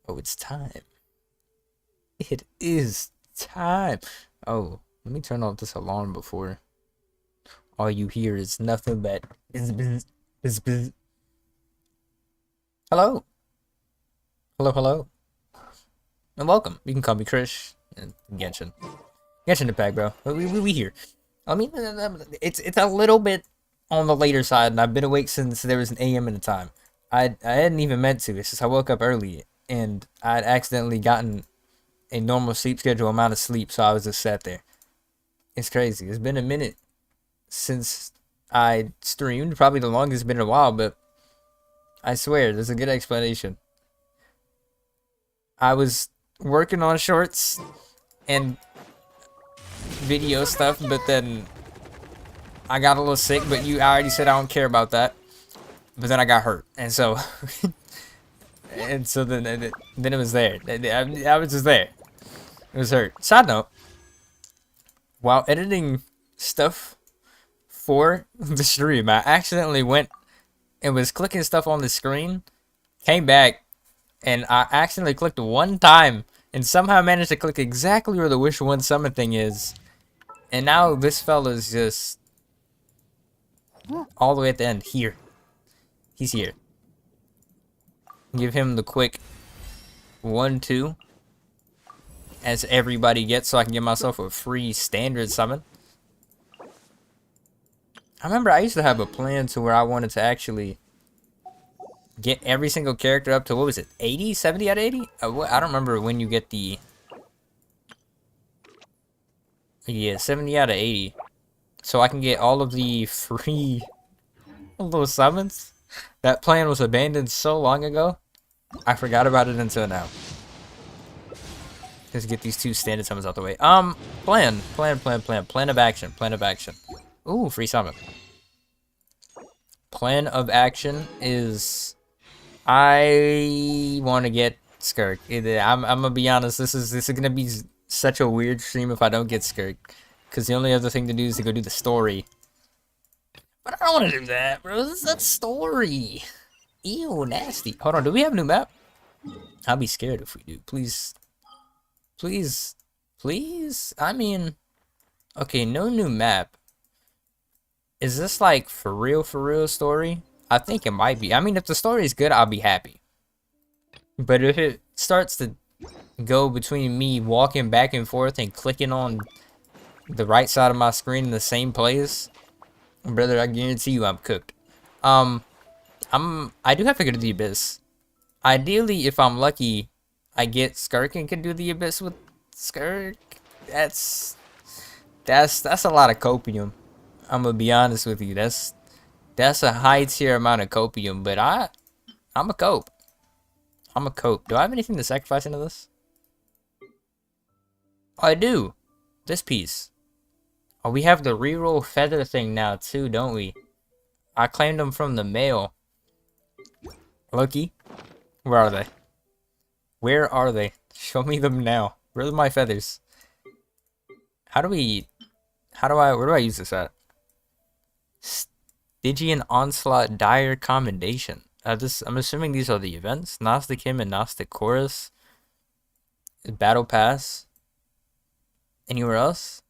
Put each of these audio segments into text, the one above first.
Oh, it's time. It is time. Oh, let me turn off this alarm before all you hear is nothing but bzz. Hello. Hello, hello. And welcome. You can call me Crish and Genshin. Genshin Impact, bro. We here. I mean, it's a little bit on the later side, and I've been awake since there was an AM in the time. I hadn't even meant to. It's just I woke up early, and I'd accidentally gotten a normal sleep schedule amount of sleep, so I was just sat there. It's crazy. It's been a minute since I streamed. Probably the longest it's been in a while, but I swear, there's a good explanation. I was working on shorts and video stuff, but then I got a little sick, but I already said I don't care about that. But then I got hurt, and so then it was there. I was just there. It was hurt. Side note, while editing stuff for the stream, I accidentally went and was clicking stuff on the screen, came back, and I accidentally clicked one time, and somehow managed to click exactly where the wish one summon thing is. And now this fella's just all the way at the end. Here. He's here. Give him the quick 1-2. As everybody gets, so I can give myself a free standard summon. I remember I used to have a plan to where I wanted to actually get every single character up to, what was it, 80? 70 out of 80? I don't remember when you get the... Yeah, 70 out of 80. So I can get all of the free little summons. That plan was abandoned so long ago. I forgot about it until now. Let's get these two standard summons out the way. Plan of action. Ooh, free summon. Plan of action is... I want to get SKIRK. I'm gonna be honest, this is gonna be such a weird stream if I don't get SKIRK. Because the only other thing to do is to go do the story. But I don't want to do that, bro. That's story. Ew, nasty. Hold on, do we have a new map? I'll be scared if we do. Please. Please. Please? I mean... Okay, no new map. Is this like for real story? I think it might be. I mean, if the story is good, I'll be happy. But if it starts to go between me walking back and forth and clicking on the right side of my screen in the same place, brother, I guarantee you I'm cooked. I do have to go to the Abyss. Ideally, if I'm lucky, I get SKIRK and can do the Abyss with SKIRK. That's a lot of copium. I'm gonna be honest with you. That's a high tier amount of copium, but I'm a cope. I'm a cope. Do I have anything to sacrifice into this? Oh, I do. This piece. Oh, we have the reroll feather thing now too, don't we? I claimed them from the mail. Lucky. Where are they? Where are they? Show me them now. Where are my feathers? Where do I use this at? Stygian Onslaught Dire Commendation. I'm assuming these are the events. Gnostic Hymn and Gnostic Chorus. Battle Pass. Anywhere else?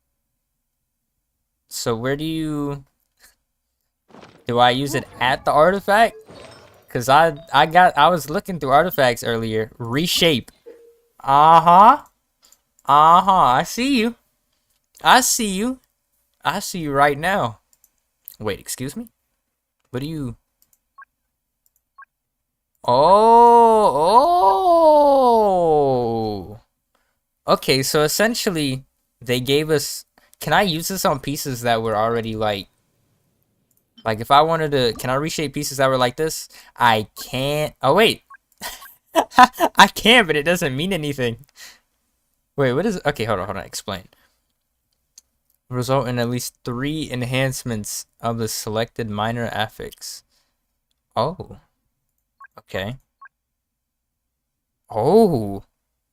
So where do I use it at the artifact? Cause I was looking through artifacts earlier. Reshape. I see you. I see you right now. Wait, excuse me? What do you... Oh! Okay, so essentially, they gave us... Can I use this on pieces that were already like if I wanted to... Can I reshape pieces that were like this? I can't... Oh, wait. I can, but it doesn't mean anything. Wait, what is... Okay, hold on. Explain. Result in at least 3 enhancements of the selected minor affix. Oh. Okay. Oh.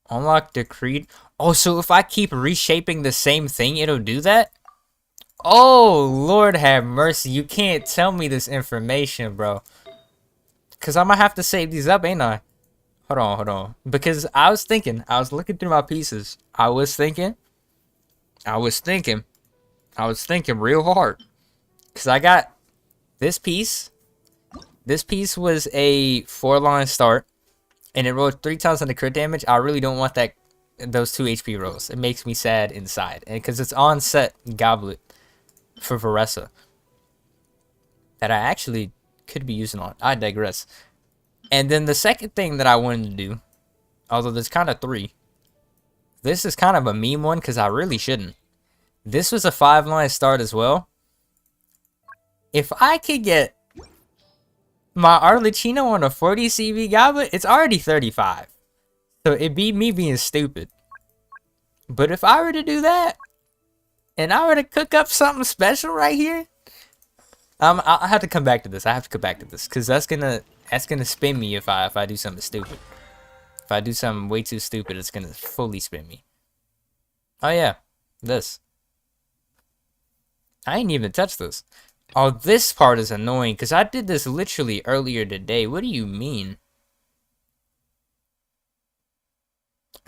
Unlock the creed. Oh, so if I keep reshaping the same thing, it'll do that? Oh, Lord have mercy. You can't tell me this information, bro. Because I'm going to have to save these up, ain't I? hold on. Because I was thinking, I was looking through my pieces. I was thinking real hard. Because I got this piece. This piece was a 4-line start. And it rolled 3 times on the crit damage. I really don't want those 2 HP rolls. It makes me sad inside. And because it's on set Goblet for Varessa. That I actually could be using on. I digress. And then the second thing that I wanted to do, although there's kind of 3. This is kind of a meme one because I really shouldn't. This was a 5-line start as well. If I could get my Arlecchino on a 40 CV Goblet, it's already 35. So it'd be me being stupid. But if I were to do that, and I were to cook up something special right here, I have to come back to this. I have to come back to this because that's gonna spin me if I do something stupid. If I do something way too stupid, it's gonna fully spin me. Oh yeah, this. I ain't even touched this. Oh, this part is annoying because I did this literally earlier today. What do you mean?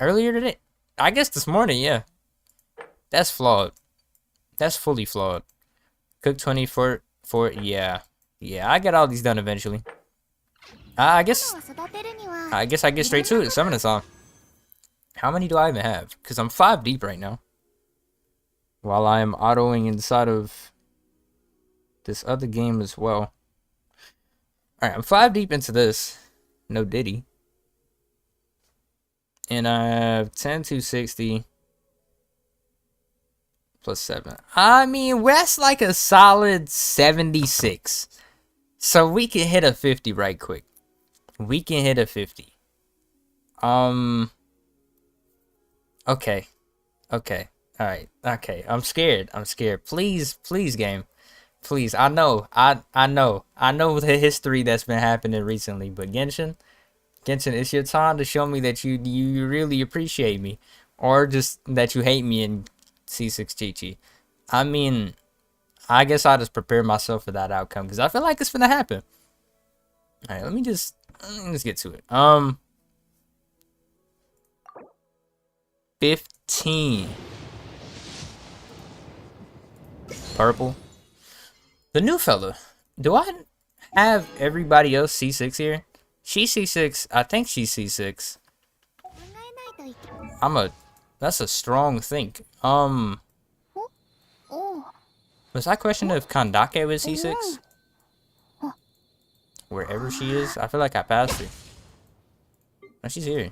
Earlier today? I guess this morning, yeah. That's flawed. That's fully flawed. Cook 24 for yeah. Yeah, I get all these done eventually. I guess I get straight to it. Summon a song. How many do I even have? Because I'm 5 deep right now. While I am autoing inside of this other game as well. Alright, I'm 5 deep into this. No Diddy. And I have 10 to 60 plus 7. I mean, that's like a solid 76. So we can hit a 50 right quick. We can hit a 50. Okay. Okay. Alright. Okay. I'm scared. I'm scared. Please, please, game. Please. I know the history that's been happening recently, but Genshin, it's your time to show me that you really appreciate me. Or just that you hate me in C6 Chi-Chi. I mean, I guess I'll just prepare myself for that outcome because I feel like it's gonna happen. Alright, let me just get to it. 15. Purple. The new fella. Do I have everybody else C6 here? She's C6. I think she's C6. That's a strong think. Was I questioning if Kandake was C6? Wherever she is? I feel like I passed her. Oh, she's here.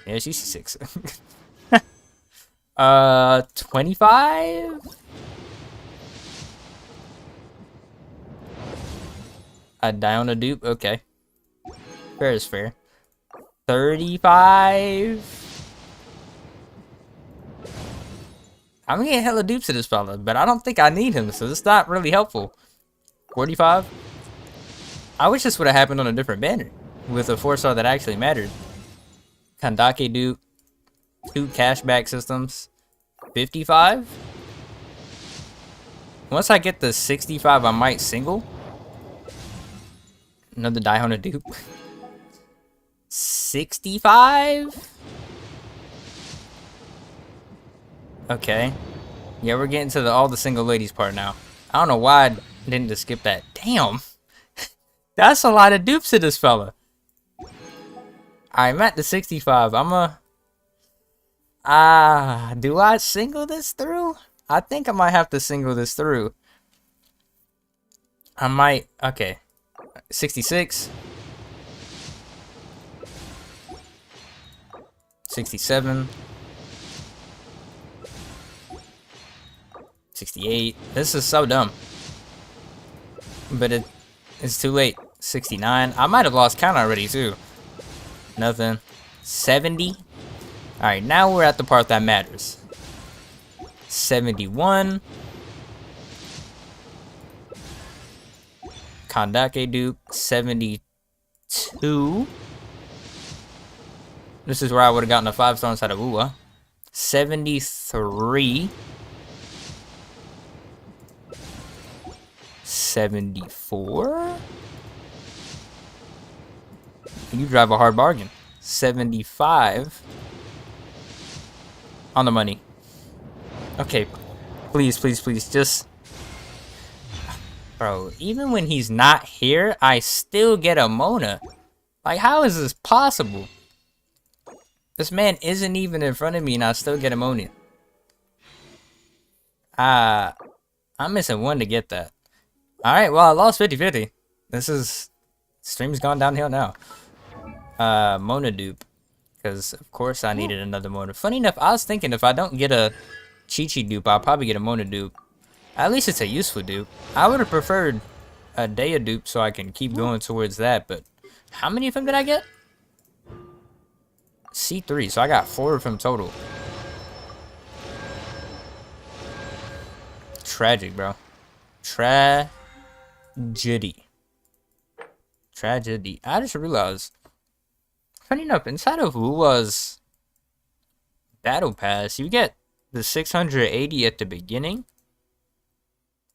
Yeah, she's C6. 25? I die on a dupe? Okay. Fair is fair. 35? I'm getting hella dupes to this fella, but I don't think I need him, so it's not really helpful. 45? I wish this would have happened on a different banner, with a 4-star that actually mattered. Kandake dupe. 2 cashback systems. 55? Once I get the 65, I might single. Another die on a dupe. 65? Okay. Yeah, we're getting to all the single ladies part now. I don't know why I didn't just skip that. Damn. That's a lot of dupes to this fella. I'm at the 65. Do I single this through? I think I might have to single this through. I might. Okay. 66. 67. 68. This is so dumb. But it's too late. 69. I might have lost count already too. Nothing. 70. Alright, now we're at the part that matters. 71. Kandake dupe. 72. This is where I would have gotten a 5-star inside of Uwa. 73. 74. You drive a hard bargain. 75 on the money. Okay, please, please, please, just... Bro, even when he's not here, I still get a Mona. Like, how is this possible? This man isn't even in front of me and I still get a Mona. I'm missing one to get that. Alright, well, I lost 50-50. This is... Stream's gone downhill now. Mona dupe. Because, of course, I needed another Mona. Funny enough, I was thinking if I don't get a Chi-Chi dupe, I'll probably get a Mona dupe. At least it's a useful dupe. I would have preferred a Dea dupe so I can keep going towards that, but... How many of them did I get? C3, so I got 4 of them total. Tragic, bro. Tragedy. Tragedy. I just realized, funny enough, inside of Wua's Battle Pass, you get the 680 at the beginning.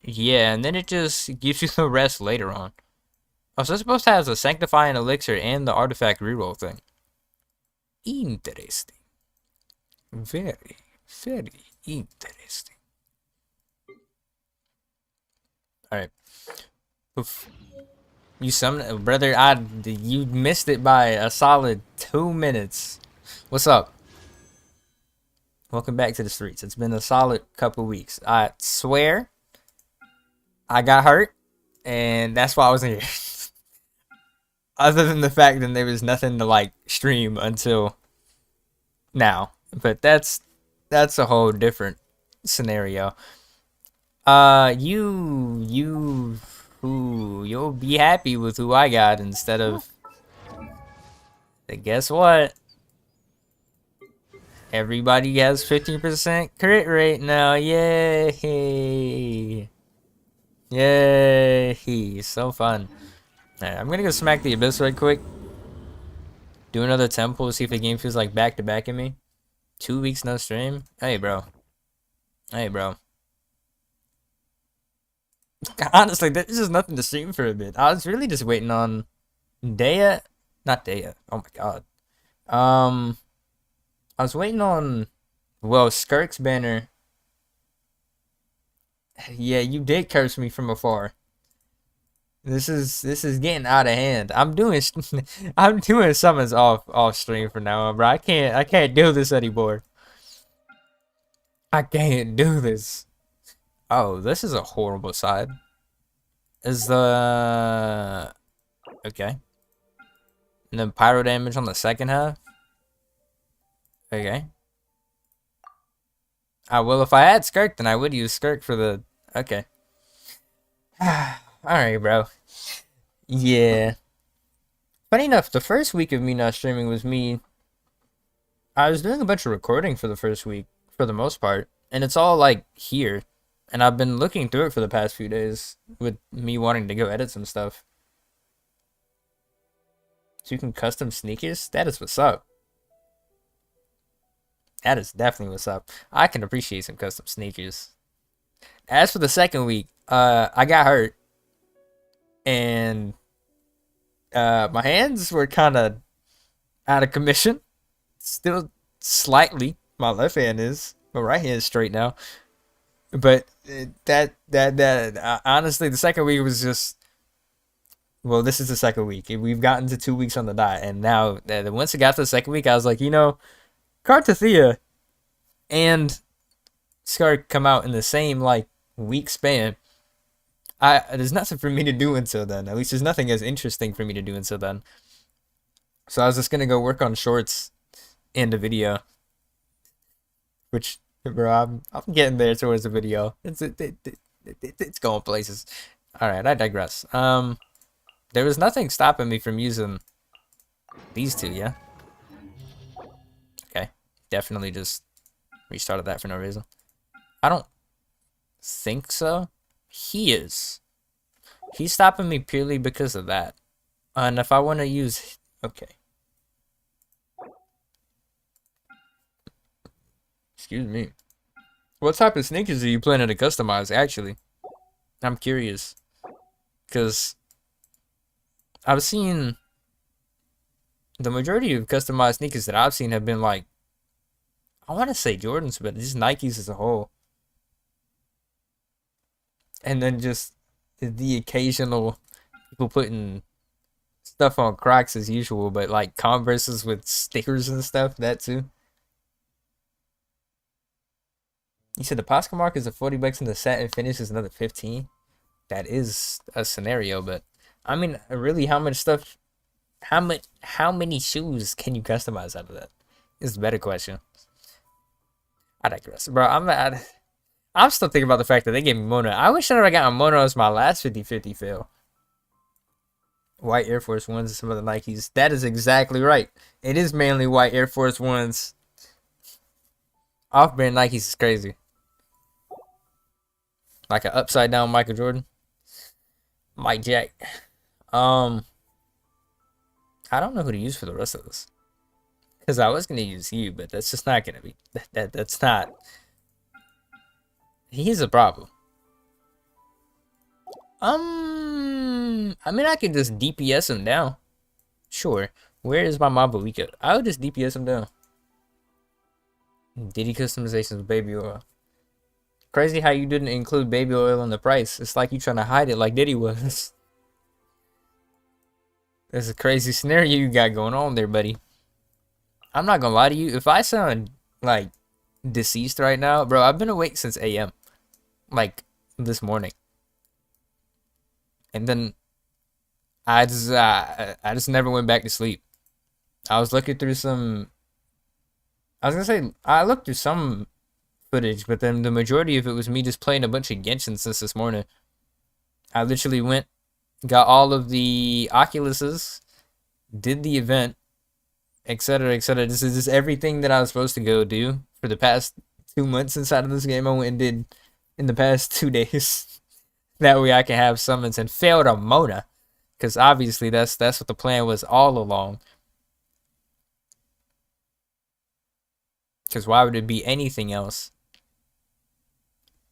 Yeah, and then it just gives you the rest later on. Oh, so it's supposed to have the Sanctifying Elixir and the Artifact reroll thing. Interesting. Very, very interesting. Alright. Oof. You summoned, brother, you missed it by a solid 2 minutes. What's up? Welcome back to the streets. It's been a solid couple weeks. I swear, I got hurt, and that's why I wasn't here. Other than the fact that there was nothing to like stream until now, but that's a whole different scenario. You'll be happy with who I got instead of. Guess what? Everybody has 15% crit rate now. Yay! Yay! So fun. Alright, I'm gonna go smack the Abyss right quick. Do another temple, see if the game feels like back to back in me. 2 weeks no stream? Hey, bro. Hey, bro. Honestly, this is nothing to stream for a bit. I was really just waiting on Dea. Not Dea. Oh my god. I was waiting on, well, SKIRK's banner. Yeah, you did curse me from afar. This is getting out of hand. I'm doing summons off stream for now on, bro. I can't do this anymore. I can't do this. Oh, this is a horrible side. Is the okay? And then pyro damage on the second half. Okay. Well, if I had SKIRK, then I would use SKIRK for the okay. Alright, bro. Yeah. Funny enough, the first week of me not streaming was me. I was doing a bunch of recording for the first week, for the most part. And it's all, like, here. And I've been looking through it for the past few days, with me wanting to go edit some stuff. So you can custom sneakers? That is what's up. That is definitely what's up. I can appreciate some custom sneakers. As for the second week, I got hurt. And my hands were kind of out of commission. Still slightly. My left hand is. My right hand is straight now. But honestly, the second week was just. Well, this is the second week. We've gotten to 2 weeks on the dot, and now once it got to the second week, I was like, you know, Kartathea and SKIRK come out in the same like week span. There's nothing for me to do until then. At least there's nothing as interesting for me to do until then. So I was just gonna go work on shorts and the video. Which, bro, I'm getting there towards the video. It's going places. All right, I digress. There was nothing stopping me from using these two, yeah. Okay, definitely just restarted that for no reason. I don't think so. He is. He's stopping me purely because of that. And if I want to use... Okay. Excuse me. What type of sneakers are you planning to customize, actually? I'm curious. Because I've seen The majority of customized sneakers that I've seen have been like, I want to say Jordans, but just Nikes as a whole. And then just the occasional people putting stuff on Crocs as usual, but like Converses with stickers and stuff, that too. You said the Posca mark is a 40 bucks and the satin finish is another 15. That is a scenario, but I mean, really, how much stuff, how many shoes can you customize out of that? Is the better question. I digress, bro. I'm still thinking about the fact that they gave me Mona. I wish I would have gotten Mona as my last 50-50 fail. White Air Force Ones and some other Nikes. That is exactly right. It is mainly white Air Force Ones. Off-brand Nikes is crazy. Like an upside down Michael Jordan. Mike Jack. I don't know who to use for the rest of this. Because I was going to use you, but that's just not going to be. That's not. He's a problem. I mean, I could just DPS him down. Sure. Where is my Mabuika? I would just DPS him down. Diddy customizations with baby oil. Crazy how you didn't include baby oil in the price. It's like you trying to hide it like Diddy was. There's a crazy scenario you got going on there, buddy. I'm not gonna lie to you. If I sound like deceased right now, bro, I've been awake since AM. Like this morning. And then I just never went back to sleep. I was looking through some. I was gonna say I looked through some footage, but then the majority of it was me just playing a bunch of Genshin since this morning. I literally went, got all of the Oculuses, did the event, etc., etc. This is just everything that I was supposed to go do for the past 2 months inside of this game. I went and did in the past 2 days. That way I can have summons and failed a Mona. Because obviously that's what the plan was all along. Because why would it be anything else?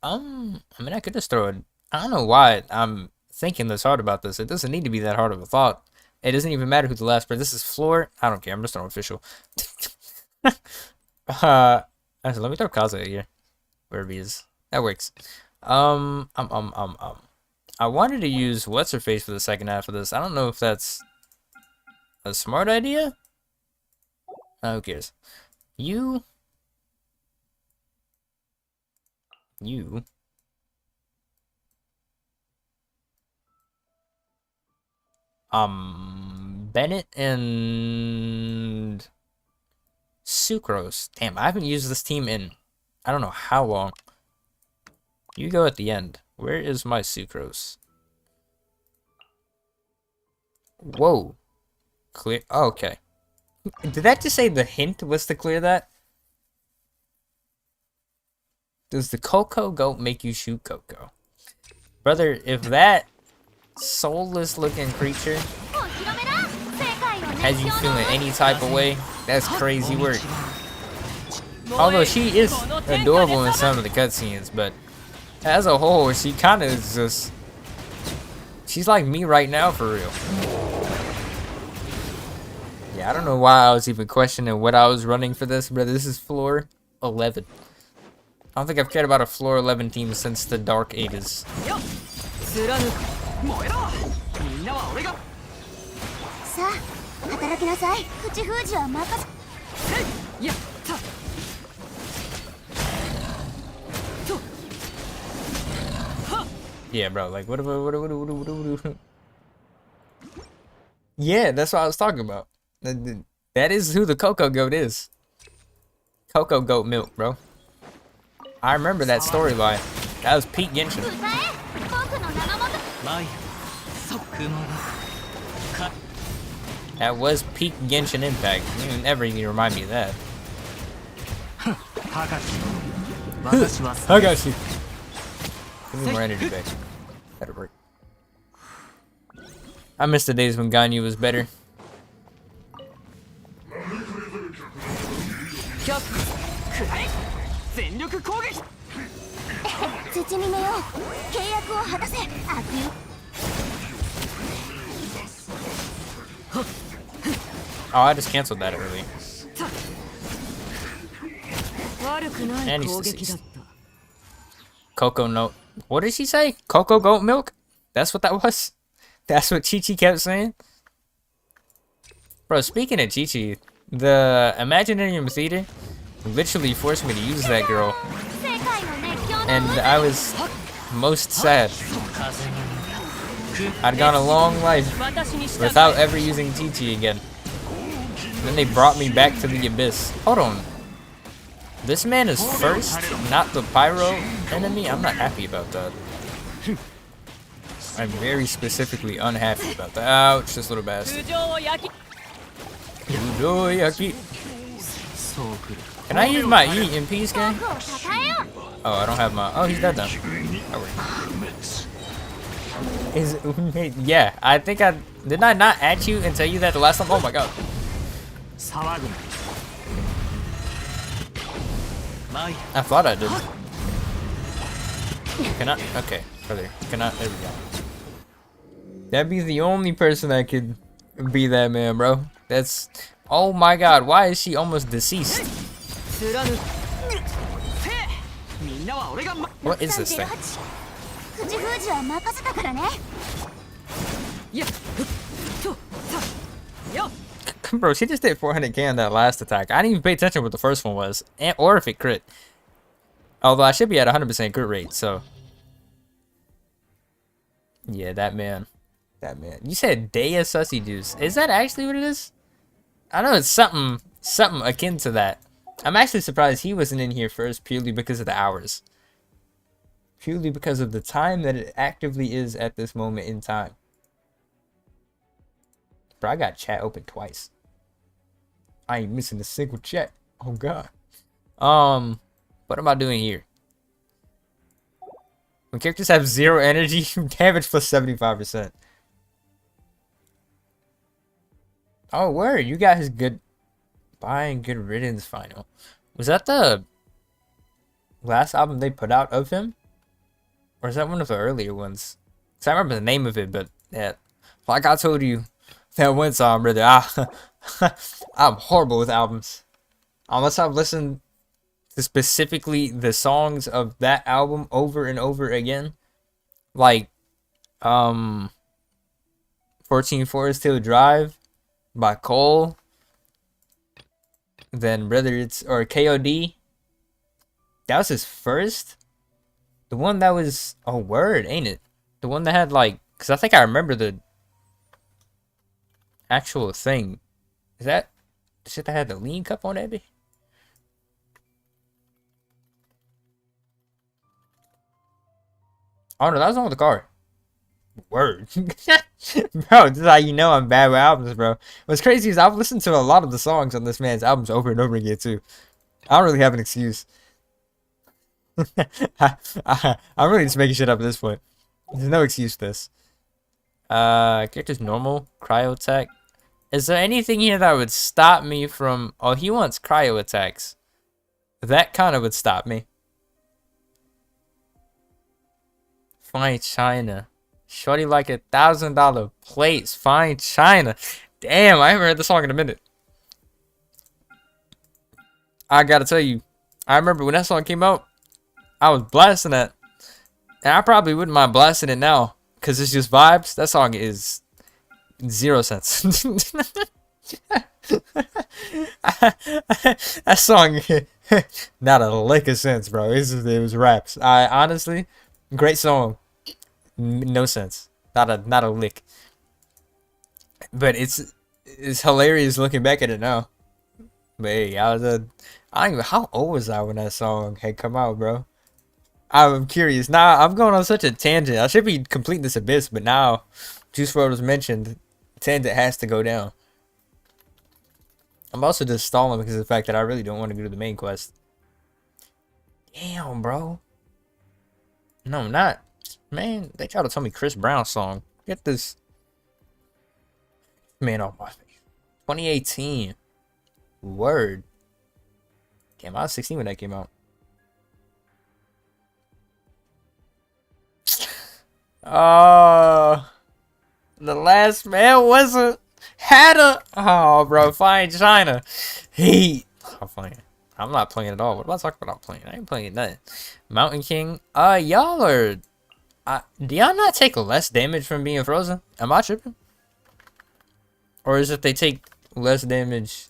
I mean, I could just throw it. I don't know why I'm thinking this hard about this. It doesn't need to be that hard of a thought. It doesn't even matter who the last player. This is floor. I don't care. I'm just throwing official. Actually, let me throw Kaze here. Wherever he is. That works. I wanted to use what's her face for the second half of this. I don't know if that's a smart idea. Who cares? You. Bennett and Sucrose. Damn, I haven't used this team in I don't know how long. You go at the end. Where is my Sucrose? Whoa. Clear. Oh, okay. Did that just say the hint was to clear that? Does the Cocoa Goat make you shoot Coco? Brother, if that soulless looking creature has you feeling any type of way, that's crazy work. Although she is adorable in some of the cutscenes, but as a whole, she kind of is just... She's like me right now, for real. Yeah, I don't know why I was even questioning what I was running for this, but this is floor 11. I don't think I've cared about a floor 11 team since the Dark Ages. Yeah, bro, like, what? Yeah, that's what I was talking about. That is who the Cocoa Goat is. Cocoa Goat milk, bro. I remember that storyline. That was peak Genshin. That was peak Genshin Impact. You never even remind me of that. I got you. Give me more energy back. That'll work. I miss the days when Ganyu was better. Oh, I just canceled that early. And he's deceased. Cocoa note. What did she say? Cocoa goat milk? That's what that was? That's what Chi-Chi kept saying? Bro, speaking of Chi-Chi, the Imaginarium Theater literally forced me to use that girl. And I was most sad. I'd gone a long life without ever using Chi-Chi again. Then they brought me back to the abyss. Hold on. This man is first, not the pyro enemy? I'm not happy about that. I'm very specifically unhappy about that. Ouch, this little bastard. Can I use my E in peace game? Oh, I don't have my... Oh, he's dead now. Yeah, I think I... Didn't I not at you and tell you that the last time? Oh my god. I thought I did. Can I? Okay, brother. Can I? There we go. That'd be the only person that could be that man, bro. That's... Oh my god, why is she almost deceased? What is this thing? Bro, she just did 400k on that last attack. I didn't even pay attention what the first one was, or if it crit. Although I should be at 100% crit rate, so... Yeah, that man. That man. You said Daya Sussy Juice. Is that actually what it is? I know it's something akin to that. I'm actually surprised he wasn't in here first purely because of the hours. Purely because of the time that it actively is at this moment in time. Bro, I got chat open twice. I ain't missing a single chat. Oh god. What am I doing here? When characters have 0 energy, damage plus 75%. Oh, word, you got his good bye and good riddance final. Was that the last album they put out of him? Or is that one of the earlier ones? Cause I remember the name of it, but yeah. Like I told you that one song, brother, I'm horrible with albums. Unless I've listened to specifically the songs of that album over and over again. Like 14 Forest Hill Drive by Cole. Then brother, it's or KOD. That was his first. The one that was a word, ain't it? The one that had like, cause I think I remember the actual thing. Is that the shit that had the lean cup on it? Be? Oh no, that was on the car. Word. Bro, this is how you know I'm bad with albums, bro. What's crazy is I've listened to a lot of the songs on this man's albums over and over again too. I don't really have an excuse. I'm really just making shit up at this point. There's no excuse for this. Character's normal, cryo attack. Is there anything here that would stop me from... Oh, he wants cryo attacks. That kind of would stop me. Fine China. Shorty like $1,000 plates. Fine China. Damn, I haven't heard the song in a minute. I gotta tell you, I remember when that song came out, I was blasting that. And I probably wouldn't mind blasting it now. Because it's just vibes. That song is 0 cents. That song, not a lick of sense, bro. It was raps. I honestly, great song. No sense. Not a lick. But it's hilarious looking back at it now. But hey, I don't even, how old was I when that song had come out, bro? I'm curious. Now I'm going on such a tangent. I should be completing this abyss, but now Juice WRLD was mentioned. Tangent has to go down. I'm also just stalling because of the fact that I really don't want to go to the main quest. Damn, bro. No, I'm not. Man, they try to tell me Chris Brown song. Get this man off my face. 2018. Word. Damn, I was 16 when that came out. The last man wasn't. Had a oh bro, fine China. He I'm playing. I'm not playing at all. What am I talking about playing? I ain't playing nothing. Mountain King. Y'all are do y'all not take less damage from being frozen? Am I tripping? Or is it they take less damage?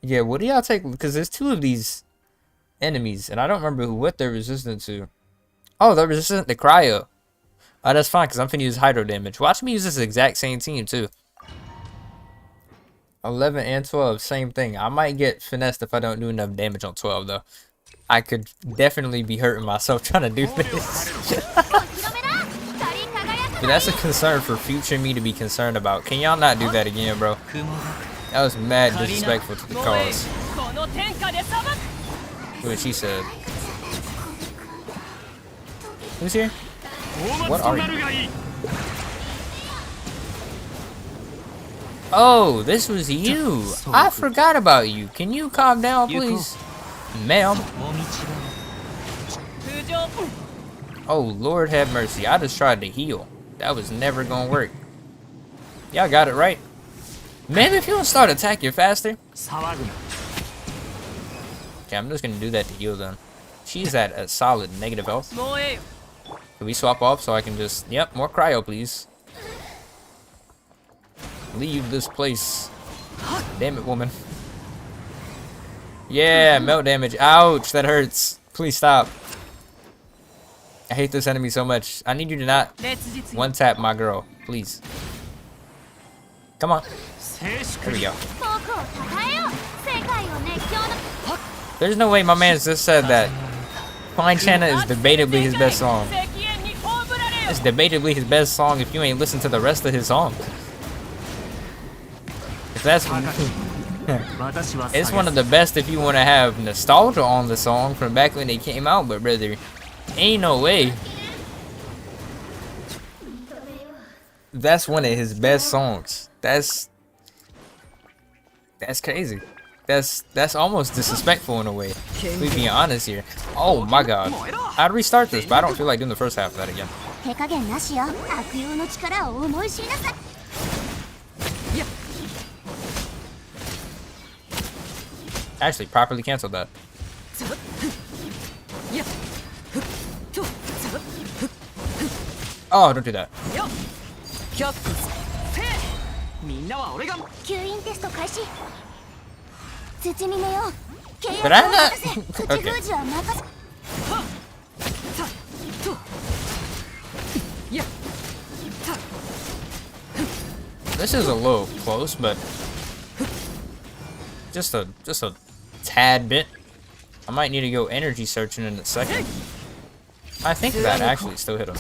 Yeah, what do y'all take? Because there's two of these enemies, and I don't remember what they're resistant to. Oh, they're resistant to cryo. Oh, that's fine, because I'm finna use hydro damage. Watch me use this exact same team, too. 11 and 12, same thing. I might get finessed if I don't do enough damage on 12, though. I could definitely be hurting myself trying to do this. But that's a concern for future me to be concerned about. Can y'all not do that again, bro? That was mad disrespectful to the cause. What she said. Who's here? What are you? Oh, this was you. I forgot about you. Can you calm down, please? Ma'am. Oh, Lord have mercy. I just tried to heal. That was never gonna work. Y'all got it right. Man, if you don't start attacking faster. Okay, I'm just gonna do that to heal them. She's at a solid negative health. Can we swap off so I can just... Yep, more cryo, please. Leave this place. Damn it, woman. Yeah, melt damage. Ouch, that hurts. Please stop. I hate this enemy so much. I need you to not one-tap my girl, please. Come on. There we go. There's no way my man just said that Fine China is debatably his best song. It's debatably his best song if you ain't listened to the rest of his songs. If that's it's one of the best if you want to have nostalgia on the song from back when they came out, but brother, ain't no way. That's one of his best songs. That's crazy. That's almost disrespectful in a way. We being honest here. Oh my god. I'd restart this, but I don't feel like doing the first half of that again. Actually, properly canceled that. Oh, don't do that. But I'm not... Okay. This is a little close, but just a tad bit. I might need to go energy searching in a second. I think that actually still hit him.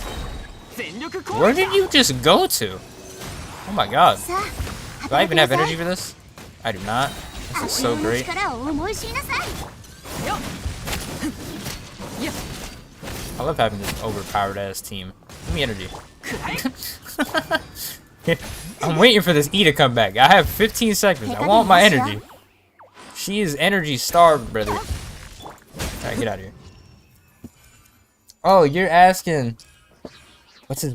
Where did you just go to? Oh my god. Do I even have energy for this? I do not. This is so great. I love having this overpowered ass team. Give me energy. I'm waiting for this E to come back. I have 15 seconds. I want my energy. She is energy starved, brother. Alright, get out of here. Oh, you're asking. What's his...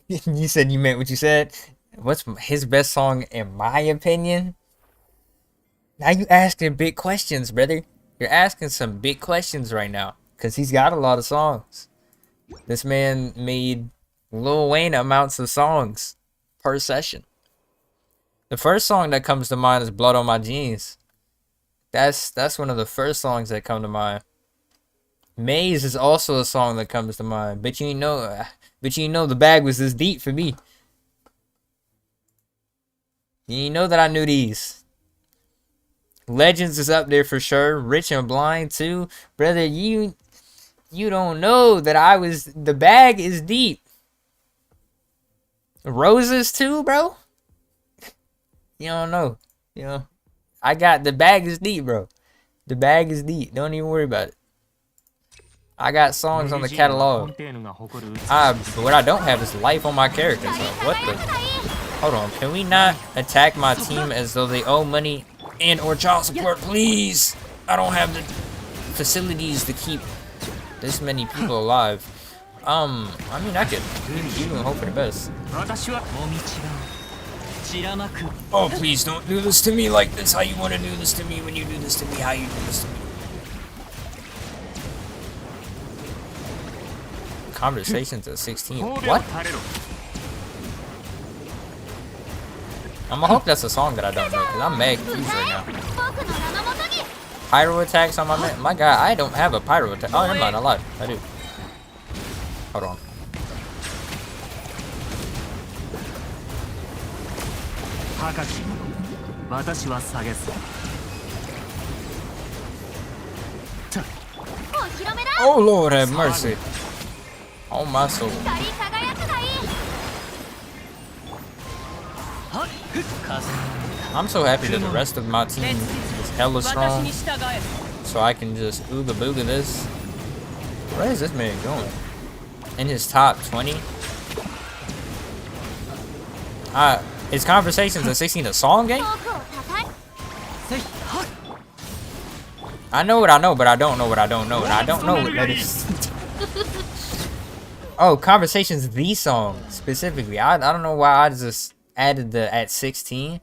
You said you meant what you said. What's his best song in my opinion? Now you asking big questions, brother. You're asking some big questions right now. Because he's got a lot of songs. This man made Lil Wayne amounts of songs per session. The first song that comes to mind is Blood on My Jeans. That's one of the first songs that come to mind. Maze is also a song that comes to mind. But you know the bag was this deep for me. You know that I knew these. Legends is up there for sure. Rich and Blind too. Brother, you don't know that the bag is deep. Roses too, bro. You don't know. You know. I got the bag is deep, bro. The bag is deep. Don't even worry about it. I got songs on the catalog. What I don't have is life on my character. So what the? Hold on. Can we not attack my team as though they owe money and or child support, please? I don't have the facilities to keep this many people alive. I mean, I could even hope for the best. Oh, please don't do this to me like this. How you want to do this to me when you do this to me? How you do this to me? Conversations at 16. What? I'ma hope that's a song that I don't know, because I'm mad confused right now. Pyro attacks on my man. My god, I don't have a pyro attack. Oh, never mind, I lied. I do. Hold on. Oh Lord have mercy. Oh my soul. I'm so happy that the rest of my team is hella strong, so I can just ooga booga this. Where is this man going? In his top 20? Is Conversations at 16 a song game? I know what I know, but I don't know what I don't know, and I don't know what that is. Oh, Conversations the song, specifically. I don't know why I just added the at 16.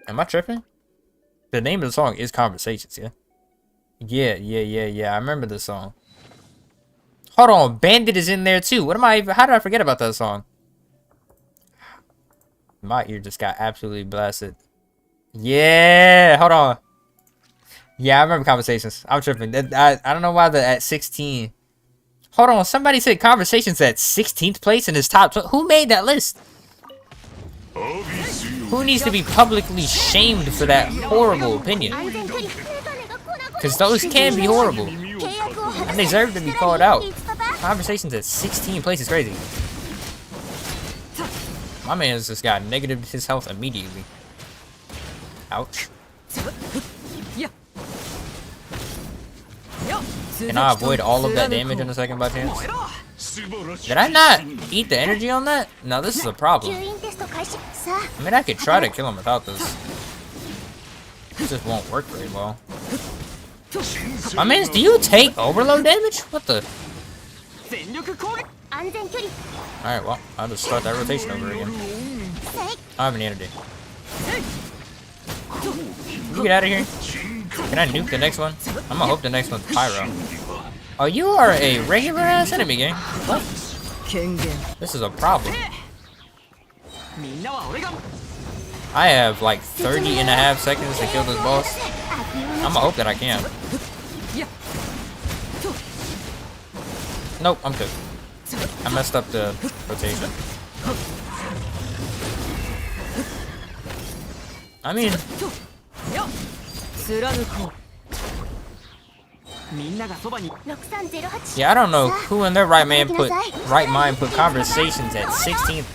Am I tripping? The name of the song is Conversations, yeah? Yeah. I remember the song. Hold on, Bandit is in there too. What am I even? How did I forget about that song? My ear just got absolutely blasted. Yeah, hold on. Yeah, I remember Conversations. I'm tripping. I don't know why the at 16. Hold on, somebody said Conversations at 16th place in his top 20. Who made that list? Who needs to be publicly shamed for that horrible opinion? Because those can be horrible. And deserve to be called out. Conversations at 16 place is crazy. My man's just got negative his health immediately. Ouch. Can I avoid all of that damage in a second by chance? Did I not eat the energy on that? No, this is a problem. I mean, I could try to kill him without this. It just won't work very well. My man, do you take overload damage? What the? Alright, well, I'll just start that rotation over again. I don't have any energy. Can you get out of here? Can I nuke the next one? I'm gonna hope the next one's Pyro. Oh, you are a regular ass enemy gang. What? This is a problem. I have like 30.5 seconds to kill this boss. I'm gonna hope that I can. Nope, I'm good. I messed up the rotation. I mean, yeah, I don't know who in their right mind put Conversations at 16th.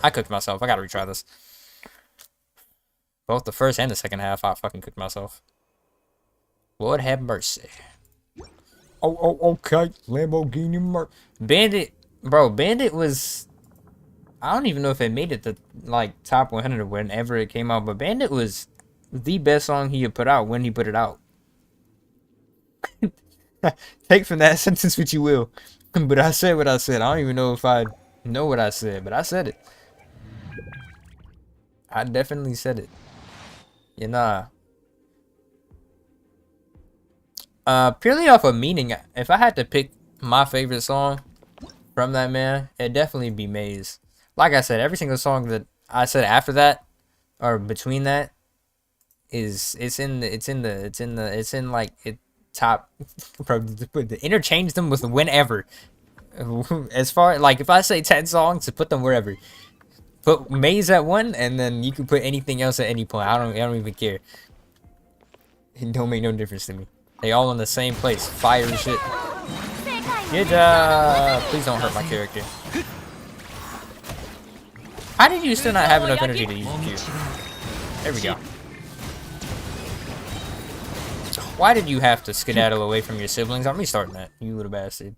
I cooked myself. I gotta retry this. Both the first and the second half, I fucking cooked myself. Lord have mercy. Oh, okay. Lamborghini Bandit, bro, Bandit was... I don't even know if it made it to, like, top 100 whenever it came out, but Bandit was the best song he had put out when he put it out. Take from that sentence what you will. But I said what I said. I don't even know if I know what I said, but I said it. I definitely said it. You know. Purely off of meaning, if I had to pick my favorite song from that man, it'd definitely be Maze. Like I said, every single song that I said after that, or between that, is it's in like it top. Interchange them with whenever. As far like if I say 10 songs, to put them wherever. Put Maze at 1, and then you can put anything else at any point. I don't even care. It don't make no difference to me. They all in the same place. Fire and shit. Good job. Please don't hurt my character. How did you still not have enough energy to use Q? There we go. Why did you have to skedaddle away from your siblings? I'm restarting that, you little bastard.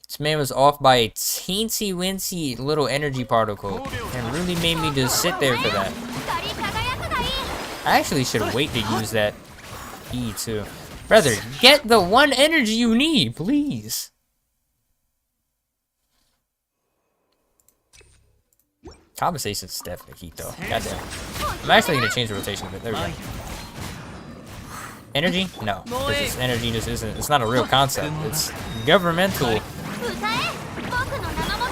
This man was off by a teensy-wincy little energy particle and really made me just sit there for that. I actually should wait to use that E too. Brother, get the one energy you need, please. Conversation's definitely heat though. Goddamn. I'm actually gonna change the rotation a bit. There we go. Energy? No. This energy just isn't. It's not a real concept. It's governmental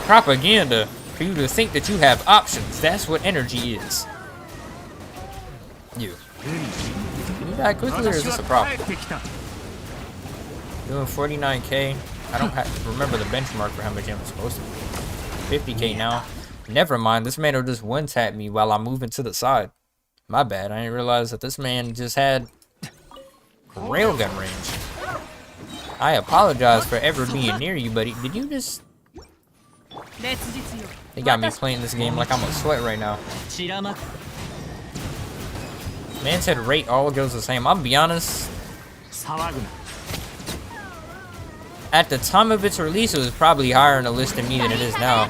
propaganda for you to think that you have options. That's what energy is. You. Can you die quickly, or is this a problem? Doing 49k. I don't remember the benchmark for how much I'm supposed to be. 50k now. Never mind. This man will just one tap me while I'm moving to the side. My bad. I didn't realize that this man just had railgun range. I apologize for ever being near you, buddy. Did you just... They got me playing this game like I'm a sweat right now. Man said rate all goes the same. I'll be honest. At the time of its release, it was probably higher on the list than me than it is now.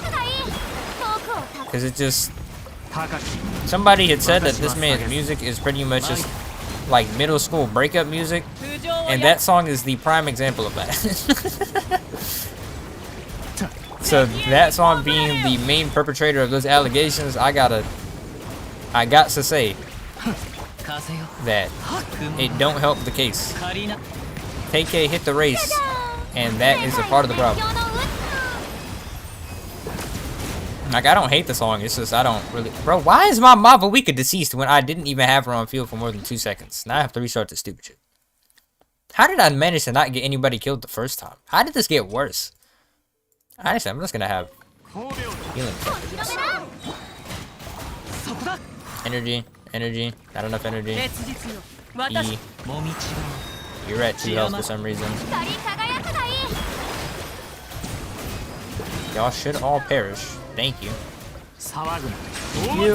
Because it just... Somebody had said that this man's music is pretty much just like middle school breakup music. And that song is the prime example of that. So that song being the main perpetrator of those allegations, I got to say that it don't help the case. KK hit the race, and that is a part of the problem. Like, I don't hate the song, it's just I don't really... Bro, why is my Mavawika deceased when I didn't even have her on field for more than 2 seconds? Now I have to restart this stupid shit. How did I manage to not get anybody killed the first time? How did this get worse? Honestly, I'm just gonna have healing. Energy, energy, not enough energy. E. You're at 2 health for some reason. Y'all should all perish. Thank you. Thank you.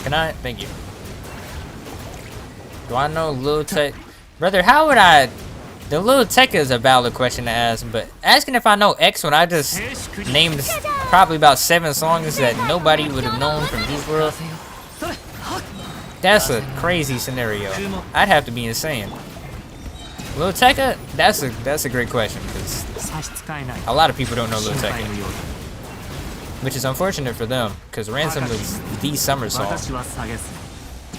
Can I? Thank you. Do I know Lil Tech? Brother, how would I? The Lil Tech is a valid question to ask, but asking if I know X when I just named probably about 7 songs that nobody would have known from Juice WRLD, that's a crazy scenario. I'd have to be insane. Lil Tecca, that's a great question because a lot of people don't know Lil Tecca, which is unfortunate for them because Ransom was the summer song,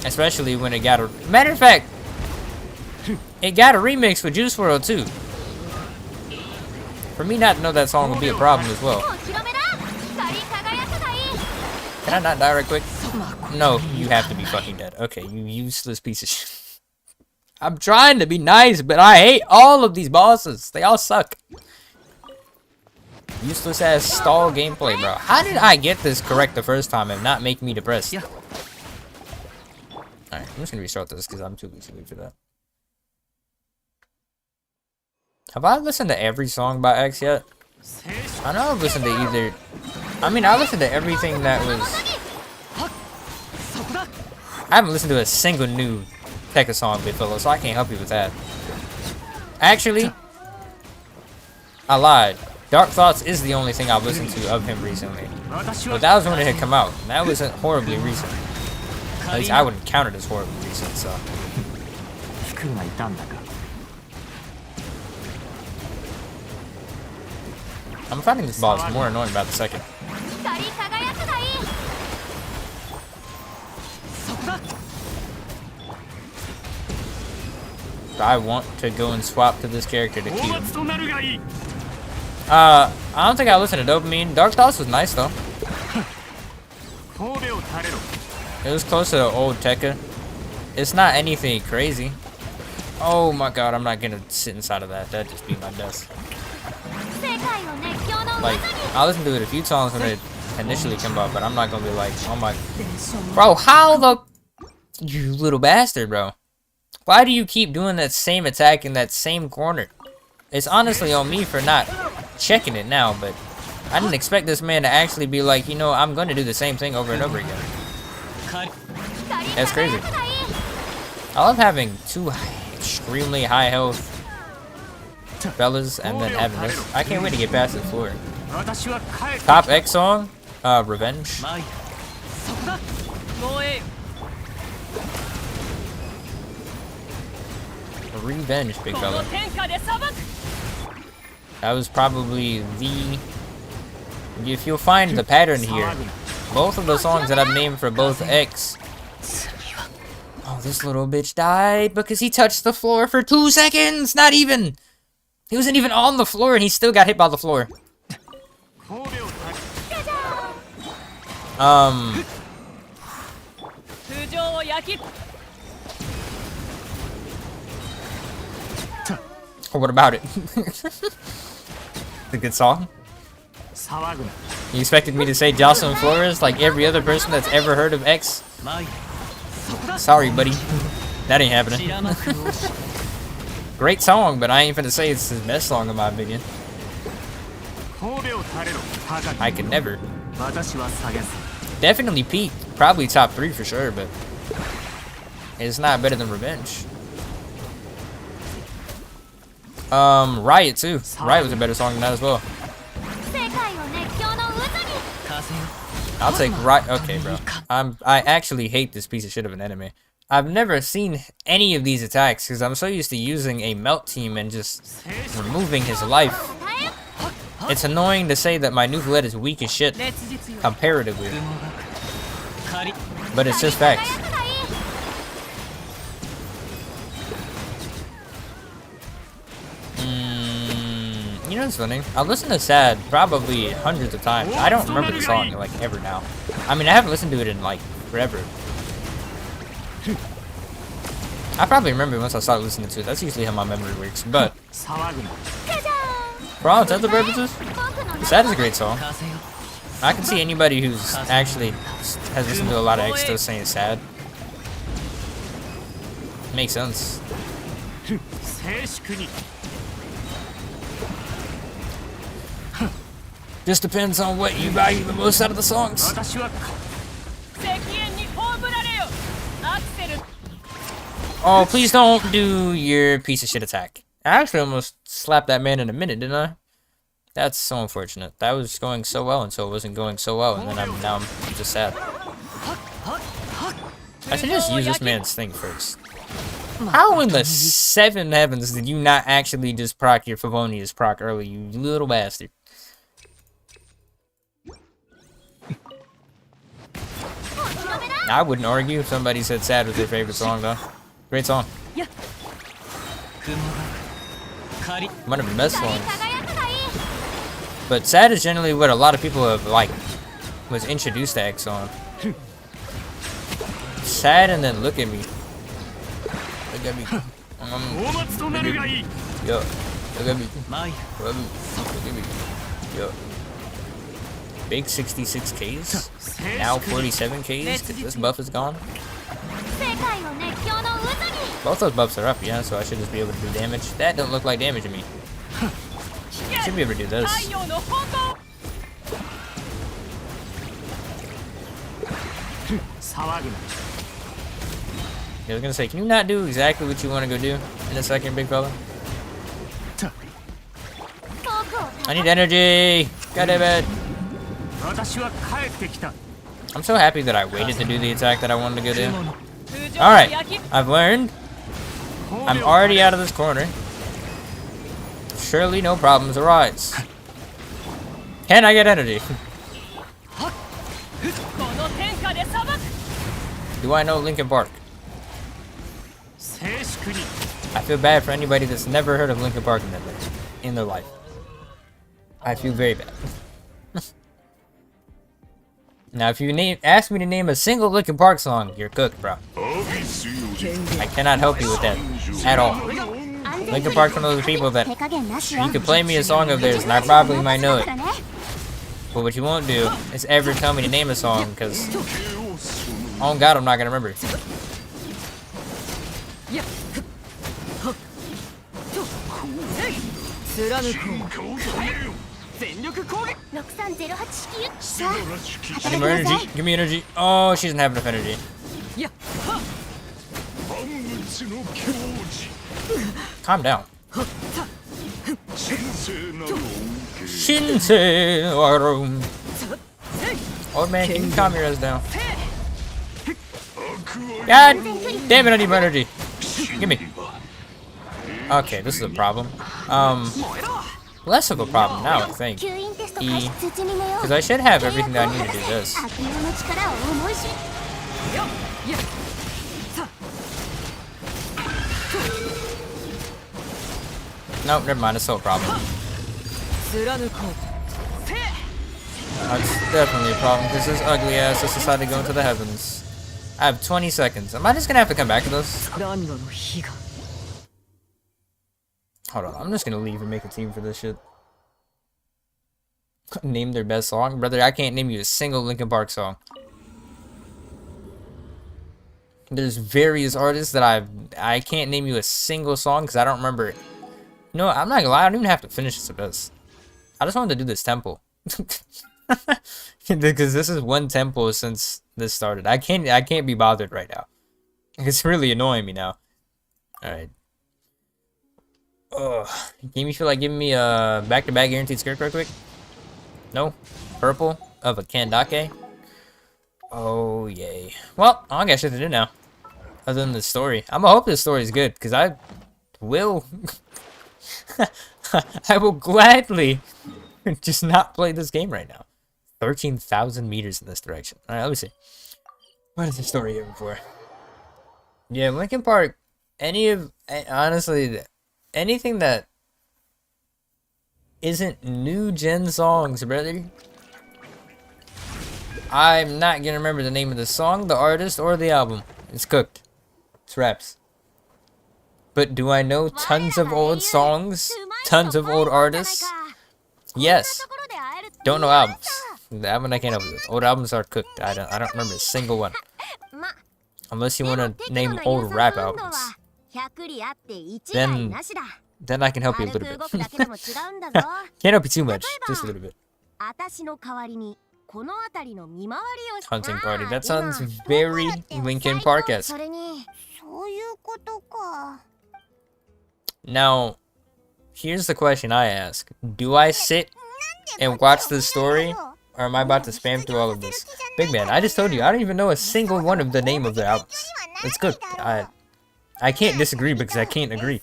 especially when it got a matter of fact, it got a remix with Juice WRLD too. For me not to know that song would be a problem as well. Can I not die right quick? No, you have to be fucking dead. Okay, you useless piece of shit. I'm trying to be nice, but I hate all of these bosses. They all suck. Useless ass stall gameplay, bro. How did I get this correct the first time and not make me depressed? Alright, I'm just gonna restart this because I'm too lazy for that. Have I listened to every song by X yet? I know I've listened to either... I mean, I listened to everything that was... I haven't listened to a single new Tekka song, big fella, so I can't help you with that. Actually, I lied. Dark Thoughts is the only thing I've listened to of him recently. But that was when it had come out. That wasn't horribly recent. At least I wouldn't count it as horribly recent, so... I'm finding this boss more annoying about the second. I want to go and swap to this character to kill him. I don't think I listened to Dopamine. Dark Thoughts was nice though. It was close to the old Tekka. It's not anything crazy. Oh my god, I'm not gonna sit inside of that. That'd just be my death. Like, I listened to it a few times when it initially came out, but I'm not gonna be like, oh my... Bro, how the... You little bastard, bro. Why do you keep doing that same attack in that same corner? It's honestly on me for not checking it now, but I didn't expect this man to actually be like, you know, I'm gonna do the same thing over and over again. That's crazy. I love having 2 extremely high health fellas and then having this. I can't wait to get past this floor. Top X song? Revenge. Revenge, big fella. That was probably the... If you'll find the pattern here, both of the songs that I've named for both X... Oh, this little bitch died because he touched the floor for 2 seconds! Not even! He wasn't even on the floor and he still got hit by the floor. What about it? It's a good song. You expected me to say Jocelyn Flores like every other person that's ever heard of X? Sorry, buddy. That ain't happening. Great song, but I ain't finna say it's his best song in my opinion. I could never. Definitely peaked. Probably top 3 for sure, but it's not better than Revenge. Riot too. Riot was a better song than that as well. I'll take Riot. Okay, bro. I actually hate this piece of shit of an enemy. I've never seen any of these attacks because I'm so used to using a melt team and just removing his life. It's annoying to say that my new Villette is weak as shit comparatively, but it's just facts. You know what's funny? I've listened to Sad probably hundreds of times. I don't remember the song like ever now. I mean, I haven't listened to it in like forever. I probably remember once I started listening to it. That's usually how my memory works. But for all intents and purposes, Sad is a great song. I can see anybody who's actually has listened to a lot of X still saying Sad. Makes sense. Just depends on what you value the most out of the songs. Oh, please don't do your piece of shit attack. I actually almost slapped that man in a minute, didn't I? That's so unfortunate. That was going so well until it wasn't going so well, and then now I'm just sad. I should just use this man's thing first. How in the 7 heavens did you not actually just proc your Favonius proc early, you little bastard? I wouldn't argue if somebody said Sad was their favorite song, though. Great song. One of the best songs. But Sad is generally what a lot of people have, like, was introduced to X on. Sad and then Look at Me. Look at me. Yo. Look at me. Look at me. Yo. Big 66Ks. Now 47Ks because this buff is gone. Both those buffs are up, yeah, so I should just be able to do damage. That don't look like damage to me. Should be able to do this. I was gonna say, can you not do exactly what you want to go do in a second, big fella? I need energy! God damn it! I'm so happy that I waited to do the attack that I wanted to go do. Alright, I've learned. I'm already out of this corner. Surely no problems arise. Can I get energy? Do I know Linkin Park? I feel bad for anybody that's never heard of Linkin Park in their life. I feel very bad. Now, if you ask me to name a single Linkin Park song, you're cooked, bro. I cannot help you with that at all. Linkin Park's one of those people that you could play me a song of theirs and I probably might know it. But what you won't do is ever tell me to name a song, because oh god, I'm not gonna remember. I need more energy. Give me energy. Oh, she doesn't have enough energy. Calm down. Shinsei. Old man, can you calm your ass down? God damn it, I need more energy. Give me. Okay, this is a problem. Less of a problem now, I think. Because I should have everything that I need to do this. Nope, never mind, it's still a problem. That's definitely a problem, because this ugly ass just decided to go into the heavens. I have 20 seconds. Am I just gonna have to come back to this? Hold on, I'm just gonna leave and make a team for this shit. Name their best song? Brother, I can't name you a single Linkin Park song. There's various artists that I can't name you a single song because I don't remember it. No, I'm not gonna lie, I don't even have to finish this abyss. I just wanted to do this temple. Because this is one temple since this started. I can't be bothered right now. It's really annoying me now. Alright. Ugh. Can you feel like giving me a back-to-back guaranteed skirt real quick? No? Purple of a Kandake? Oh, yay. Well, I don't got shit to do now. Other than the story. I'm gonna hope this story is good, because I will... I will gladly just not play this game right now. 13,000 meters in this direction. Alright, let me see. What is the story here for? Yeah, Linkin Park, honestly, anything that isn't new gen songs, brother. I'm not gonna remember the name of the song, the artist, or the album. It's cooked. It's raps. But do I know tons of old songs? Tons of old artists? Yes. Don't know albums. The album I can't help with. Old albums are cooked. I don't remember a single one. Unless you want to name old rap albums. Then I can help you a little bit. Can't help you too much. Just a little bit. Hunting party. That sounds very Linkin Park-esque. Now, here's the question I ask. Do I sit and watch this story? Or am I about to spam through all of this? Big man, I just told you, I don't even know a single one of the name of the albums. It's good. I can't disagree because I can't agree.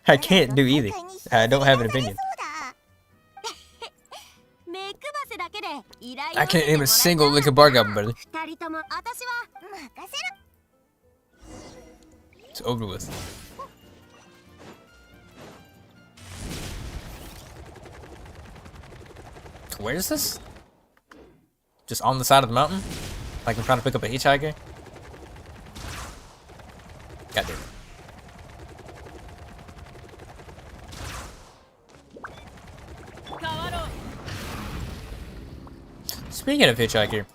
I can't do either. I don't have an opinion. I can't name a single Linkin Park album, brother. It's over with. Where is this? Just on the side of the mountain? Like I'm trying to pick up a hitchhiker? God damn it. Speaking of hitchhiker,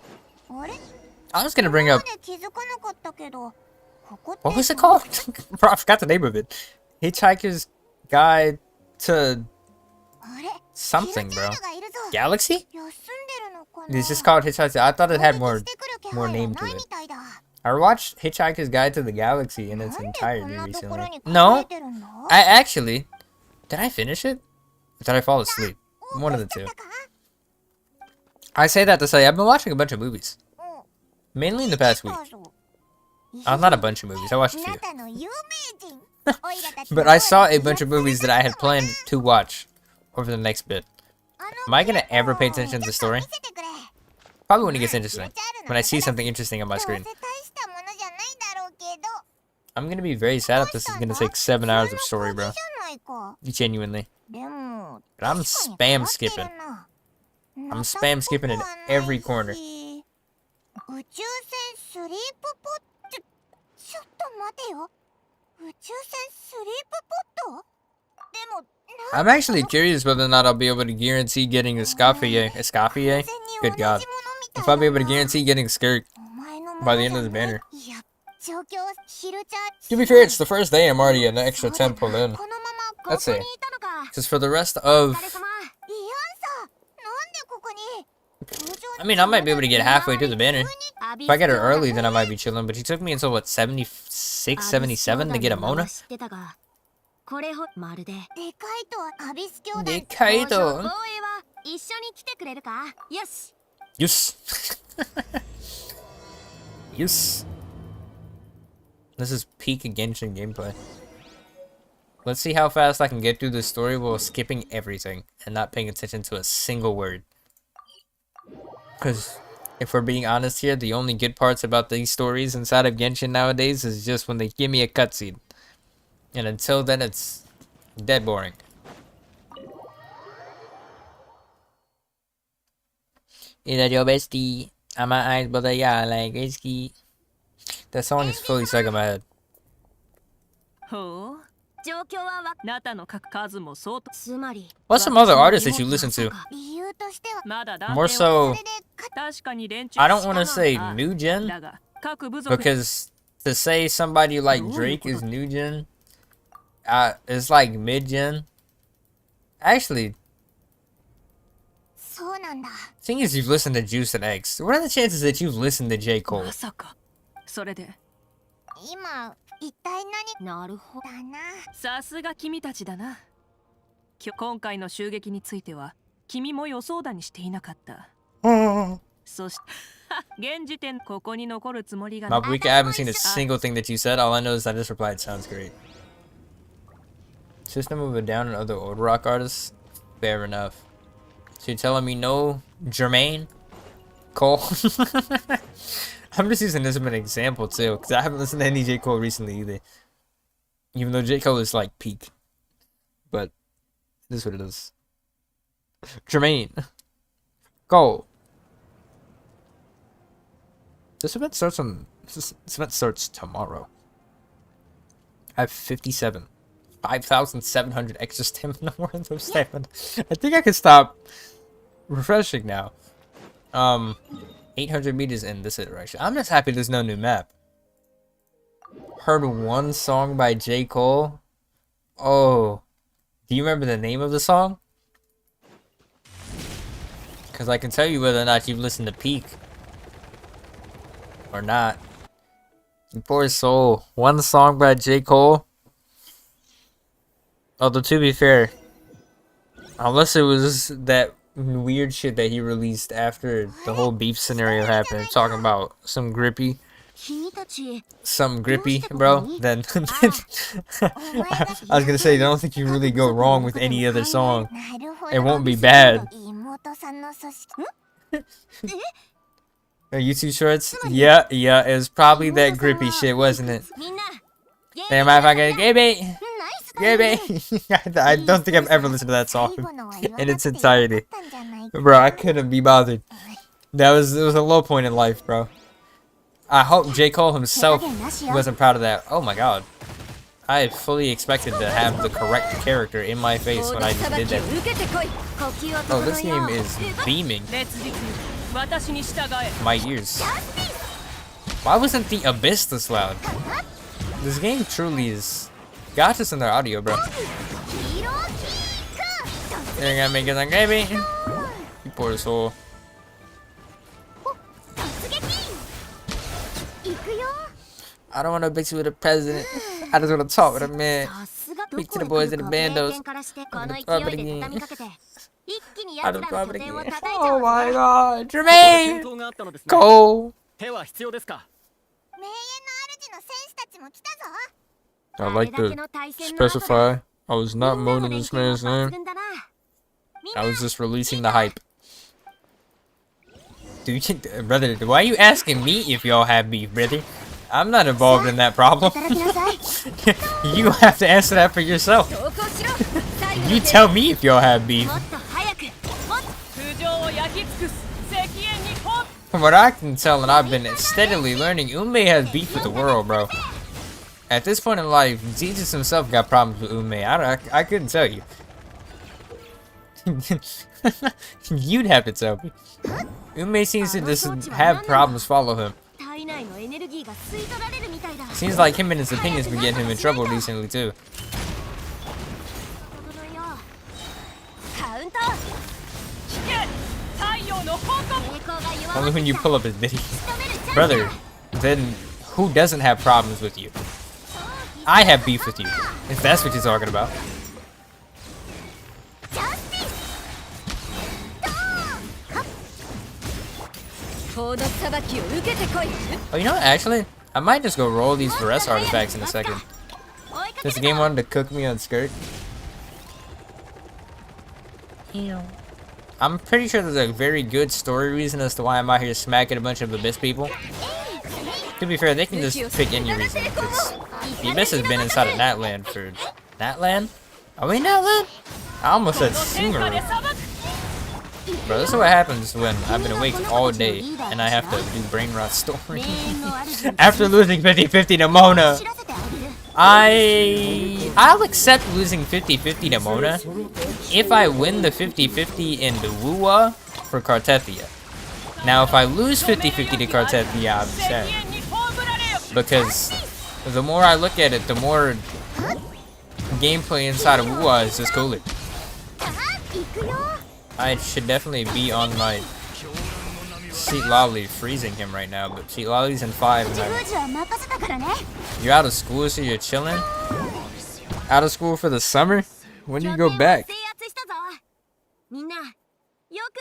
I was gonna bring up... What was it called? Bro, I forgot the name of it. Hitchhiker's Guide to... something, bro. Galaxy? It's just called Hitchhiker's... I thought it had more name to it. I watched Hitchhiker's Guide to the Galaxy in its entirety recently. No, I actually... Did I finish it? Or did I fall asleep? One of the two. I say that to say I've been watching a bunch of movies. Mainly in the past week. Not a bunch of movies, I watched a few. But I saw a bunch of movies that I had planned to watch over the next bit. Am I gonna ever pay attention to the story? Probably when it gets interesting. When I see something interesting on my screen. I'm gonna be very sad if this is gonna take 7 hours of story, bro. Genuinely. But I'm spam skipping. I'm spam skipping in every corner. I'm actually curious whether or not I'll be able to guarantee getting a Escoffier? Good God. If I'll be able to guarantee getting SKIRK by the end of the banner. To be fair, it's the first day I'm already an extra 10 pull in. Let's see. Because for the rest of... I mean, I might be able to get halfway to the banner. If I get her early, then I might be chilling. But she took me until, what, 76, 77 to get a Mona? Dekaido. Yes. Yes. This is peak Genshin gameplay. Let's see how fast I can get through the story while skipping everything and not paying attention to a single word. Because if we're being honest here, the only good parts about these stories inside of Genshin nowadays is just when they give me a cutscene. And until then, it's dead boring. Is that your bestie? I'm my eyes, but yeah, like whiskey. That song is fully stuck in my head. What's some other artists that you listen to? More so, I don't want to say new gen, because to say somebody like Drake is new gen, it's like mid gen. Actually, thing is, you've listened to Juice and X. What are the chances that you've listened to J. Cole? Mabuika, I haven't seen a single thing that you said. All I know is I just replied, sounds great. System of a Down and other old rock artists? Fair enough. So you're telling me no Jermaine Cole? I'm just using this as an example too, because I haven't listened to any J. Cole recently either. Even though J. Cole is like peak. But this is what it is. Jermaine Cole. This event starts tomorrow. I have 5,700 extra stamina worth of stamina. I think I can stop refreshing now. 800 meters in this iteration. I'm just happy there's no new map. Heard one song by J. Cole. Oh, do you remember the name of the song? Because I can tell you whether or not you've listened to Peak. Or not. You poor soul. One song by J. Cole. Although to be fair, unless it was that weird shit that he released after the whole beef scenario happened, talking about some grippy, bro, then I was gonna say, I don't think you really go wrong with any other song. It won't be bad. YouTube shorts? Yeah, it was probably that grippy shit, wasn't it? Damn, I fucking Gaby! I don't think I've ever listened to that song in its entirety. Bro, I couldn't be bothered. It was a low point in life, bro. I hope J. Cole himself wasn't proud of that. Oh my god. I fully expected to have the correct character in my face when I just did that. Oh, this game is beaming my ears. Why wasn't the Abyss this loud? This game truly is got us in their audio, bro. They're gonna make it like baby. You poor soul. I don't want to bitch with the president. I just want to talk with a man. Speak to the boys in the bandos. Oh my god, Jermaine! Cole! I'd like to specify, I was not moaning this man's name. I was just releasing the hype. Dude, brother, why are you asking me if y'all have beef, brother? I'm not involved in that problem. You have to answer that for yourself. You tell me if y'all have beef. From what I can tell, and I've been steadily learning, Ume has beef with the world, bro. At this point in life, Jesus himself got problems with Ume. I couldn't tell you. You'd have to tell me. Ume seems to just have problems follow him. Seems like him and his opinions been getting him in trouble recently too. Only when you pull up his video. Brother, then who doesn't have problems with you? I have beef with you, if that's what you're talking about. Oh, you know what, actually? I might just go roll these Varese artifacts in a second. This game wanted to cook me on Skirk. I'm pretty sure there's a very good story reason as to why I'm out here smacking a bunch of Abyss people. To be fair, they can just pick any reason, because the Abyss has been inside of Natland for... Natland? Are we Natland? I almost said Sumeru. Bro, this is what happens when I've been awake all day and I have to do brain rot story. After losing 50-50 to Mona, I'll accept losing 50-50 to Mona if I win the 50-50 in the Wuwa for Kartethia. Now, if I lose 50-50 to Kartethia, I'm sad. Because the more I look at it, the more gameplay inside of Wuwa is just cooler. I should definitely be on my Seat Lolly freezing him right now, but Seat Lolly's in 5 and you're out of school, so you're chilling? Out of school for the summer? When do you go back?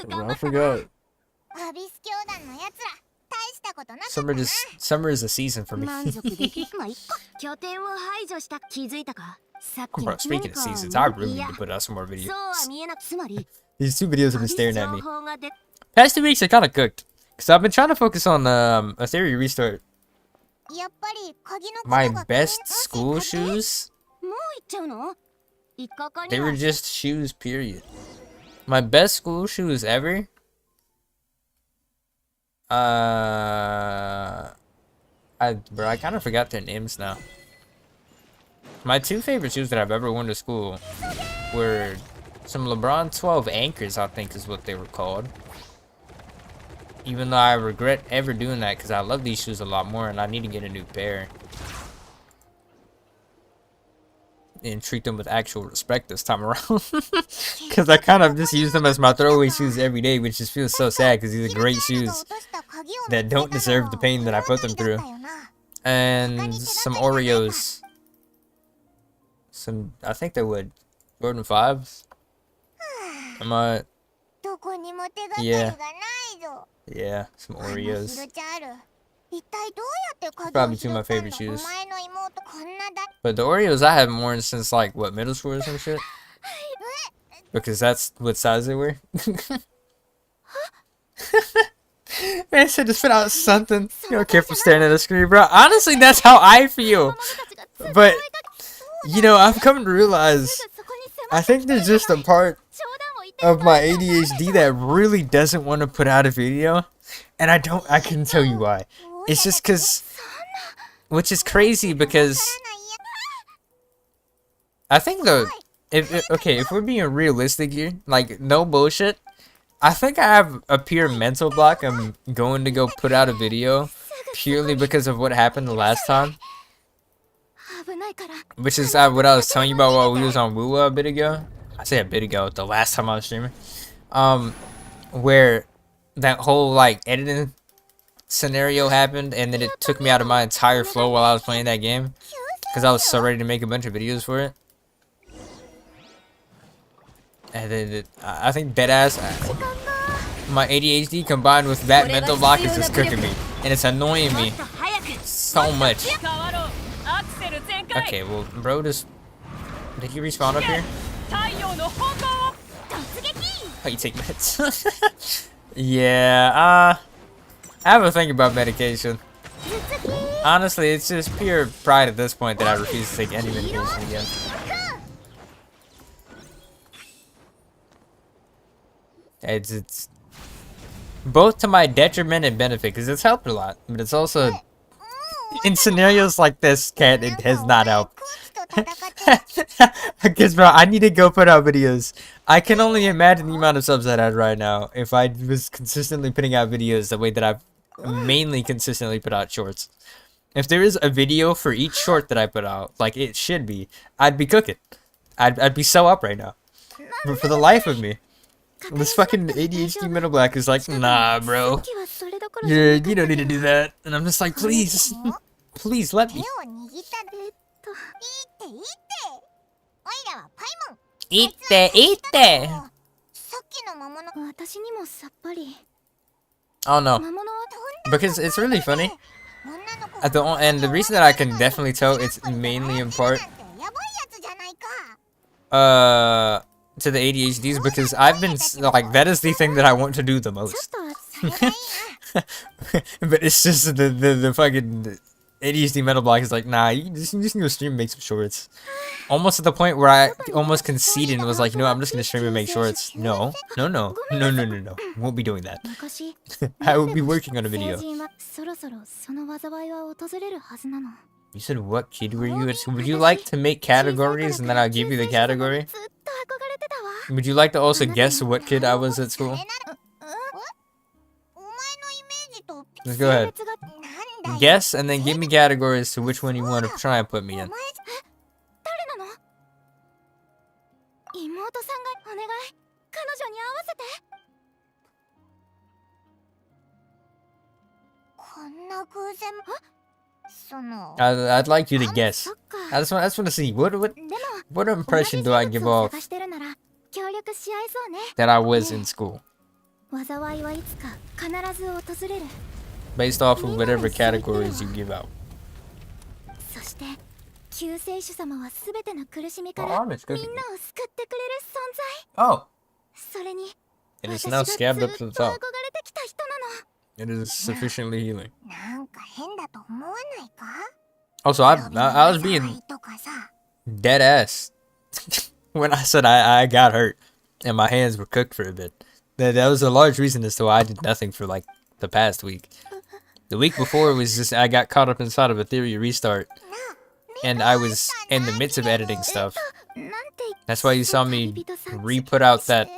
Bro, I forgot. Summer is a season for me. Bro, speaking of seasons, I really need to put out some more videos. These 2 videos have been staring at me. Past 2 weeks I kinda cooked. Cause I've been trying to focus on a theory restart. My best school shoes? They were just shoes, period. My best school shoes ever? Bro, I kinda forgot their names now. My 2 favorite shoes that I've ever worn to school were some LeBron 12 Anchors, I think is what they were called. Even though I regret ever doing that because I love these shoes a lot more and I need to get a new pair. And treat them with actual respect this time around. Because I kind of just use them as my throwaway shoes every day, which just feels so sad because these are great shoes that don't deserve the pain that I put them through. And some Oreos. I think they would. Jordan 5s? Yeah, some Oreos. Probably 2 of my favorite shoes. But the Oreos I haven't worn since like, what, middle school or some shit? Because that's what size they were. Man, I said to spit out something. You don't care for staring at the screen, bro. Honestly, that's how I feel. But, you know, I've come to realize I think there's just a part of my ADHD that really doesn't want to put out a video, and I can tell you why. It's just cause, which is crazy because I think if we're being realistic here, like no bullshit, I think I have a pure mental block. I'm going to go put out a video purely because of what happened the last time, which is what I was telling you about while we was on Wuwa a bit ago. I say a bit ago, the last time I was streaming, where that whole like editing scenario happened, and then it took me out of my entire flow while I was playing that game, because I was so ready to make a bunch of videos for it. And then I think deadass, my ADHD combined with that mental block is just cooking me, and it's annoying me so much. Okay, well, bro, did he respawn up here? Oh, you take meds. Yeah, I have a thing about medication. Honestly, it's just pure pride at this point that I refuse to take any medication again. It's both to my detriment and benefit, because it's helped a lot, but it's also in scenarios like this, it has not helped. Because bro, I need to go put out videos. I can only imagine the amount of subs I had right now if I was consistently putting out videos the way that I've mainly consistently put out shorts. If there is a video for each short that I put out, like it should be, I'd be cooking. I'd be so up right now. But for the life of me, this fucking ADHD middle black is like, nah, bro. You don't need to do that. And I'm just like, please, please let me. Eat. Oh no, because it's really funny. And the reason that I can definitely tell it's mainly in part to the ADHDs because I've been like that is the thing that I want to do the most. But it's just the fucking ADHD mental block is like, nah, you just need to stream and make some shorts. Almost at the point where I almost conceded and was like, you know, I'm just gonna stream and make shorts. No. Won't be doing that. I will be working on a video. You said what kid were you at school? Would you like to make categories and then I'll give you the category? Would you like to also guess what kid I was at school? Just go ahead. Guess and then give me categories to which one you want to try and put me in. I'd like you to guess. I just want to see what impression do I give off that I was in school, based off of whatever categories you give out. Oh, it is now scabbed up to the top. It is sufficiently healing. Also, I was being dead ass when I said I got hurt and my hands were cooked for a bit. That was a large reason as to why I did nothing for like the past week. The week before was just I got caught up inside of a theory restart and I was in the midst of editing stuff. That's why you saw me re-put out that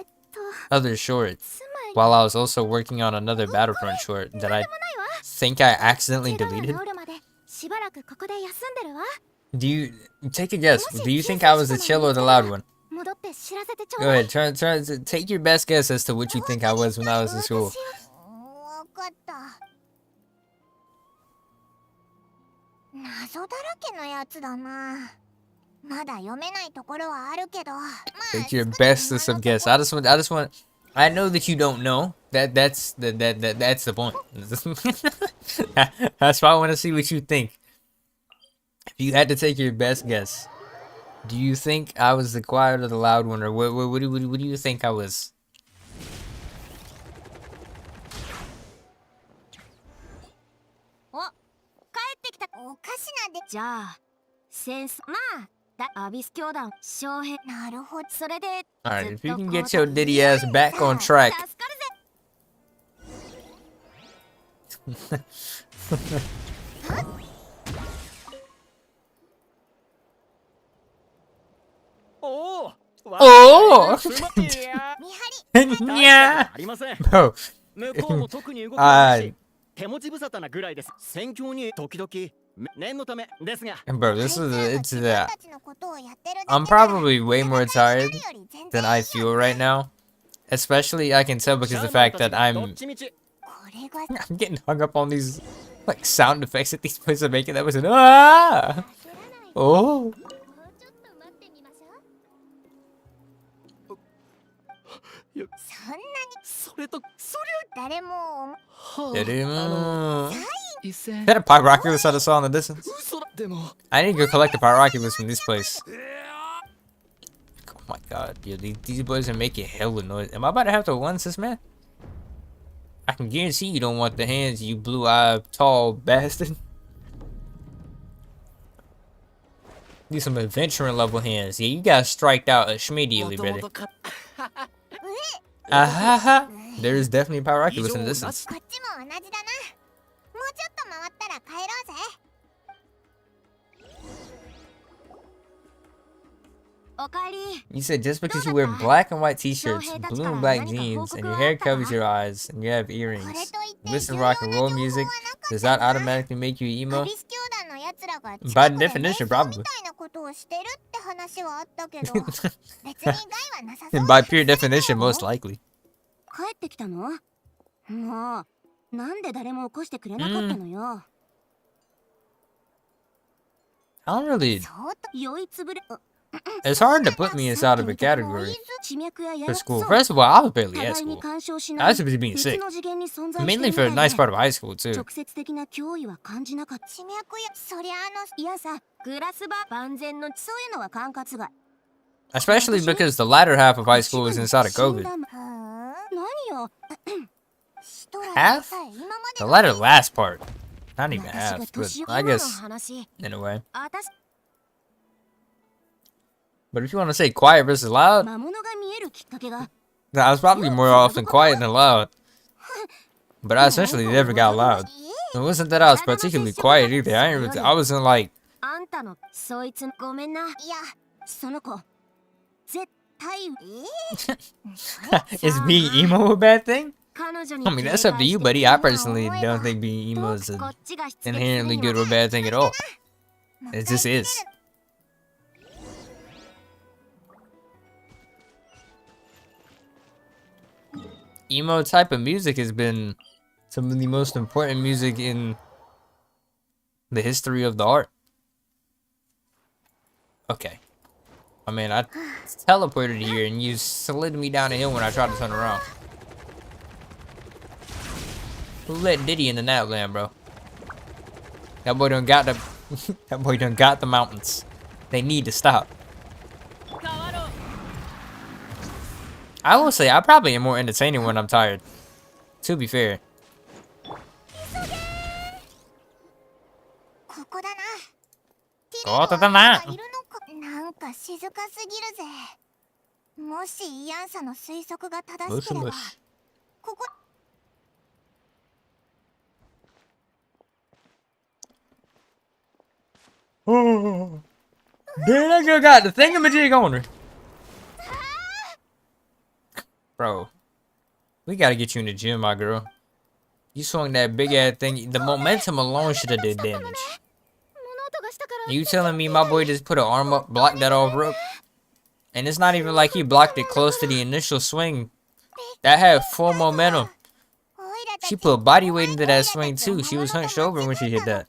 other short while I was also working on another Battlefront short that I think I accidentally deleted. Do you take a guess? Do you think I was the chill or the loud one? Go ahead, try to take your best guess as to what you think I was when I was in school. Take your bestest of guess. I know that you don't know. That's the point. That's why I want to see what you think. If you had to take your best guess, do you think I was the quiet or the loud one, or what do you think I was? Alright, if you can get your diddy ass back on track. Oh! Yeah! Bro. Bro, I'm probably way more tired than I feel right now. Especially, I can tell because of the fact that I'm getting hung up on these like sound effects that these places are making. That was an ah! Oh! Is that a Pyroculus I saw in the distance? I need to go collect the Pyroculus from this place. Oh my god, yo, these boys are making hella noise. Am I about to have to once this, man? I can guarantee you don't want the hands, you blue-eyed, tall bastard. Need some adventuring level hands. Yeah, you got striked out immediately, brother. Ahaha! There is definitely a Pyroculus in the distance. You said just because you wear black and white t-shirts, blue and black jeans, and your hair covers your eyes, and you have earrings, listen to rock and roll music, does that automatically make you emo? By definition, probably. And by pure definition, most likely. I don't really... It's hard to put me inside of a category for school. First of all, I was barely at school. I was supposed being sick. Mainly for a nice part of high school, too. Especially because the latter half of high school is inside of COVID. Half? The latter last part. Not even half, but I guess in a way. But if you want to say quiet versus loud, I was probably more often quiet than loud. But I essentially never got loud. It wasn't that I was particularly quiet either. I wasn't like. Is being emo a bad thing? I mean, that's up to you, buddy. I personally don't think being emo is an inherently good or bad thing at all. It just is. Emo type of music has been some of the most important music in the history of the art. Okay. I mean, I teleported here and you slid me down a hill when I tried to turn around. Who let Diddy in the Nightland, bro? That boy done got the that boy done got the mountains. They need to stop. I will say I probably am more entertaining when I'm tired. To be fair. Oh, damn, that girl got the thingamajig on her. Bro, we gotta get you in the gym, my girl. You swung that big ass thing. The momentum alone should have did damage. You telling me my boy just put an arm up, blocked that off rope? And it's not even like he blocked it close to the initial swing. That had full momentum. She put body weight into that swing too. She was hunched over when she hit that.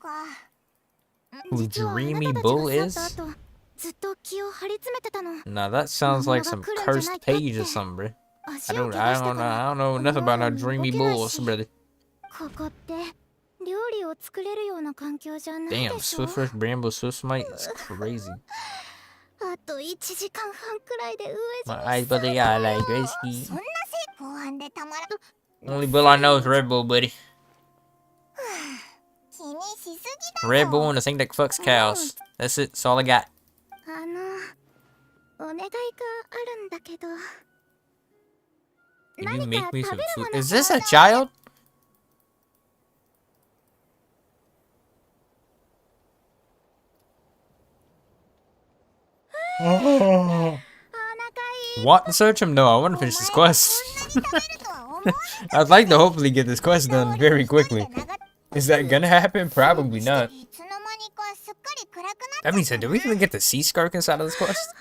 Who Dreamy Bull is? Nah, that sounds like some cursed page or something, bro. I don't know nothing about no Dreamy Bulls, brother. Damn, Swift Fresh Bramble Swift Smite is crazy. My eyes, buddy, I like risky. Only bull I know is Red Bull, buddy. Red Bull and the thing that fucks cows. That's it. That's all I got. Can you make me some food? Is this a child? Oh. Want to search him? No, I want to finish this quest. I'd like to hopefully get this quest done very quickly. Is that gonna happen? Probably not. That being said, did we even get to see SKIRK inside of this quest?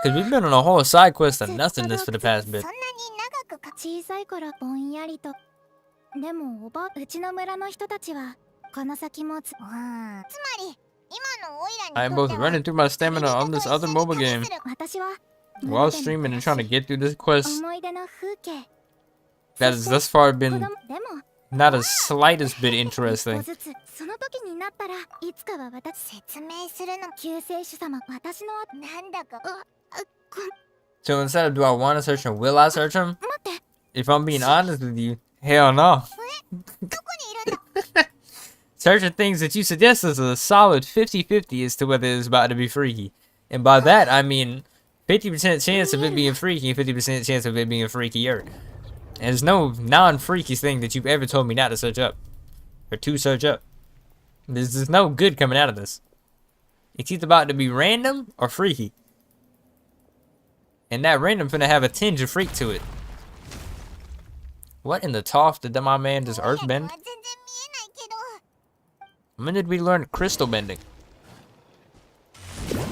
Because we've been on a whole side quest of nothingness for the past bit. I am both running through my stamina on this other mobile game while streaming and trying to get through this quest that has thus far been not the slightest bit interesting. So instead of do I want to search him, will I search him? If I'm being honest with you, hell no. Searching things that you suggest is a solid 50-50 as to whether it's about to be freaky. And by that, I mean 50% chance of it being freaky and 50% chance of it being freakier. And there's no non-freaky thing that you've ever told me not to search up. Or to search up. There's no good coming out of this. It's either about to be random or freaky. And that random finna have a tinge of freak to it. What in the toff did my man just earthbend? When did we learn crystal bending?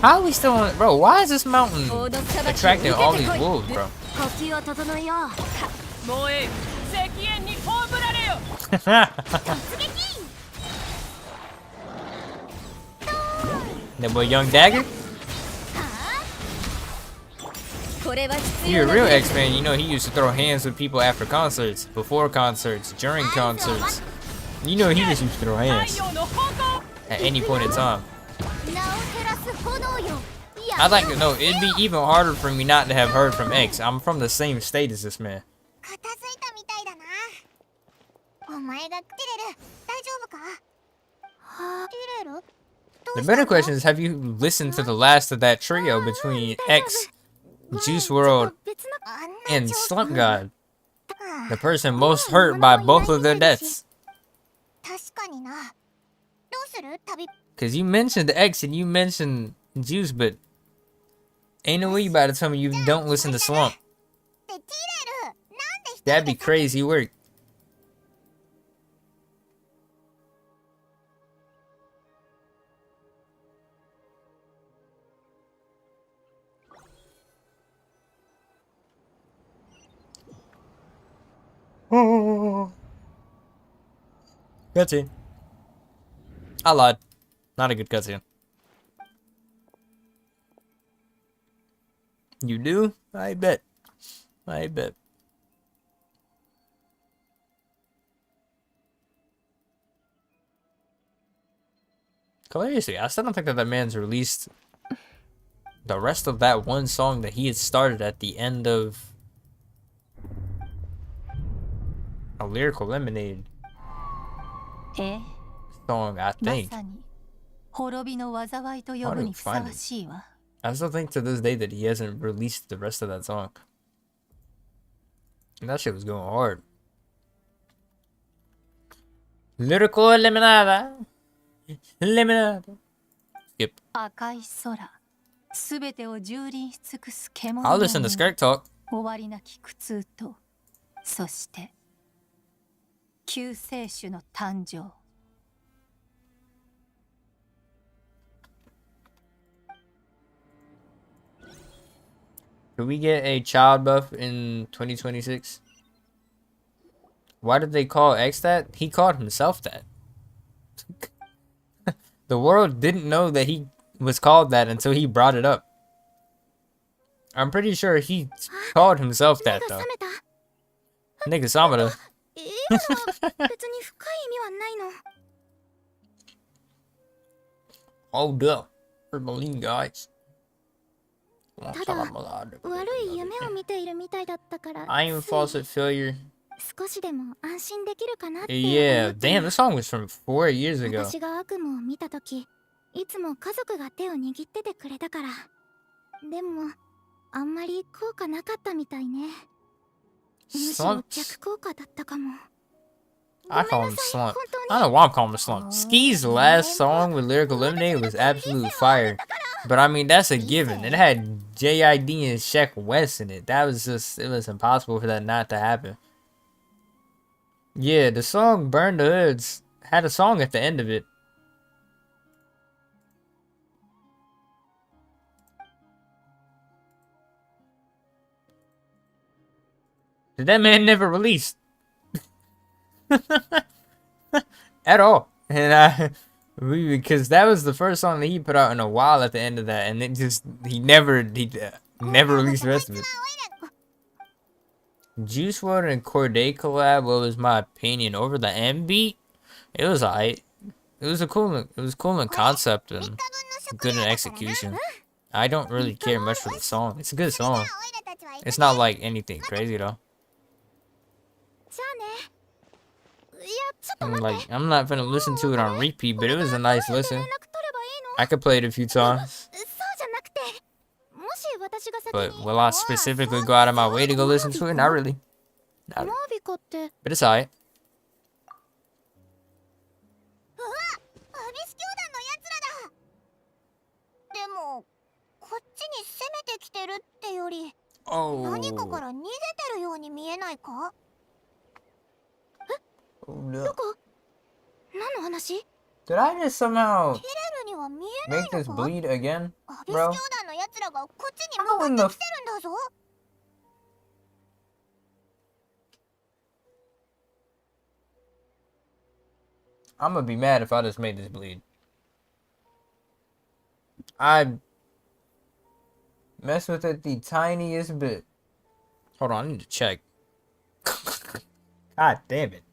How are we still on it? Bro, why is this mountain attracting all these wolves, bro? That boy Young Dagger? You're a real X-Man, you know he used to throw hands with people after concerts, before concerts, during concerts. You know he just used to throw hands at any point in time. I'd like to know, it'd be even harder for me not to have heard from X. I'm from the same state as this man. The better question is, have you listened to the last of that trio between X, Juice WRLD, and Slump God? The person most hurt by both of their deaths. Cause you mentioned X and you mentioned Juice, but ain't no way you about to tell me you don't listen to Slump. That'd be crazy work. Oh. Cutscene. I lied. Not a good cutscene. You do? I bet. I bet. Hilariously, I still don't think that that man's released the rest of that one song that he had started at the end of a Lyrical Lemonade song, I think. I still think to this day that he hasn't released the rest of that song. And that shit was going hard. Lyrical Lemonade. Lemonade. Skip. I'll listen to Skirk talk. Could we get a child buff in 2026? Why did they call X that? He called himself that. The world didn't know that he was called that until he brought it up. I'm pretty sure he called himself that though. Nigga Samada. Hold up. For Malene, guys. I am faucet failure. Yeah, damn, this song was from 4 years ago. Slumps. I call him Slump. I don't know why I'm calling him Slump. Ski's last song with Lyrical Lemonade was absolute fire. But I mean, that's a given. It had JID and Sheck West in it. That was just, it was impossible for that not to happen. Yeah, the song Burn the Hoods had a song at the end of it. That man never released. At all. And because that was the first song that he put out in a while at the end of that, and it just he never released the rest of it. Juice WRLD and Corday collab, what was my opinion over the M beat? It was alright. It was cool in concept and good in execution. I don't really care much for the song. It's a good song. It's not like anything crazy though. I'm not gonna listen to it on repeat, but it was a nice listen. I could play it a few times. But will I specifically go out of my way to go listen to it? Not really. But it's alright. Oh. No. Did I just somehow make this bleed again, bro? How in the I'm gonna be mad if I just made this bleed. I mess with it the tiniest bit. Hold on, I need to check. God damn it.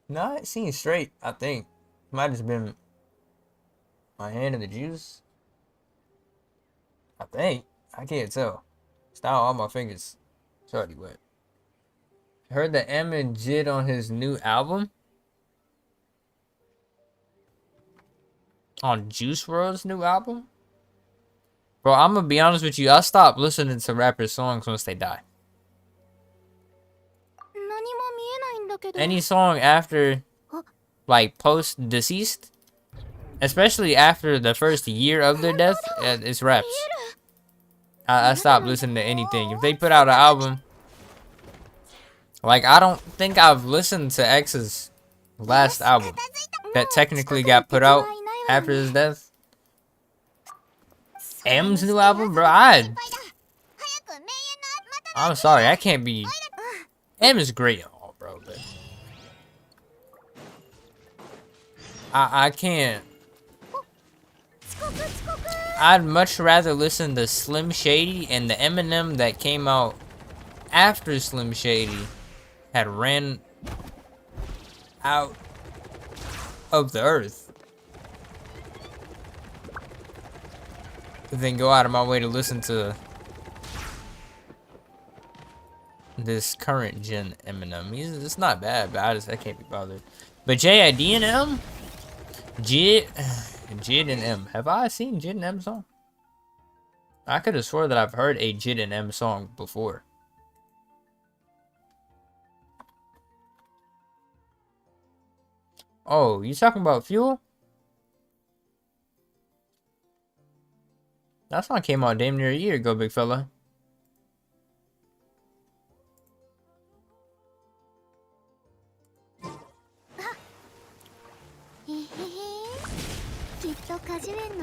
No, it seems straight, I think. Might have been My hand in the juice? I think. I can't tell. It's not all my fingers. It's already wet. Heard that M and Jid on his new album? On Juice WRLD's new album? Bro, I'm gonna be honest with you. I stopped listening to rappers' songs once they die. Any song after, like, post-deceased, especially after the first year of their death, it's raps. I stopped listening to anything. If they put out an album, like, I don't think I've listened to X's last album that technically got put out after his death. M's new album, bro. I'm sorry, I can't be. M is great, and all, bro, but I can't. I'd much rather listen to Slim Shady and the Eminem that came out after Slim Shady had ran out of the earth than go out of my way to listen to this current gen Eminem. It's not bad, but I can't be bothered. But JID and M? Jid and M. Have I seen Jid and M song? I could have swore that I've heard a Jid and M song before. Oh, you talking about Fuel? That song came out damn near a year ago, big fella.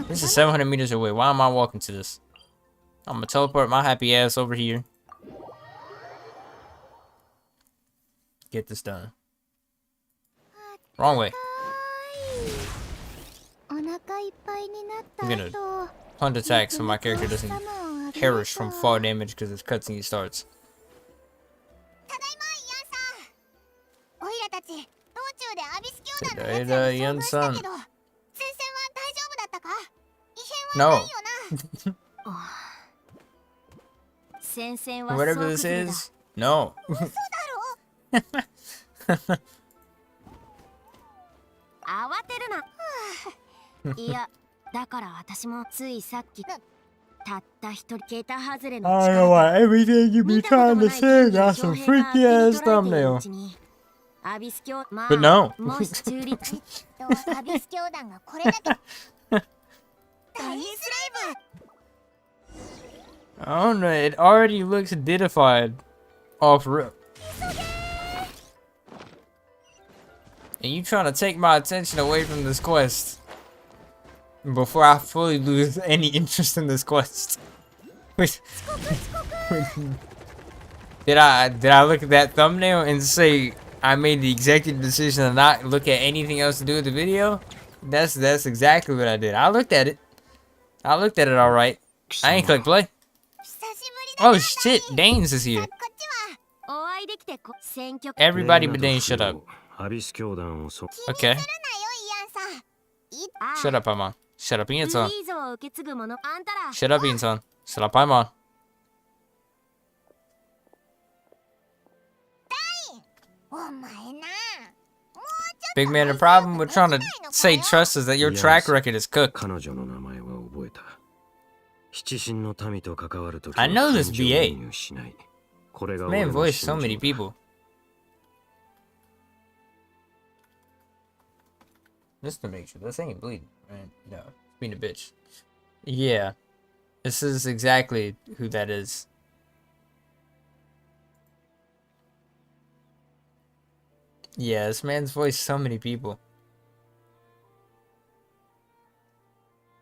This is 700 meters away. Why am I walking to this? I'm gonna teleport my happy ass over here. Get this done. Wrong way. I'm gonna punt attack so my character doesn't perish from fall damage because his cutscene starts. Yan-san. No. Whatever this is, no. I don't know why everything you be trying to say got some freaky ass thumbnail. But no. I don't know, it already looks deified off rip. And you trying to take my attention away from this quest before I fully lose any interest in this quest. Did I look at that thumbnail and say I made the executive decision to not look at anything else to do with the video? That's exactly what I did. I looked at it. All right. I ain't click play. Oh shit, Danes is here. Everybody but Dane, shut up. Okay. Shut up, Paimon. Shut up, Ian-san. Shut up, Ian-san. Shut up, Paimon. Big man, the problem with trying to say trust is that your track record is cooked. I know this BA. Man voiced so many people. Just to make sure, this ain't bleeding, right? No, it's being a bitch. Yeah, this is exactly who that is. Yeah, this man's voiced so many people.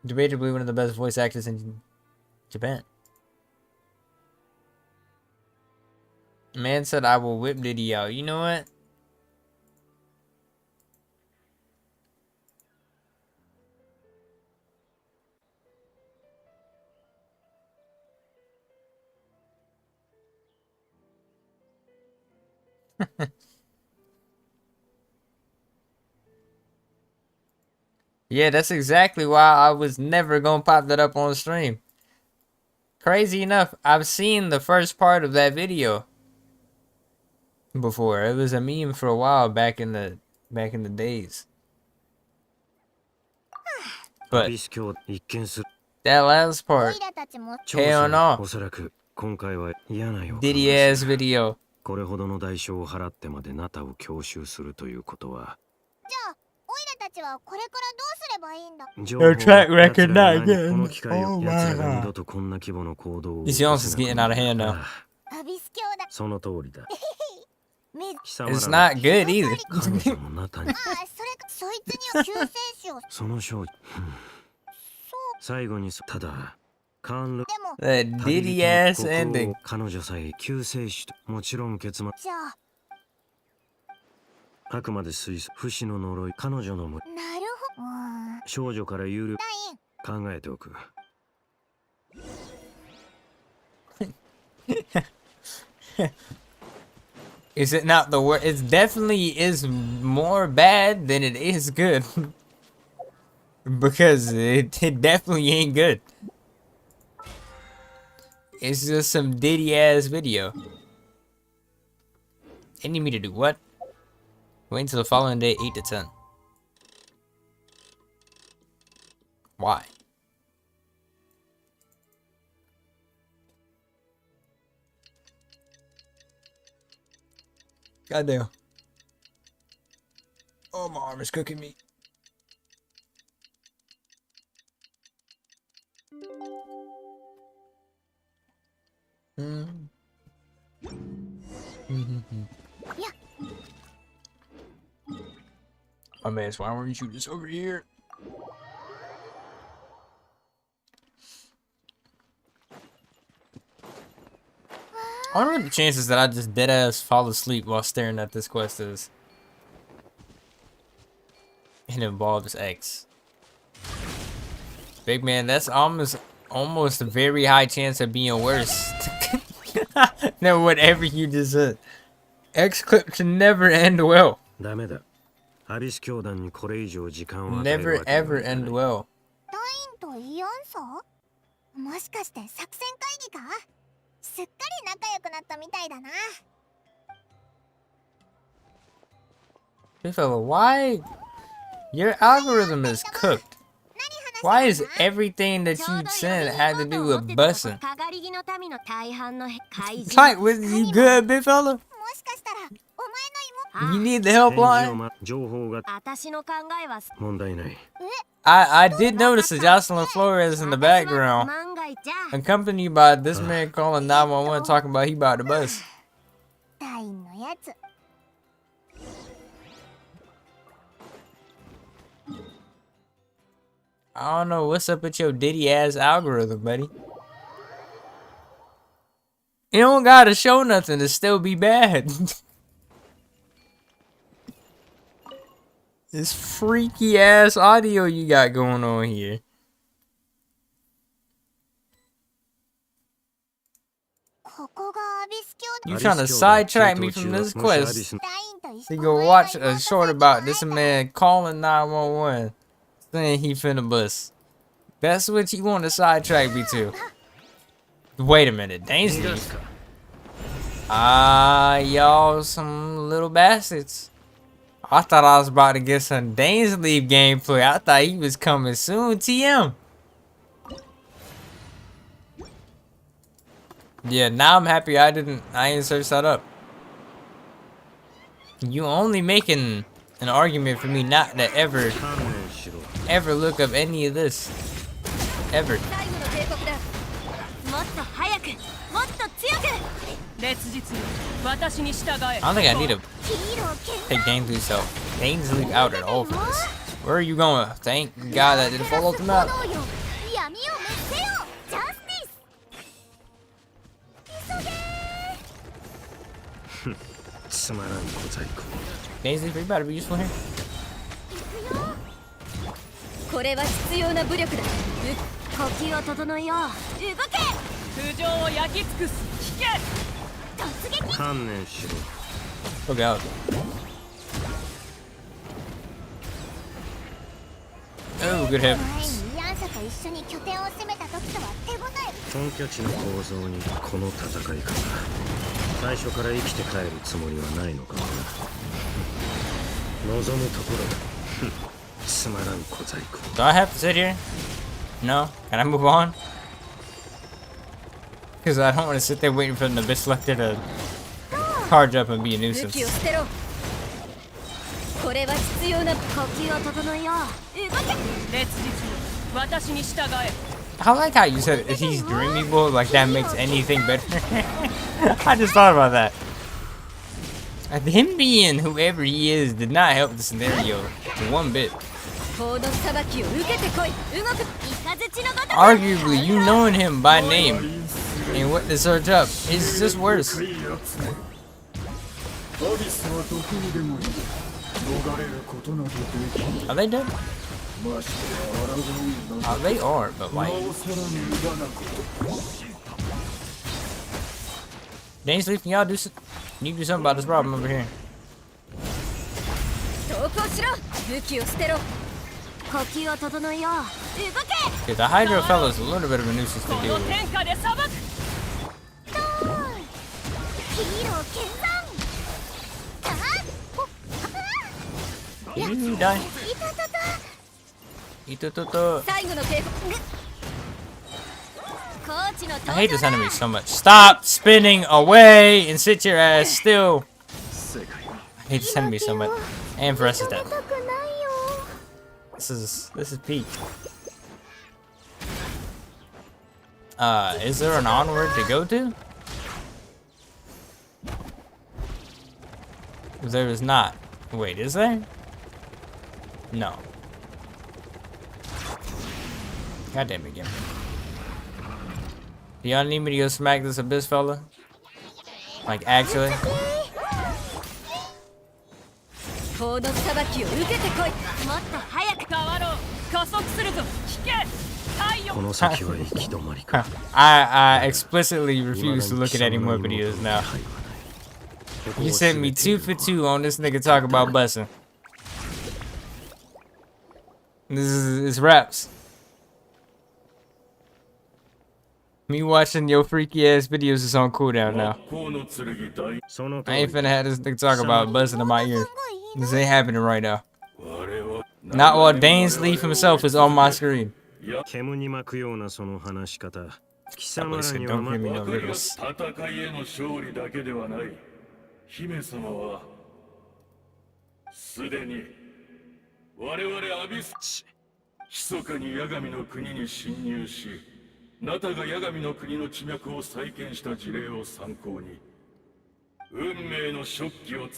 Debatably one of the best voice actors in Japan. Man said I will whip Diddy out. You know what? Yeah, that's exactly why I was never gonna pop that up on stream. Crazy enough, I've seen the first part of that video before. It was a meme for a while back in the days. But that last part, hell no. Diddy ass video. Their track record not good. Oh my god. These youngs is getting out of hand now. It's not good either. That Diddy ass ending. Is it not the worst? It definitely is more bad than it is good. Because it definitely ain't good. It's just some Diddy ass video. They need me to do what? Wait until the following day, 8 to 10. Why? Goddamn. Oh, my arm is cooking me. Yeah. Oh man, why weren't you just over here? I wonder what the chances that I just deadass fall asleep while staring at this quest is. And involves X. Big man, that's almost a very high chance of being worse than whatever you just said. X clip should never end well. Never ever end well. Big fella, why? Your algorithm is cooked. Why is everything that you send had to do with bussing? Like, was you good, big fella? You need the helpline? I did notice that Jocelyn Flores in the background, accompanied by this man calling 911 talking about he bought the bus. I don't know what's up with your Diddy ass algorithm, buddy. You don't gotta show nothing to still be bad. This freaky ass audio you got going on here. You trying to sidetrack me from this quest? So you go watch a short about this man calling 911. Saying he finna bust. That's what you want to sidetrack me to. Wait a minute, Danger. Y'all some little bastards. I thought I was about to get some Dainsleif gameplay. I thought he was coming soon, TM. Yeah, now I'm happy I ain't searched that up. You only making an argument for me not to ever look up any of this. Ever. I don't think I need to take Dainsleif out at all for this. Where are you going? Thank God that didn't fall off the map. Dainsleif, you better be useful here. Look out. Oh, good heavens. 本拠地の構造にこの戦い方、最初から生きて帰るつもりはないのかな。望むところだ。つまらん小細工。 Do I have to sit here? No? Can I move on? Because I don't want to sit there waiting for the bitch selector to charge up and be a nuisance. I like how you said he's dreamable, like that makes anything better. I just thought about that. Him being whoever he is did not help the scenario one bit. Arguably, you knowing him by name and what to search up is just worse. Are they dead? They are, but like... Dang, Sleep, can y'all do some... You do something about this problem over here. Okay, the Hydro fella's a little bit of a nuisance to deal with. Did you die? I hate this enemy so much. Stop spinning away and sit your ass still. I hate this enemy so much. And for us is dead. This is peak. Is there an onward to go to? There is not. Wait, is there? No. God damn it, game. Do y'all need me to go smack this abyss fella? Like, actually? I explicitly refuse to look at any more videos now. You sent me 2 for 2 on this nigga talk about busing. It's raps. Me watching your freaky ass videos is on cooldown now. I ain't finna have this nigga talk about buzzing in my ear. This ain't happening right now. Not while Dane's Leaf himself is on my screen. Don't hear me no riddles.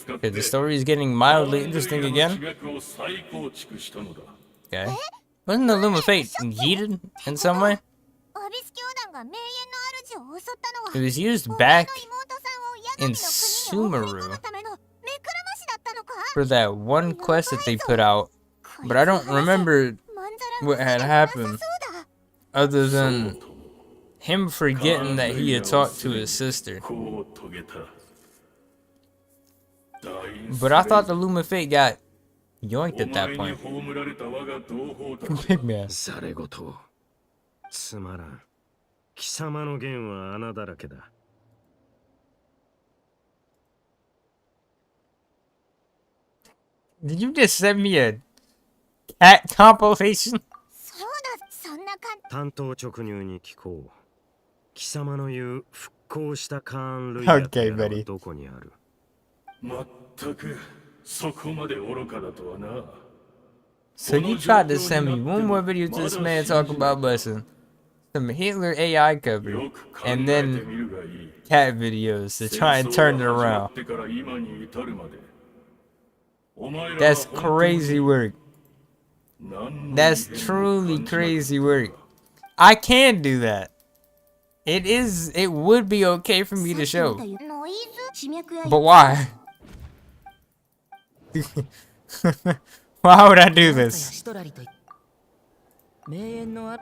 Okay, the story is getting mildly interesting again. Okay. Wasn't the Loom of Fate yeeted in some way? It was used back in Sumeru for that one quest that they put out, but I don't remember what had happened other than him forgetting that he had talked to his sister. But I thought the Loom of Fate got yoinked at that point. Big man. Did you just send me a cat compilation? Okay, buddy. So you tried to send me one more video to this man talking about busing, some Hitler AI cover, and then cat videos to try and turn it around. That's crazy work. That's truly crazy work. I can do that. It would be okay for me to show. But why? Why would I do this? I didn't know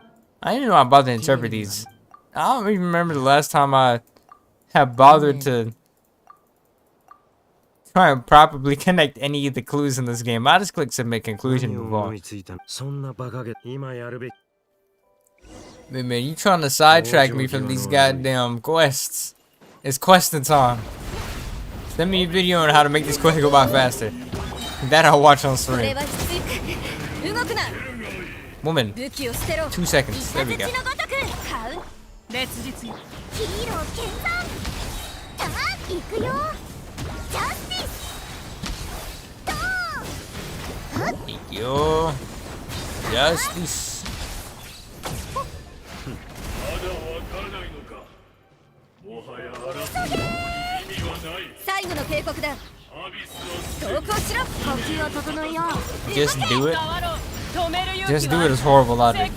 I'm about to interpret these. I don't even remember the last time I have bothered to try and properly connect any of the clues in this game. I'll just click submit conclusion and move on. Wait, man, you trying to sidetrack me from these goddamn quests? It's questing time. Send me a video on how to make this quest go by faster. That I'll watch on stream. Woman, 2 seconds. There we go. Yo, justice. 最後の警告だ。投降しろ。呼吸を整えよう。 Just do it. Just do it is horrible logic.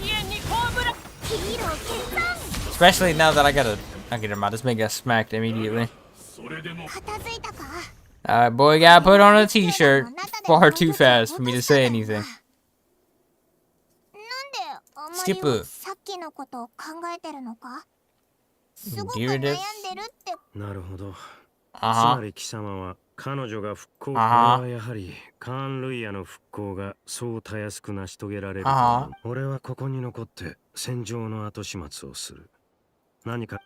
Especially now that I gotta. I get him out. This man got smacked immediately. Alright, boy, gotta put on a t-shirt. Far too fast for me to say anything. Skip it. Dear this. なるほど。つ Uh-huh. まり貴様は彼女が復興、これはやはりカーン・ルイヤの復興がそうたやすく成し遂げられるとは。俺はここに残って戦場の後始末をする。何か。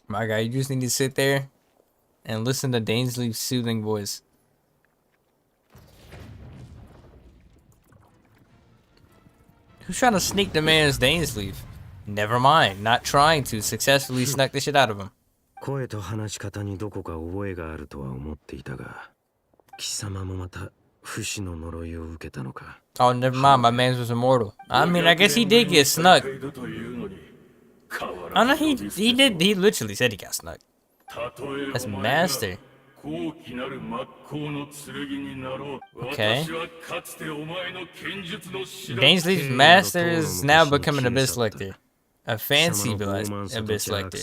My God, you just need to sit there and listen to Dainsley's soothing voice. Who's trying to sneak the man's Dainsley? Never mind, not trying to. Successfully snuck the shit out of him. 声と話し方にどこか覚えがあるとは思っていたが、貴様もまた不死の呪いを受けたのか。Oh, never mind, my man was immortal. I mean, I guess he did get snuck. Oh no, he literally said he got snuck. That's master. Okay. Dainsley's master is now becoming an Abyss Lector. A fancy Abyss Lector.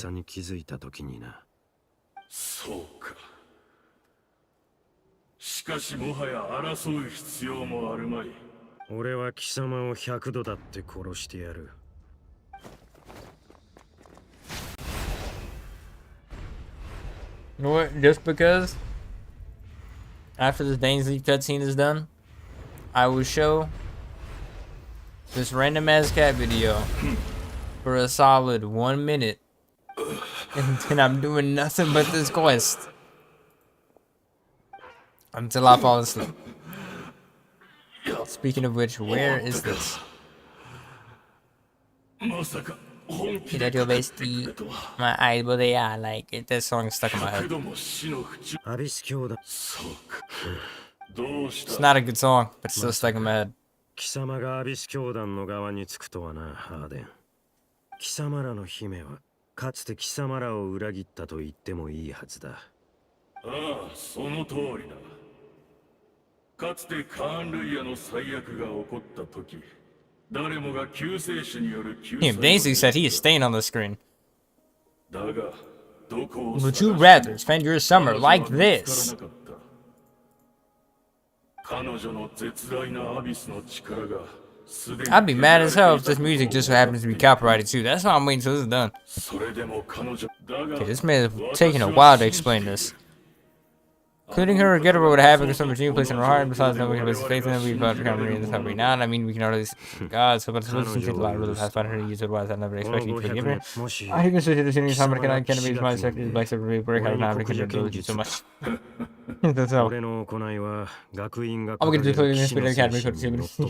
しかしもはや争う必要もあるまい。俺は貴様を100度だって殺してやる。You know what? Just because after this Dainsley cutscene is done, I will show this random ass cat video for a solid 1 minute, and then I'm doing nothing but this quest until I fall asleep. Speaking of which, where is this? That your bestie, my eyeball they are like it. That song is stuck in my head. It's not a good song, but it's still stuck in my head. 貴様がアビス教団の側につくとはな、ハーデン。貴様らの姫はかつて貴様らを裏切ったと言ってもいいはずだ。ああ、その通りだ。かつてカーン・ルイヤの最悪が起こった時、誰もが救世主による救済 Damn, Daisy said he is staying on the screen. だが、どこを Would you rather spend your summer like this? 彼女の絶大なアビスの力が I'd be mad as hell if this music just so happens to be copyrighted too. That's why I'm waiting till this is done. Okay, this man is taking a while to explain this. Including her regrettable would have some regime placed in her heart. Besides, no one can place faith in them. We've got to come in this time right now. I mean, we can already God. So, but it's supposed to take a lot of really fast find her to use it. Otherwise, I never expect you to forgive her. I can switch to the senior time, but I can't be my second. Black Silver Ray break out of time. I can do it so much. That's all. I'm gonna do it in the Spirit Academy.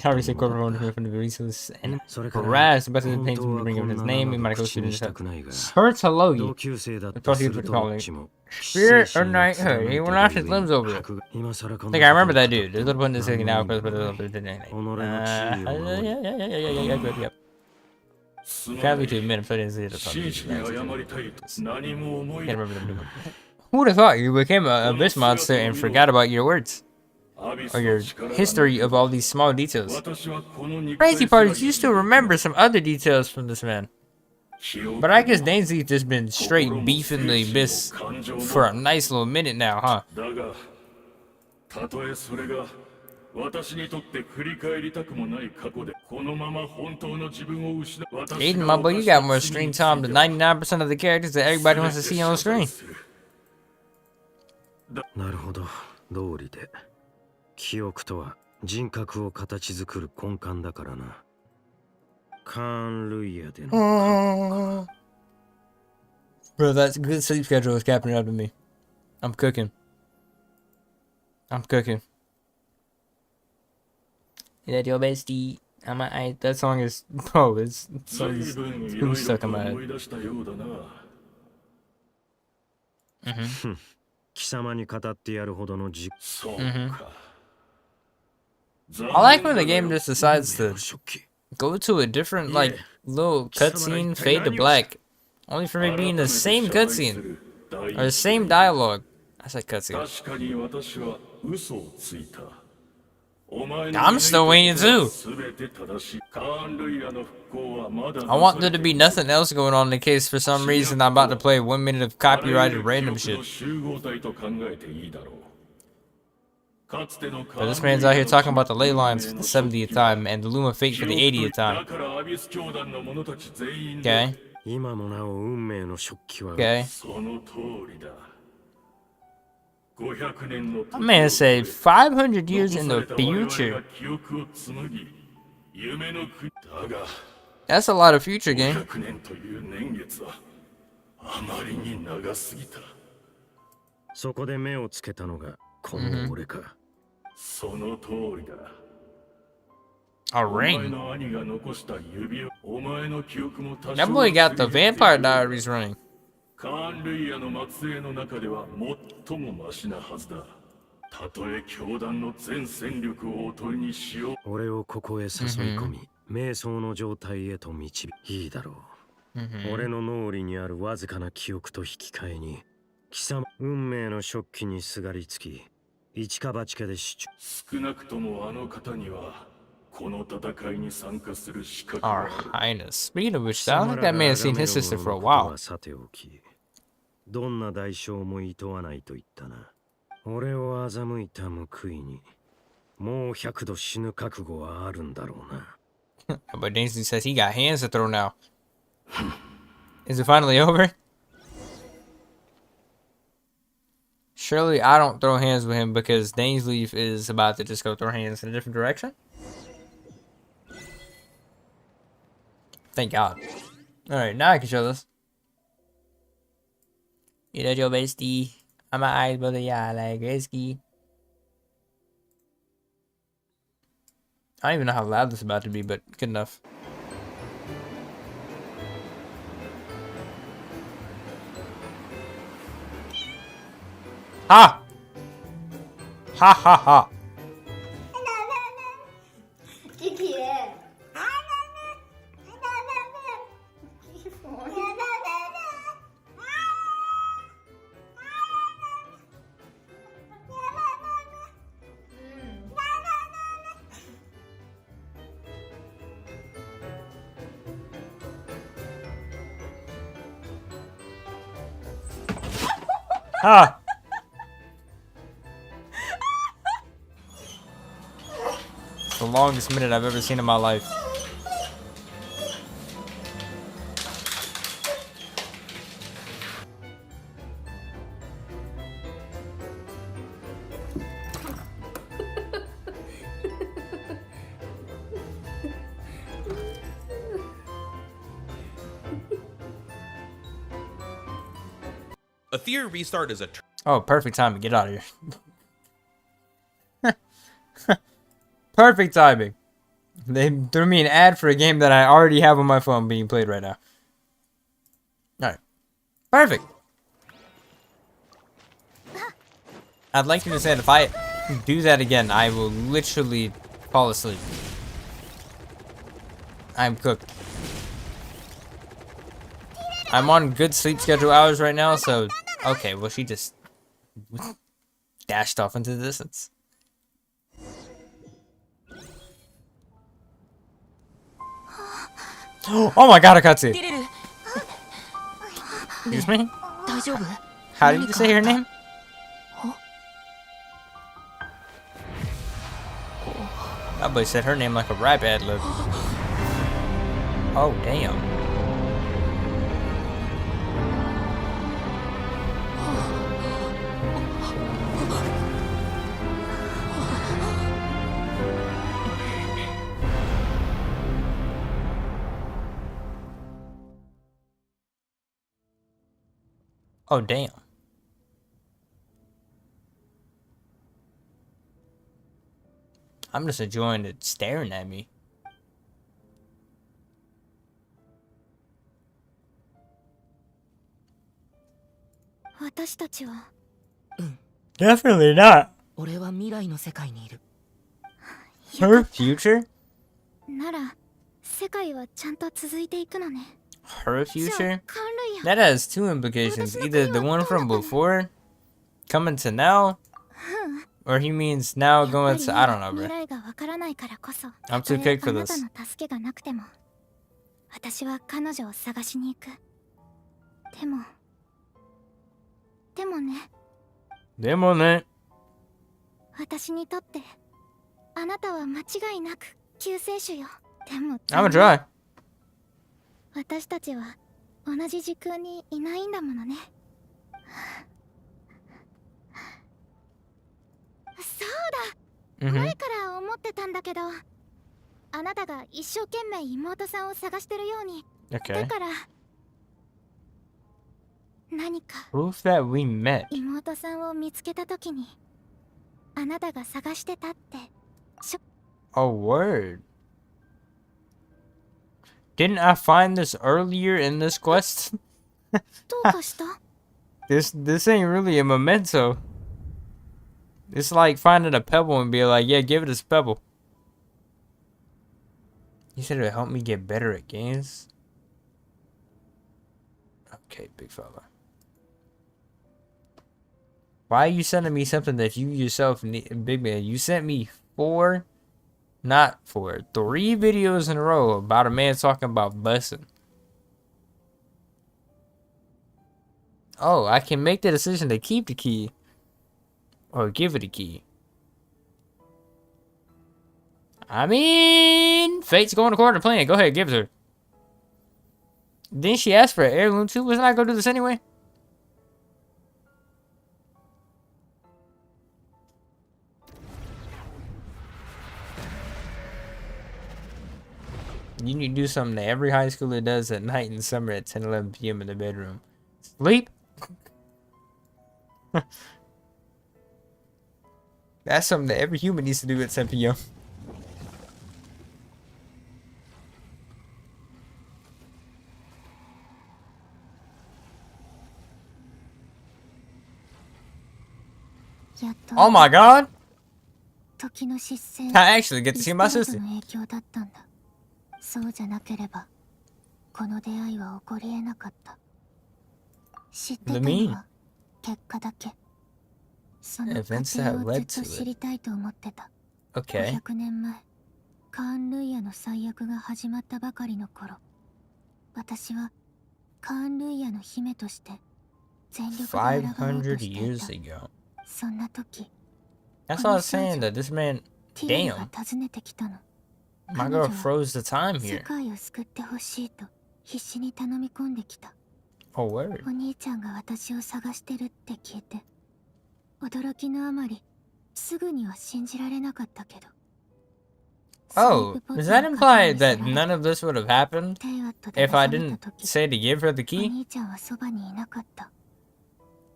How we say corporate from the resource and harass. But the pains to bring him his name. We might go students. Hurts hello you. The prosecutor calling. Spirit or night her. He will not his limbs over it. I think I remember that dude. There's a little bit in this now because yep. Sadly to admit, I'm starting to see it. Can't remember the new one. Who would have thought you became a abyss monster and forgot about your words? Or your history of all these small details. Crazy part is you still remember some other details from this man. But I guess Dainsley's just been straight beefing the abyss for a nice little minute now, huh? Aiden, my boy, you got more screen time than 99% of the characters that everybody wants to see on the screen. なるほど、道理で。記憶とは人格を形作る根幹だからな。カーン・ルイヤでの。Bro, that good sleep schedule is catching up to me. I'm cooking. I'm cooking. Is that your bestie? That song is, bro, it's too stuck in my head. 貴様に語ってやるほどの実。I like when the game just decides to go to a different, like, little cutscene, fade to black. Only for me being the same cutscene. Or the same dialogue. I said cutscene. I'm still waiting too. I want there to be nothing else going on in case for some reason I'm about to play 1 minute of copyrighted random shit. But this man's out here talking about the ley lines for the 70th time and the Luma Fate for the 80th time. Okay. Okay. My man said 500 years in the future. That's a lot of future, game. A ring. That boy got the Vampire Diaries ring. カーン・ルイヤの末裔の中では最もマシなはずだ。たとえ教団の全戦力をおとりにしよう。俺をここへ誘い込み、瞑想の状態へと導き、いいだろう。俺の脳裏にあるわずかな記憶と引き換えに、貴様運命の食器にすがりつき、一か八かで主張。少なくともあの方には。Our Highness. Speaking of which, I don't think that man has seen his sister for a while. どんな代償も厭わないと言ったな。俺を欺いた報いに、もう100度死ぬ覚悟はあるんだろうな。But Dainsley says he got hands to throw now. Is it finally over? Surely I don't throw hands with him because Dainsley is about to just go throw hands in a different direction? Thank God. Alright, now I can show this. You know your bestie. I'm an eyes brother, yeah, like risky. I don't even know how loud this is about to be, but good enough. Ha! Ha ha ha! Ah! It's the longest minute I've ever seen in my life. A theory restart is a... Oh, perfect time to get out of here. Perfect timing. They threw me an ad for a game that I already have on my phone being played right now. Alright. Perfect. I'd like you to say that if I do that again, I will literally fall asleep. I'm cooked. I'm on good sleep schedule hours right now, so... Okay, well, she just dashed off into the distance. Oh my god, a cutscene! Excuse me? How did you say her name? That boy said her name like a rap ad lib. Oh, damn. Oh, damn. I'm just enjoying it staring at me. Definitely not. 俺は未来の世界にいる。 Her future? なら世界はちゃんと続いていくのね。 Her future? That has two implications. Either the one from before, coming to now, or he means now going to, I don't know, bro. I'm too quick for this. 私は彼女を探しに行く。でもね。私にとってあなたは間違いなく救世主よ。でも I'm gonna try. 私たちは同じ時空にいないんだものね。そうだ、前から思ってたんだけど、あなたが一生懸命妹さんを探してるように。だから何か Proof that we met. 妹さんを見つけたときにあなたが探してたって。Oh, word. Didn't I find this earlier in this quest? どうかした？ This ain't really a memento. It's like finding a pebble and be like, yeah, give it a pebble. You said it'll help me get better at games? Okay, big fella. Why are you sending me something that you yourself need? Big man, you sent me 3 videos in a row about a man talking about busing. Oh, I can make the decision to keep the key or give it a key. I mean, fate's going according to plan. Go ahead, give it to her. Didn't she ask for an heirloom too? Wasn't I gonna do this anyway? You need to do something that every high schooler does at night in summer at 10-11 p.m. in the bedroom. Sleep? That's something that every human needs to do at 10 p.m. Oh my god! I actually get to see my sister. そうじゃなければこの出会いは起こり得なかった。知ってたのは結果だけ。その過程をずっと知りたいと思ってた。500年前、カーン・ルイヤの最悪が始まったばかりの頃、私はカーン・ルイヤの姫として全力で抗おうとしていた。そんな時、 That's all I was saying, that this man, damn. My girl froze the time here. Oh, word. お兄ちゃんが私を探してるって聞いて、驚きのあまりすぐには信じられなかったけど。Oh, does that imply that none of this would have happened if I didn't say to give her the key? お兄ちゃんはそばにいなかった。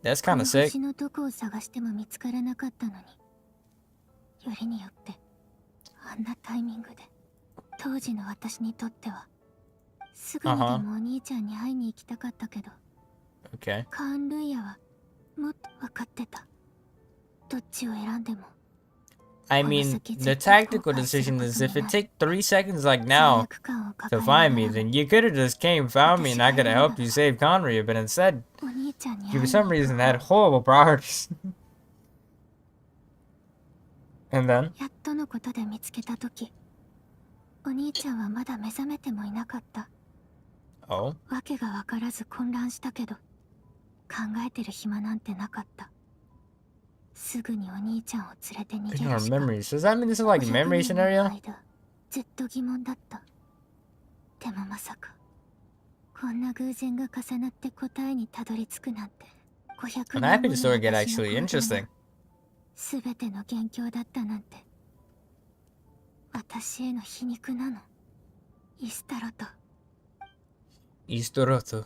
That's kind of sick. 星のどこを探しても見つからなかったのに、よりによってあんなタイミングで。当時の私にとってはすぐにでもお兄ちゃんに会いに行きたかったけど、カーン・ルイヤはもっと分かってた。どっちを選んでも。I mean, the tactical decision is if it takes 3 seconds like now to find me, then you could have just came, found me, and I could have helped you save Conria, but instead, you for some reason had horrible priorities. And then? やっとのことで見つけたとき、お兄ちゃんはまだ目覚めてもいなかった。Oh? わけがわからず混乱したけど、考えてる暇なんてなかった。すぐにお兄ちゃんを連れて逃げるしか。Does that mean this is like a memory scenario? ずっと疑問だった。でもまさか、こんな偶然が重なって答えにたどり着くなんて。500 I'm happy the story get actually interesting. すべての元凶だったなんて。私への皮肉なの。イスタロト。Istoroto.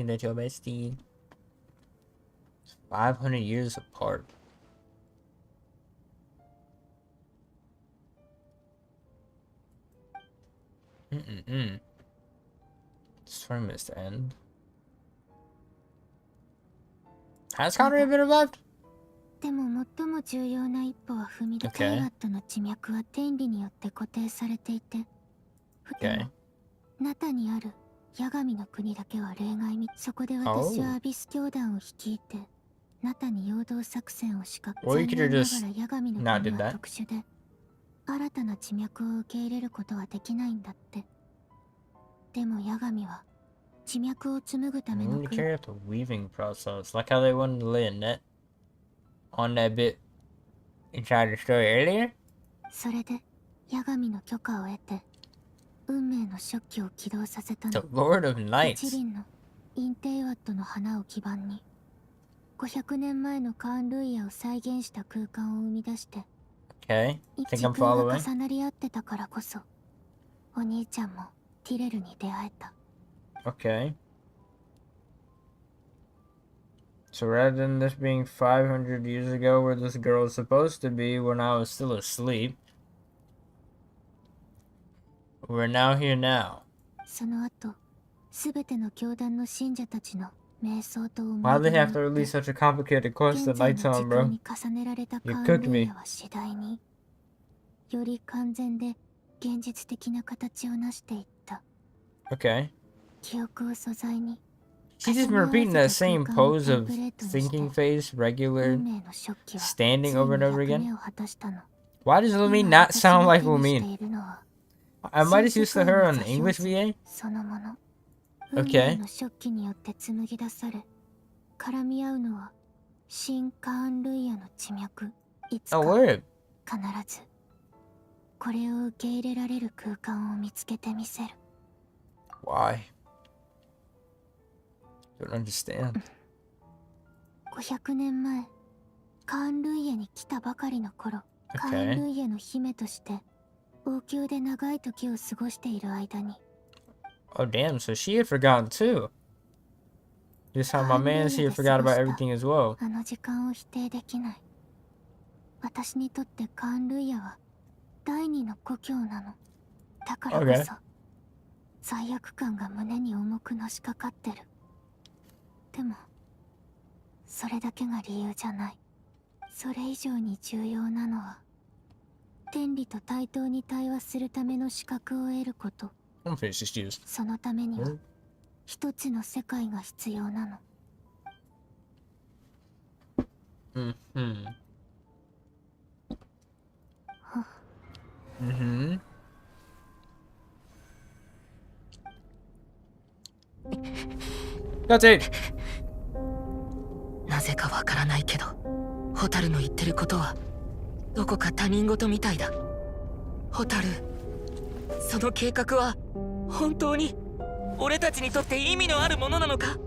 That your bestie. 500 years apart. This tournament is to end. Has Conrad been revived? でも最も重要な一歩は踏み出た。イワットの地脈は天理によって固定されていて、でもナタにあるヤガミの国だけは例外み。そこで私はアビス教団を率いてナタに陽動作戦を仕掛け、残念ながらヤガミの国は特殊で新たな地脈を受け入れることはできないんだって。でもヤガミは地脈を紡ぐための carry out the weaving process, like how they wanted to lay a net on that bit inside the story earlier. それでヤガミの許可を得て運命の食器を起動させたの。 The Lord of Knights. 一輪のインテイワットの花を基盤に500年前のカーン・ルイヤを再現した空間を生み出して、 Okay, I think I'm 時空が following. 重なり合ってたからこそお兄ちゃんもティレルに出会えた。 Okay. So rather than this being 500 years ago where this girl is supposed to be when I was still asleep, we're now here now. その後、すべての教団の信者たちの瞑想と思い Why 出 they によ have っ to て release such a complicated quest 現 at 在の時 nighttime, 空 bro? に重ねられたカ You ー cooked ン・ルイ me. ヤは次第により完全で現実的な形を成していった。 Okay. 記憶を素材に She's just been repeating that same pose of thinking face, regular, 運命の食器は standing over and over ついに役 again. 目を果たしたの。 Why does Lumine 今 not sound 私 like が手にして Lumine? いるのは I might just used to her on 新世界の English 座標 VA. 図そのもの。 Okay. 運命の食器によって紡ぎ出され絡み合うのは新カーン・ルイヤの地脈。いつか Oh, word. 必ずこれを受け入れられる空間を見つけてみせる。 Why? Don't understand. 500年前カーン・ルイヤに来たばかりの頃、カーン・ルイヤの姫として王宮で長い時を過ごしている間に、 Oh, damn, so she had forgotten too. Just how my man, she had forgot about everything as well. あの時間を否定できない。私にとってカーン・ルイヤは第二の故郷なの。だからこそ、罪悪感が胸に重くのしかかってる。でもそれだけが理由じゃない。それ以上に重要なのは天理と対等に対話するための資格を得ること。 I'm finished this juice. そのためには一つの世界が必要なの。 Mm-hmm. Mm-hmm. That's it. なぜかわからないけど、ホタルの言ってることはどこか他人事みたいだ。ホタル、その計画は本当に俺たちにとって意味のあるものなのか？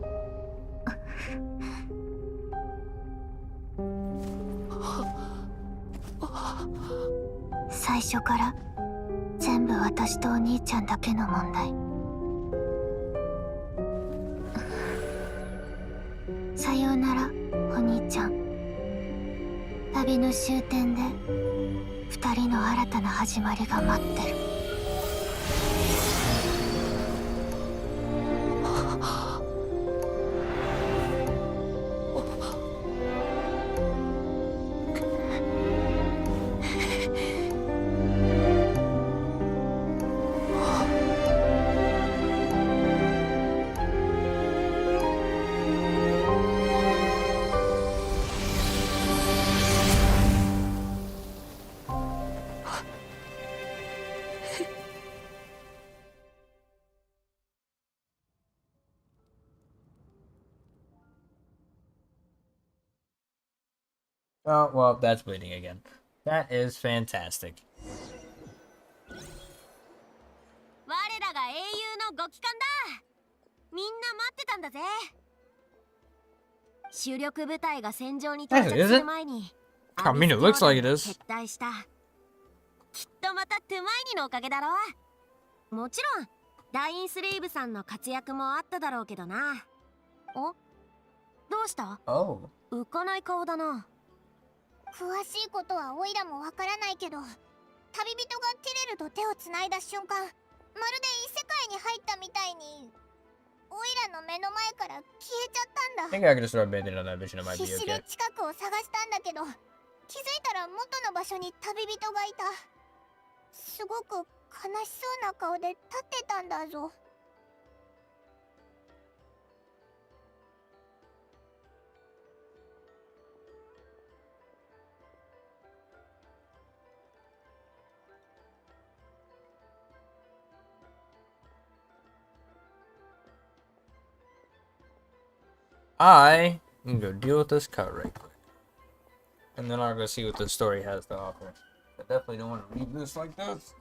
最初から全部私とお兄ちゃんだけの問題。さようならお兄ちゃん。旅の終点で二人の新たな始まりが待ってる。Oh, well, that's bleeding again. That is fantastic. 我らが英雄のご帰還だ。みんな待ってたんだぜ。主力部隊が戦場に到着する前に I mean, it looks like it is. 撤退した。きっとまたトゥマイニのおかげだろ。もちろんダインスレイブさんの活躍もあっただろうけどな。お、どうした？ Oh. 浮かない顔だな。詳しいことはオイラもわからないけど、旅人がティレルと手をつないだ瞬間、まるで異世界に入ったみたいにオイラの目の前から消えちゃったん I だ。 think I could just start bending on that vision. It might 必 be 死 okay. で近くを探したんだけど、気づいたら元の場所に旅人がいた。すごく悲しそうな顔で立ってたんだぞ。I can go deal with this cut right quick. And then I'll go see what the story has to offer. I definitely don't want to read this like this.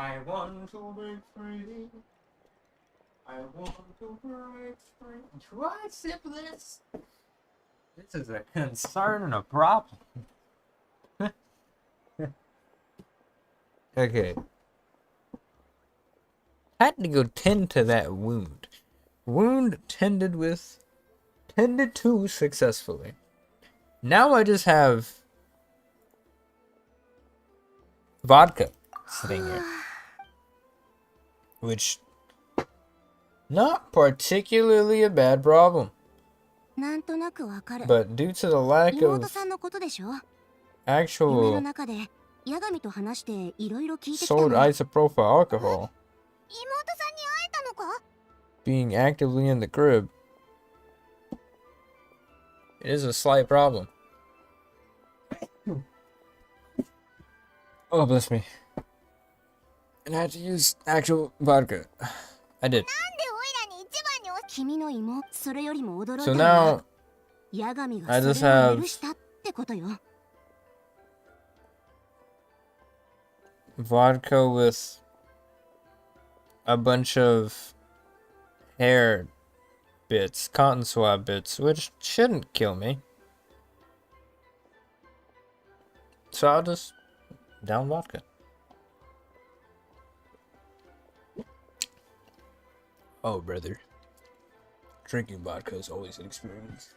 I want to break free. I want to break free. What, Syphilis? This is a concern and a problem. Okay. Had to go tend to that wound. Wound tended to successfully. Now I just have vodka sitting here. Which, not particularly a bad problem. なんとなくわかる。 But due to the lack 妹 of さんのことでしょ。夢の actual 中で八神と話していろいろ聞いてきた sold の。妹 isopropyl alcohol さんに会えたのか？ being actively in the crib, it is a slight problem. Oh, bless me. And I had to use actual vodka. I did. 君の妹、それよりも驚いた So のは now 八神 I が just それを have 許したってことよ。 vodka with a bunch of hair bits, cotton swab bits, which shouldn't kill me. So I'll just down vodka. Oh, brother. Drinking vodka is always an experience.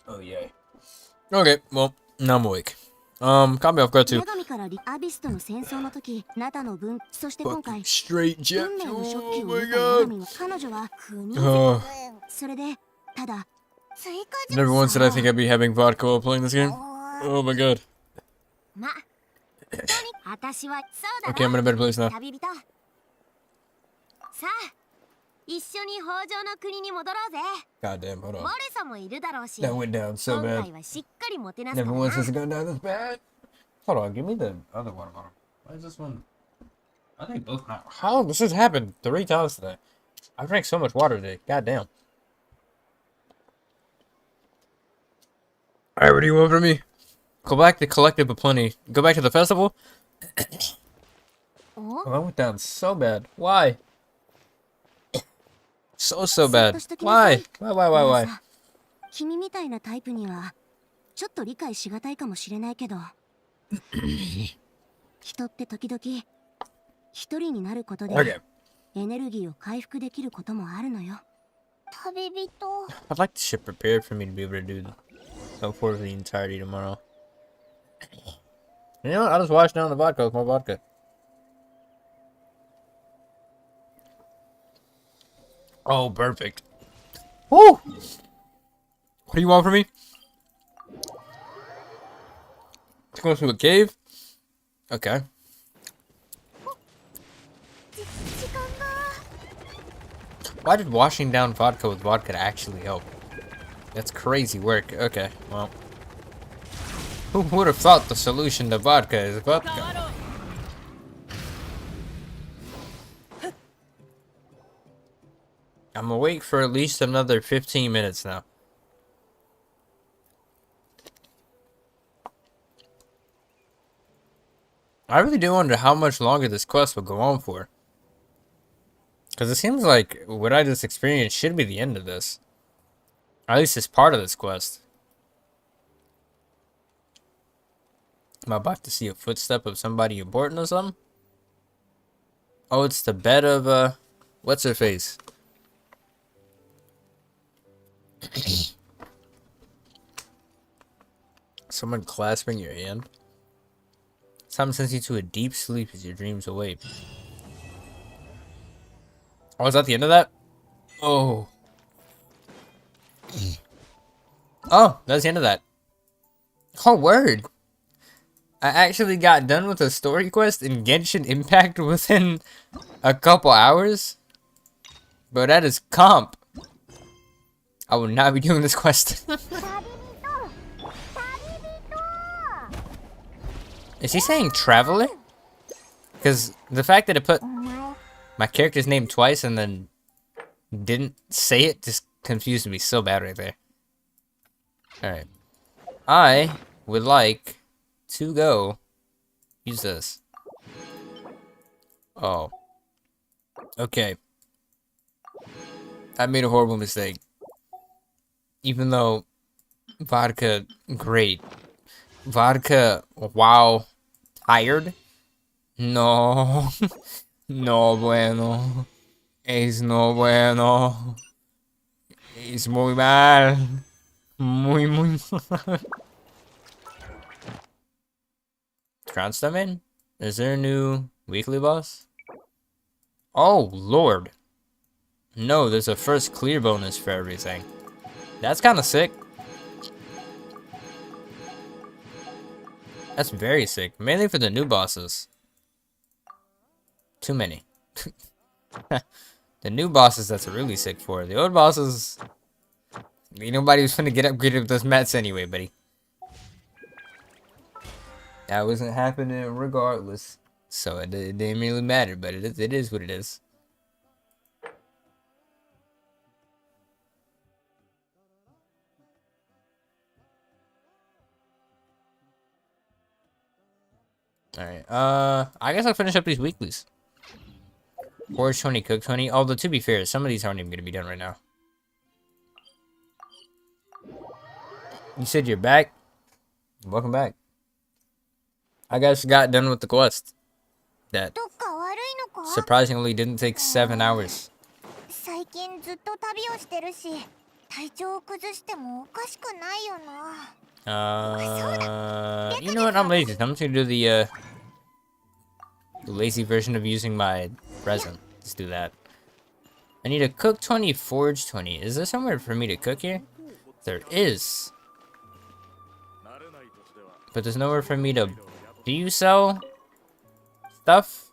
Oh, yay. Okay, well, now I'm awake. Caught me off guard too. 八神からアビスとの戦争の時、ナタの分、そして今回 Straight jet. 運命のショッ Oh キを my 受けた八 god. 神は彼女は国 Oh, それでただ追加 never once did I think I'd be having vodka while playing this game. Oh my god. ま私はそうだ Okay, I'm in a better place now. 旅人さあ一緒に北条の国に戻ろうぜ Goddamn, hold モ on. レさもいるだろうし That went down so 今 bad. 回はしっかりもてなすか Never ら once な has it gone down this bad. Hold on, give me the other water bottle. Why is this one? I think both now. How? This has happened 3 times today. I drank so much water today. Goddamn. Alright, what do you want from me? Go back to Collective of Plenty. Go back to the festival? Oh, that went down so bad. Why? So bad. Why? Why? 君みたいなタイプにはちょっと理解しがたいかもしれないけど人って時々一人になることで Okay. エネルギーを回復できることもあるのよ。旅人 I'd like the ship prepared for me to be able to do so for the entirety tomorrow. You know what? I'll just wash down the vodka with more vodka. Oh, perfect. Woo! What do you want from me? To go to a cave? Okay. Why did washing down vodka with vodka actually help? That's crazy work. Okay, well. Who would have thought the solution to vodka is vodka? I'm awake for at least another 15 minutes now. I really do wonder how much longer this quest will go on for. Because it seems like what I just experienced should be the end of this. At least it's part of this quest. Am I about to see a footstep of somebody important or something? Oh, it's the bed of, what's her face? Someone clasping your hand? Someone sends you to a deep sleep as your dreams awake. Oh, is that the end of that? Oh. Oh, that's the end of that. Oh, word. I actually got done with a story quest in Genshin Impact within a couple hours. But that is comp. I will not be doing this quest. Is he saying traveler? Because the fact that it put my character's name twice and then didn't say it just confused me so bad right there. Alright. I would like to go use this. Oh. Okay. I made a horrible mistake. Even though vodka, great. Vodka, wow. Tired? No. No bueno. Es no bueno. Es muy mal. Muy mal. Crown Stuntman? Is there a new weekly boss? Oh, Lord. No, there's a first clear bonus for everything. That's kind of sick. That's very sick. Mainly for the new bosses. Too many. The new bosses, that's really sick for. The old bosses, ain't nobody was finna get upgraded with those mats anyway, buddy. That wasn't happening regardless. So it didn't really matter, but it is what it is. Alright, I guess I'll finish up these weeklies. Forge 20, Cook 20. Although, to be fair, some of these aren't even going to be done right now. You said you're back? Welcome back. I guess got done with the quest. That surprisingly didn't take 7 hours. You know what? I'm lazy. I'm just gonna do the lazy version of using my present. Let's do that. I need to cook 20, forge 20. Is there somewhere for me to cook here? There is. But there's nowhere for me to... Do you sell stuff?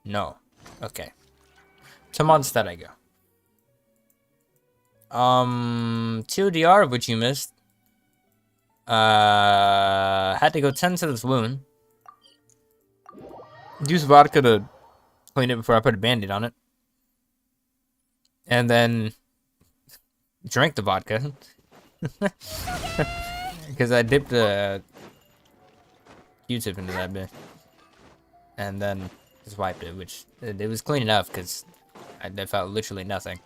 No. Okay. To Mondstadt I go. TLDR, which you missed. Had to go 10 to this wound. Use vodka to clean it before I put a band-aid on it. And then drank the vodka. Because I dipped a Q-tip into that bit. And then just wiped it, which it was clean enough because I felt literally nothing.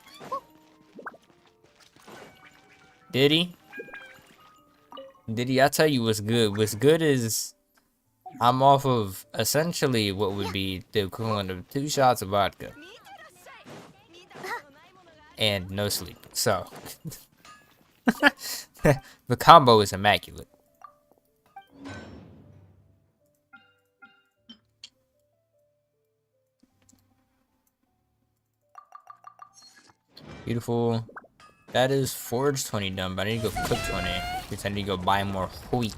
Did he? Did he? I tell you what's good. What's good is I'm off of essentially what would be the equivalent of 2 shots of vodka. And no sleep. So the combo is immaculate. Beautiful. That is forge 20 done, but I need to go cook 20. Because I need to go buy more wheat.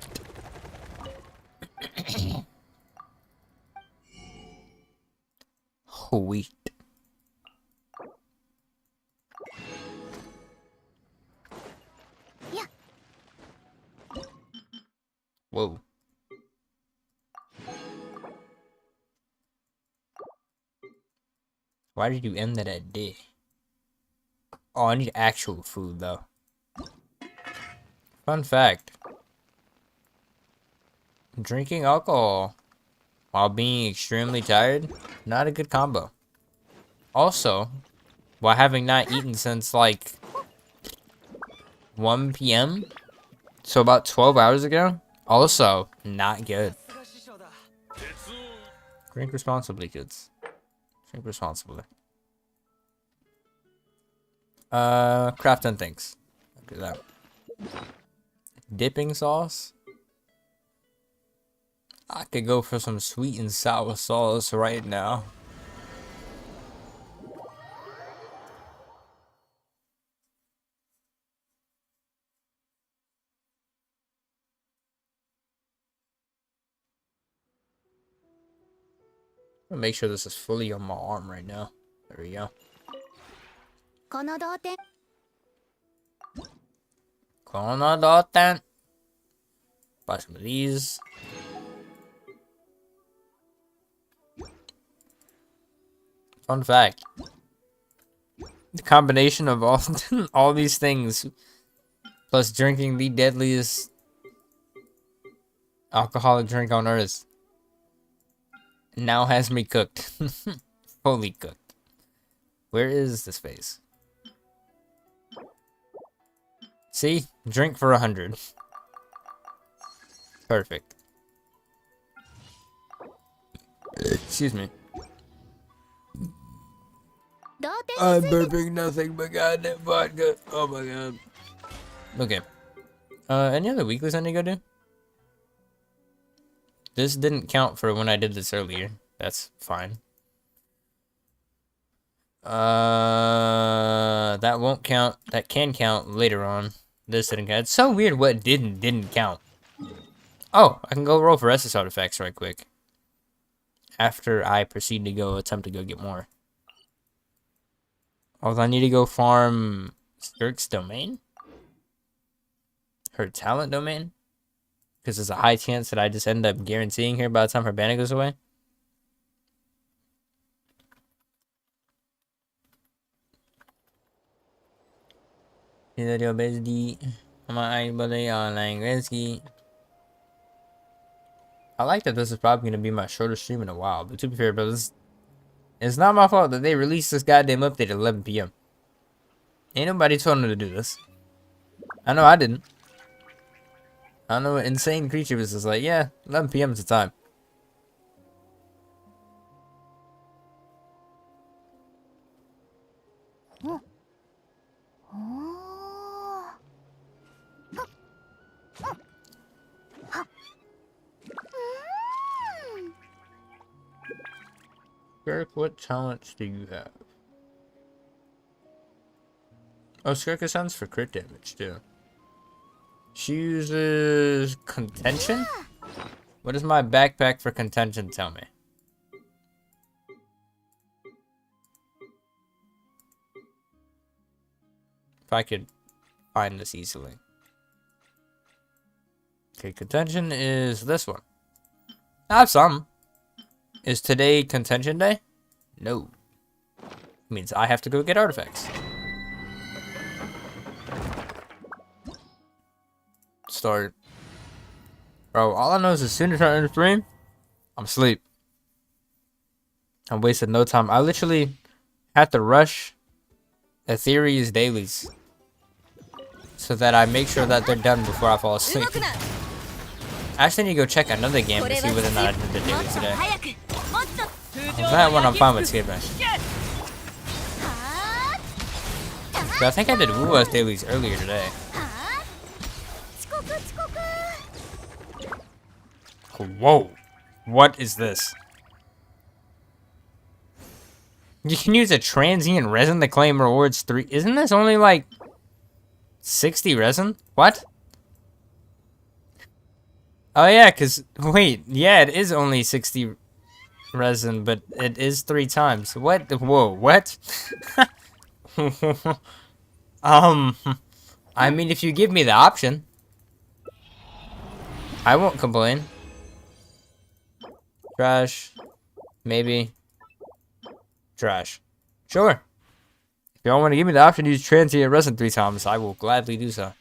Wheat. Yeah. Whoa. Why did you end that at D? Oh, I need actual food, though. Fun fact. Drinking alcohol while being extremely tired, not a good combo. Also, while having not eaten since, like, 1 p.m., so about 12 hours ago, also not good. Drink responsibly, kids. Drink responsibly. Craft 10 things. Look at that. Dipping sauce. I could go for some sweet and sour sauce right now. I'm gonna make sure this is fully on my arm right now. There we go. Buy some of these. Fun fact. The combination of all all these things plus drinking the deadliest alcoholic drink on earth now has me cooked. Fully cooked. Where is this face? See? Drink for 100. Perfect. Excuse me. I'm burping nothing but goddamn vodka. Oh my god. Okay. Any other weeklies I need to go do? This didn't count for when I did this earlier. That's fine. That won't count. That can count later on. This didn't count. It's so weird what didn't count. Oh, I can go roll for Estus artifacts right quick. After I proceed to go attempt to go get more. Although I need to go farm SKIRK's domain? Her talent domain? Because there's a high chance that I just end up guaranteeing her by the time her banner goes away. I like that this is probably going to be my shortest stream in a while. But to be fair, brothers, it's not my fault that they released this goddamn update at 11 p.m. Ain't nobody told them to do this. I know I didn't. I don't know what insane creature was just like, yeah, 11 p.m. is the time. SKIRK, what talents do you have? Oh, SKIRK sounds for crit damage too. She uses contention? What does my backpack for contention tell me? If I could find this easily. Okay, contention is this one. I have some. Is today contention day? No. Means I have to go get artifacts. Start. Bro, all I know is as soon as I enter the stream, I'm asleep. I'm wasting no time. I literally have to rush Ethereal's dailies so that I make sure that they're done before I fall asleep. I actually need to go check another game to see whether or not I did the daily today. That one I'm fine with skipping. So I think I did Wua's dailies earlier today. Whoa. What is this? You can use a transient resin to claim rewards 3. Isn't this only like 60 resin? What? Oh yeah, cause wait, yeah, it is only 60 resin, but it is 3 times. What? Whoa, what? I mean, if you give me the option, I won't complain. Trash, maybe. Trash. Sure. If y'all want to give me the option to use transient resin 3 times, I will gladly do so.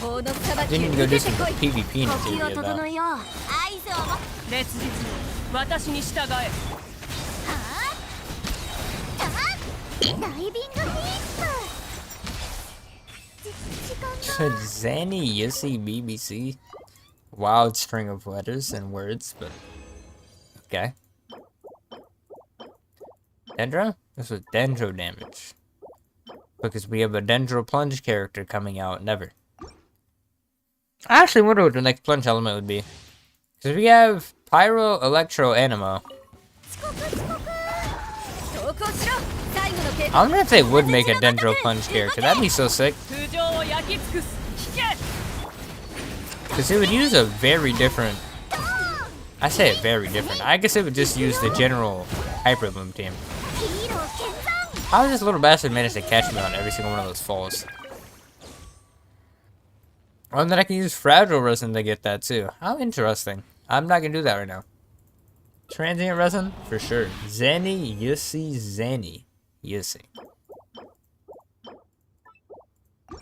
I do need to go do some PvP in this area, though. Zanny, Yissy, BBC. Wild string of letters and words, but okay. Dendro? This was Dendro damage. Because we have a Dendro plunge character coming out, never. I actually wonder what the next plunge element would be. Because we have Pyro, Electro, Animo. I wonder if they would make a Dendro plunge character. That'd be so sick. Because it would use a very different... I say it very different. I guess it would just use the general Hyper Bloom team. How does this little bastard manage to catch me on every single one of those falls? Oh, and then I can use Fragile Resin to get that too. How interesting. I'm not going to do that right now. Transient Resin? For sure. Zanny, Yissy, Zanny. Yissy.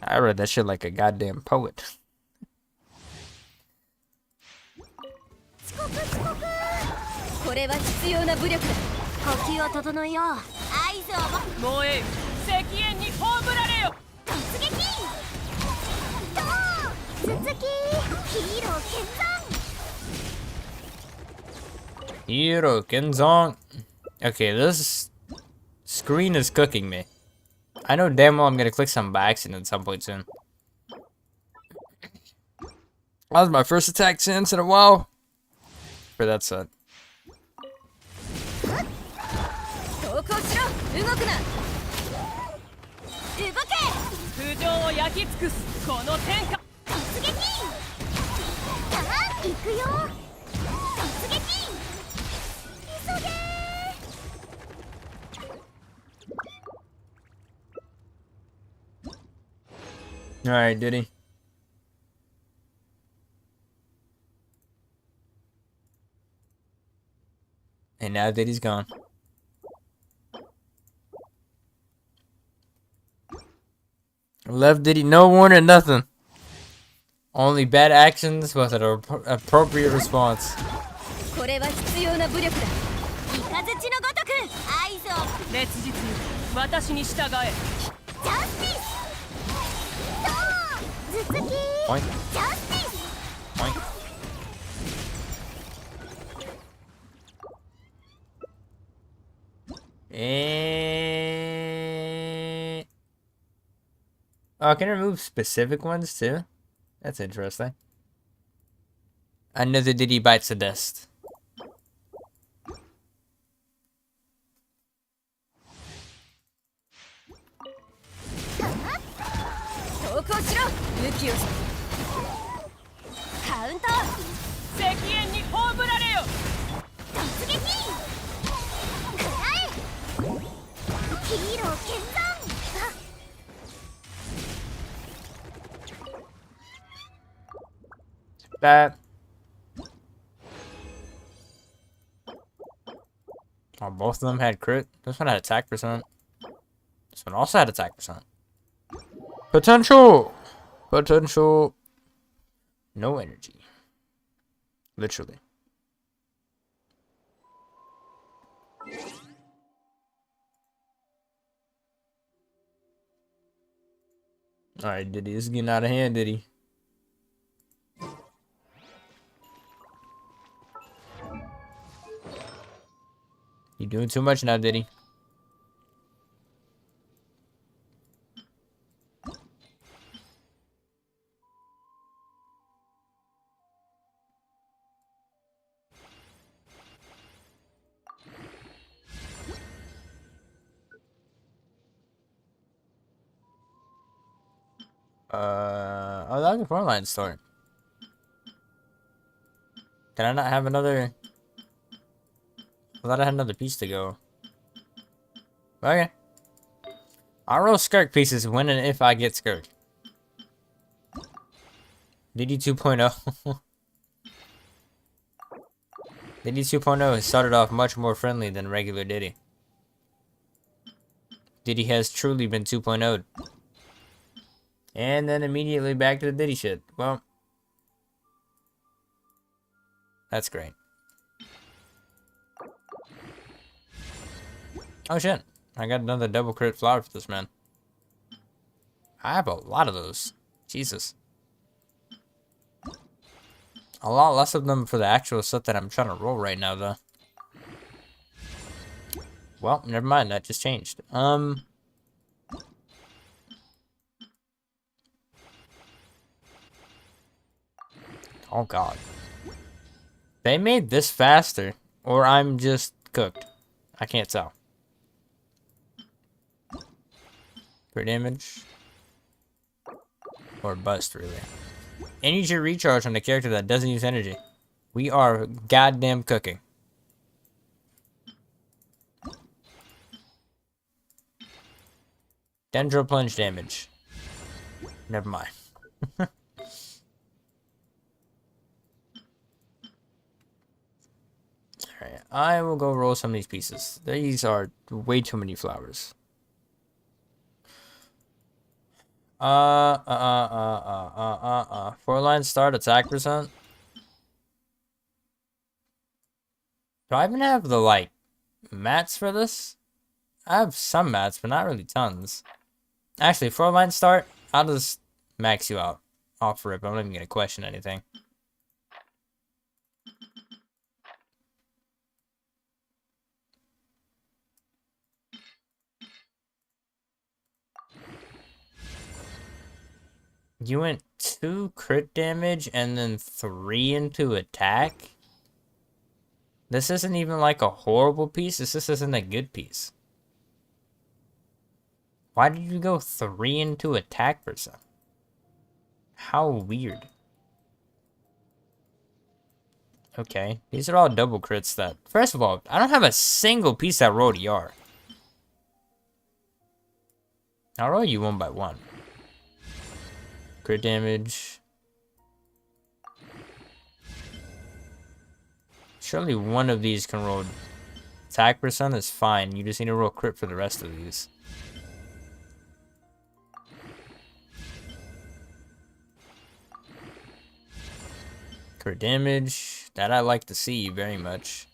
I read that shit like a goddamn poet. れは必要な武力だ。呼吸を整えよう。合図をもう石煙に葬られよ。突撃と頭突きヒーロー決断。 Hero Genzong. Okay, this screen is cooking me. I know damn well I'm gonna click some by accident at some point soon. That was my first attack chance in a while. For that set. 投降しろ。動くな。動け。空上を焼き尽くすこの天下。突撃。さあ行くよ。突撃。急げ。 Alright, did he? And now that he's gone. Left Diddy, no warning, nothing. Only bad actions with an appropriate response. これは必要な武力だ。イカズチのごとく合図を。烈日私に従え。ジャスティス。頭突き。Point. ジャスティス。 Point. Oh, can I remove specific ones too? That's interesting. Another Diddy bites the dust. That. Oh, both of them had crit. This one had attack percent. This one also had attack percent. Potential! Potential. No energy. Literally. Alright, Diddy. This is getting out of hand, Diddy. You doing too much now, Diddy. Oh, that was a frontline store. Can I not have another? I thought I had another piece to go. Okay. I'll roll SKIRK pieces when and if I get SKIRK. Diddy 2.0. Diddy 2.0 started off much more friendly than regular Diddy. Diddy has truly been 2.0'd. And then immediately back to the Diddy shit. Well, that's great. Oh shit, I got another double crit flower for this man. I have a lot of those. Jesus. A lot less of them for the actual set that I'm trying to roll right now, though. Well, never mind, that just changed. Oh god. They made this faster, or I'm just cooked. I can't tell. For damage. Or bust, really. Energy recharge on a character that doesn't use energy. We are goddamn cooking. Dendro plunge damage. Never mind. Alright, I will go roll some of these pieces. These are way too many flowers. Four line start attack percent. Do I even have the, like, mats for this? I have some mats, but not really tons. Actually, 4-line start, I'll just max you out. Off rip, I'm not even gonna question anything. You went 2 crit damage and then 3 into attack? This isn't even like a horrible piece, this just isn't a good piece. Why did you go 3 into attack percent? How weird. Okay, these are all double crits that... First of all, I don't have a single piece that rolled ER. I'll roll you one by one. Crit damage. Surely one of these can roll attack percent is fine. You just need to roll crit for the rest of these. Crit damage. That I like to see very much.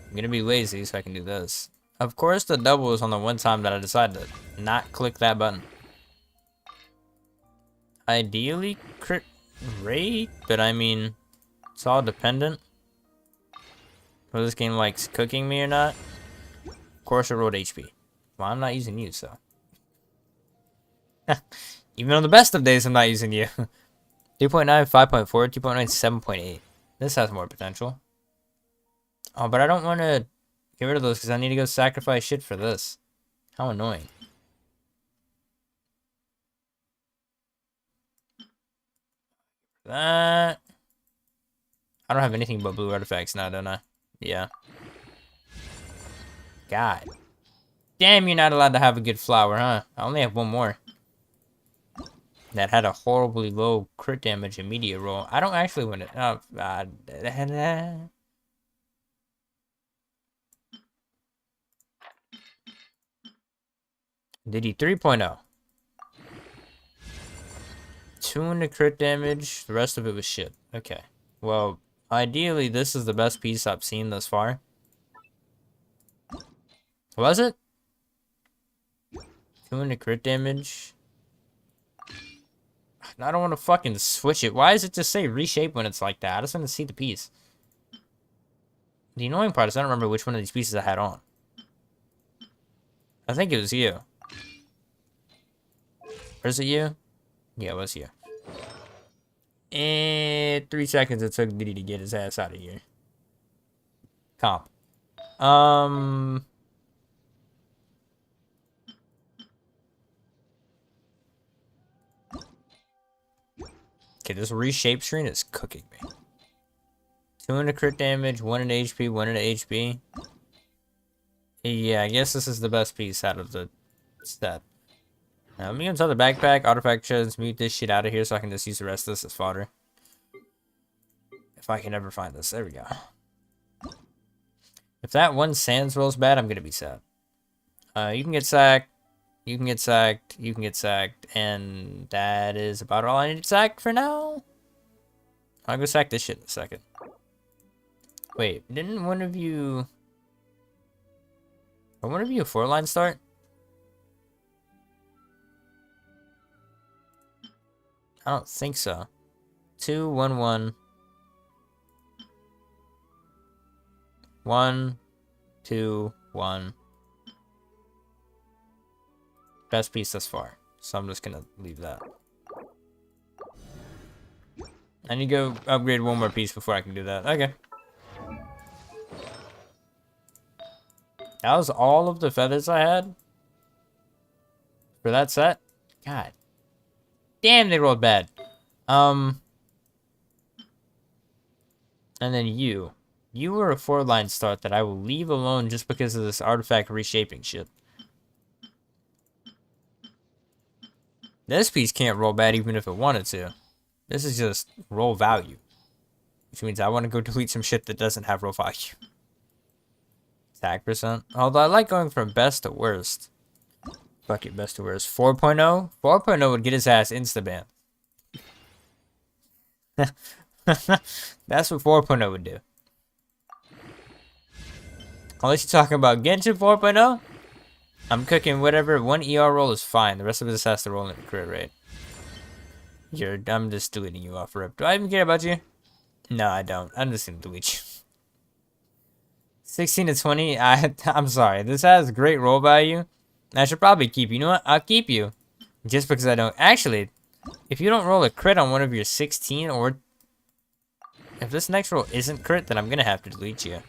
I'm gonna be lazy so I can do this. Of course the double is on the one time that I decided to not click that button. Ideally crit rate, but I mean, it's all dependent. Whether this game likes cooking me or not. Of course I rolled HP. Well, I'm not using you, so. Even on the best of days, I'm not using you. 2.9, 5.4, 2.9, 7.8. This has more potential. Oh, but I don't want to get rid of those because I need to go sacrifice shit for this. How annoying. That. I don't have anything but blue artifacts now, don't I? Yeah. God. Damn, you're not allowed to have a good flower, huh? I only have one more. That had a horribly low crit damage immediate roll. I don't actually want it. Oh, Did he 3.0? 2 into crit damage. The rest of it was shit. Okay. Well, ideally, this is the best piece I've seen thus far. Was it? 2 into crit damage. I don't want to fucking switch it. Why does it just say reshape when it's like that? I just want to see the piece. The annoying part is I don't remember which one of these pieces I had on. I think it was you. Or is it you? Yeah, it was you. And 3 seconds it took Diddy to get his ass out of here. Comp. Okay, this reshape screen is cooking me. 2 into crit damage, 1 into HP, 1 into HP. Yeah, I guess this is the best piece out of the set. Now, let me install the backpack, artifact chests, mute this shit out of here so I can just use the rest of this as fodder. If I can ever find this. There we go. If that one sands rolls bad, I'm gonna be sad. You can get sacked. You can get sacked, you can get sacked, and that is about all I need to sack for now. I'll go sack this shit in a second. Wait, didn't one of you... Or one of you a 4-line start? I don't think so. 2, 1, 1. 1, 2, 1. Best piece thus far, so I'm just gonna leave that. I need to go upgrade one more piece before I can do that. Okay. That was all of the feathers I had for that set. God damn, they rolled bad. And then you were a 4-line start that I will leave alone just because of this artifact reshaping shit. This piece can't roll bad even if it wanted to. This is just roll value. Which means I want to go delete some shit that doesn't have roll value. Attack percent. Although I like going from best to worst. Fuck it, best to worst. 4.0? 4.0 would get his ass insta-ban. That's what 4.0 would do. Unless you're talking about Genshin 4.0, I'm cooking whatever. One ER roll is fine. The rest of this has to roll in a crit rate. I'm just deleting you off rip. Do I even care about you? No, I don't. I'm just gonna delete you. 16 to 20. I'm sorry. This has great roll value. I should probably keep you. You know what? I'll keep you. Just because I don't. Actually, if you don't roll a crit on one of your 16, or if this next roll isn't crit, then I'm gonna have to delete you.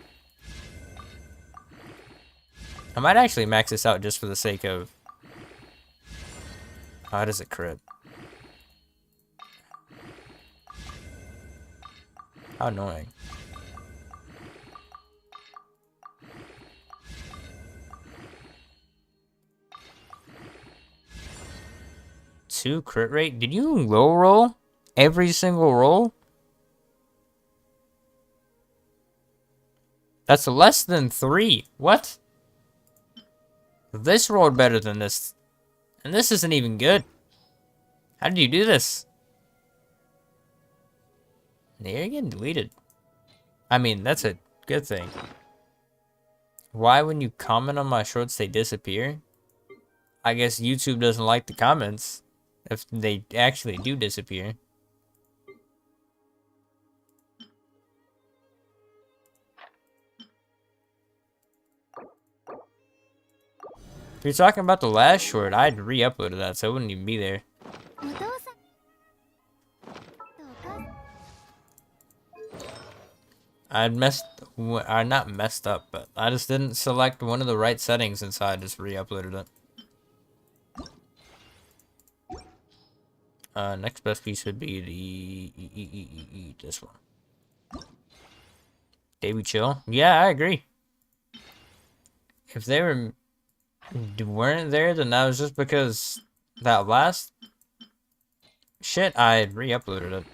I might actually max this out just for the sake of... How does it crit? How annoying. Two crit rate? Did you low roll? Every single roll? That's less than 3. What? This rolled better than this. And this isn't even good. How did you do this? They're getting deleted. I mean, that's a good thing. Why, when you comment on my shorts, they disappear? I guess YouTube doesn't like the comments if they actually do disappear. If you're talking about the last short, I'd re-uploaded that, so it wouldn't even be there. I'm not messed up, but I just didn't select one of the right settings, and so I just re-uploaded it. Next best piece would be this one. Davy Chill. Yeah, I agree. If they weren't there, then that was just because that last shit, I re-uploaded it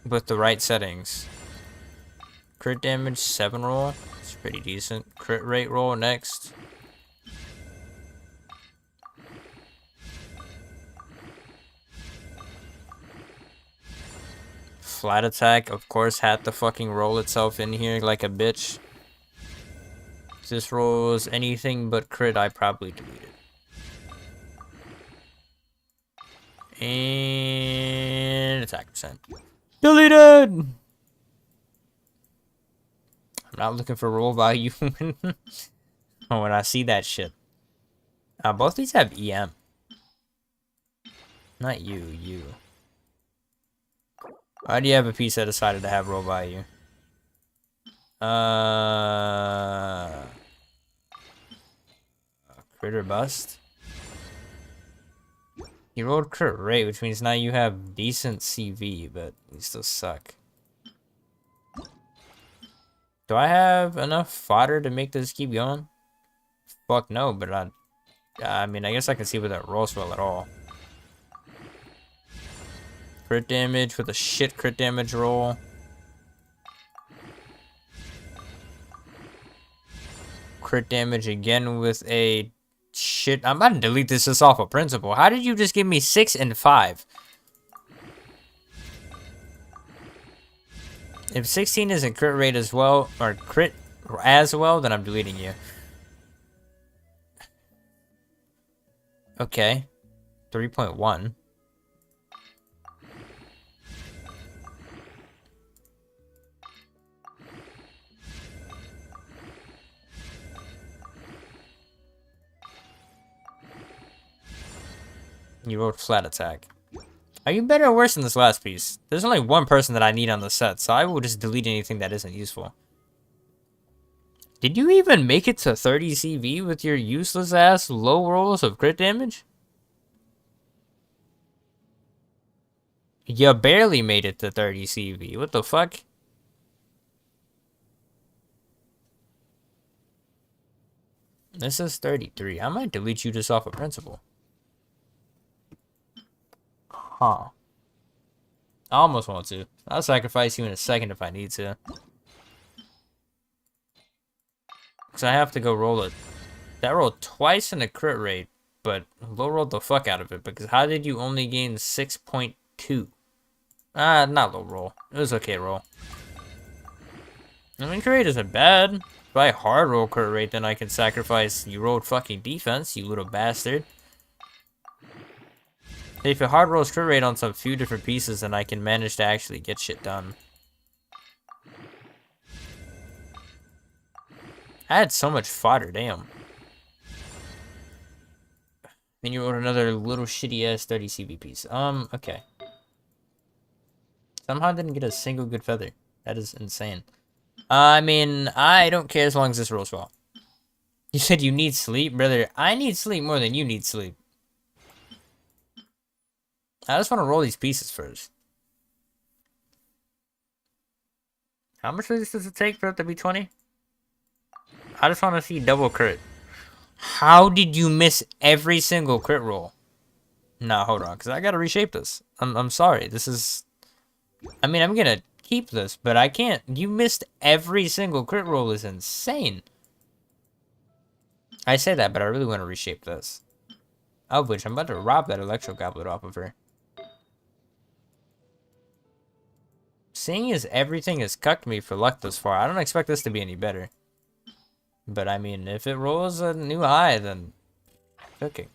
with the right settings. Crit damage 7 roll. It's pretty decent. Crit rate roll next. Flat attack, of course, had to fucking roll itself in here like a bitch. If this rolls anything but crit, I probably delete it. And attack percent. Deleted! I'm not looking for roll value when I see that shit. Both these have EM. Not you. Why do you have a piece that decided to have roll value? Crit or bust? You rolled crit rate, which means now you have decent CV, but you still suck. Do I have enough fodder to make this keep going? Fuck no, but I mean, I guess I can see where that rolls well at all. Crit damage with a shit crit damage roll. Crit damage again with a shit. I'm about to delete this just off of principle. How did you just give me 6 and 5? If 16 isn't crit rate as well, or crit as well, then I'm deleting you. Okay. 3.1. You wrote flat attack. Are you better or worse than this last piece? There's only one person that I need on the set, so I will just delete anything that isn't useful. Did you even make it to 30 CV with your useless ass low rolls of crit damage? You barely made it to 30 CV. What the fuck? This is 33. I might delete you just off of principle. Huh. I almost want to. I'll sacrifice you in a second if I need to. Because I have to go roll it. That rolled twice in a crit rate, but low rolled the fuck out of it. Because how did you only gain 6.2? Not low roll. It was okay roll. I mean, crit rate isn't bad. By hard roll crit rate, then I can sacrifice you rolled fucking defense, you little bastard. If you hard roll crit rate on some few different pieces, then I can manage to actually get shit done. I had so much fodder, damn. Then you rolled another little shitty ass 30 CV piece. Okay. Somehow didn't get a single good feather. That is insane. I mean, I don't care as long as this rolls well. You said you need sleep, brother. I need sleep more than you need sleep. I just want to roll these pieces first. How much does it take for it to be 20? I just want to see double crit. How did you miss every single crit roll? Nah, hold on, because I gotta reshape this. I'm sorry. This is... I mean, I'm gonna keep this, but I can't. You missed every single crit roll is insane. I say that, but I really want to reshape this. Of which, I'm about to rob that Electro Goblet off of her. Seeing as everything has cucked me for luck thus far, I don't expect this to be any better. But I mean, if it rolls a new high, then cooking.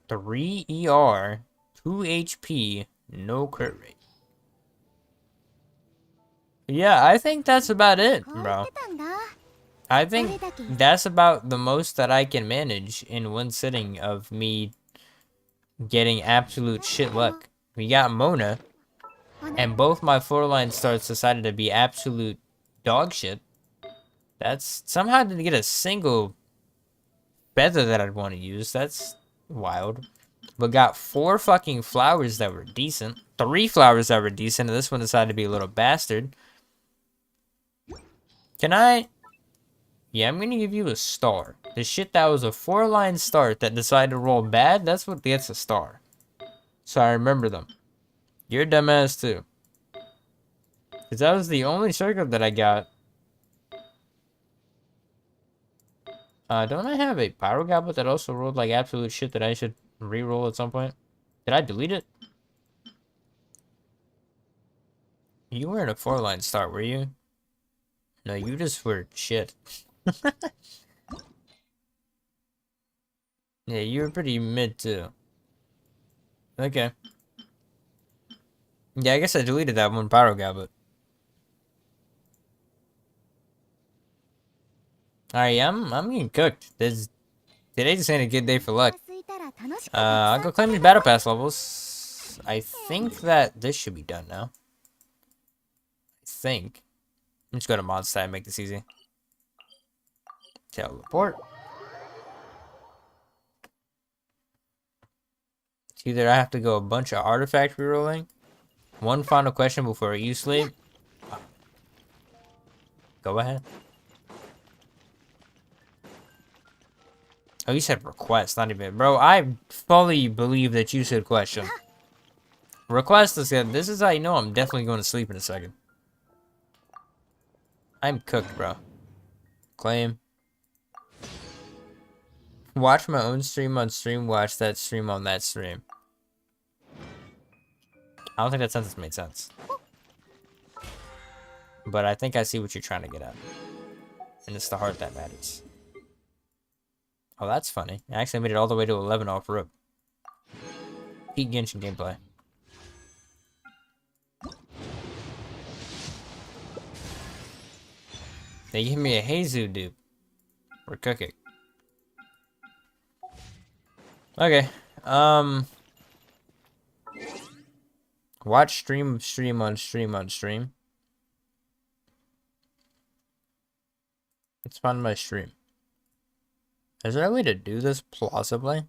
Three ER, 2 HP, no crit rate. Yeah, I think that's about it, bro. I think that's about the most that I can manage in one sitting of me getting absolute shit luck. We got Mona, and both my 4-line starts decided to be absolute dog shit. That's somehow didn't get a single feather that I'd want to use. That's wild. But got 4 fucking flowers that were decent. 3 flowers that were decent, and this one decided to be a little bastard. Can I... Yeah, I'm gonna give you a star. The shit that was a 4-line start that decided to roll bad, that's what gets a star. So I remember them. You're a dumbass too. Because that was the only circuit that I got. Don't I have a Pyro Goblet that also rolled like absolute shit that I should re-roll at some point? Did I delete it? You weren't a 4-line start, were you? No, you just were shit. Yeah, you were pretty mid too. Okay. Yeah, I guess I deleted that one Pyro Goblet. Alright, I'm getting cooked. Today just ain't a good day for luck. I'll go claim these battle pass levels. I think that this should be done now. I think. I'm just go to mod stat and make this easy. Teleport. It's either I have to go a bunch of artifact rerolling. One final question before you sleep. Go ahead. Oh, you said request, not even... Bro, I fully believe that you said question. Request is good. This is how you know I'm definitely going to sleep in a second. I'm cooked, bro. Claim. Watch my own stream on stream. Watch that stream on that stream. I don't think that sentence made sense. But I think I see what you're trying to get at. And it's the heart that matters. Oh, that's funny. I actually made it all the way to 11 off rip. Peak Genshin gameplay. They give me a Heizu dupe. We're cooking. Okay. Watch stream on stream on stream. Let's find my stream. Is there a way to do this plausibly?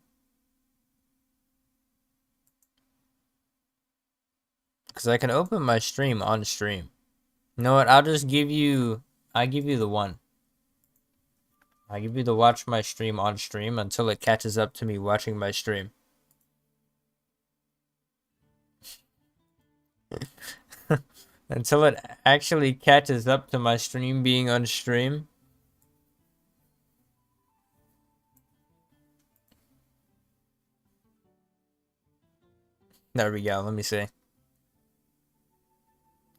Because I can open my stream on stream. You know what? I'll just give you... I give you the one. I give you the watch my stream on stream until it catches up to me watching my stream. Until it actually catches up to my stream being on stream. There we go. Let me see.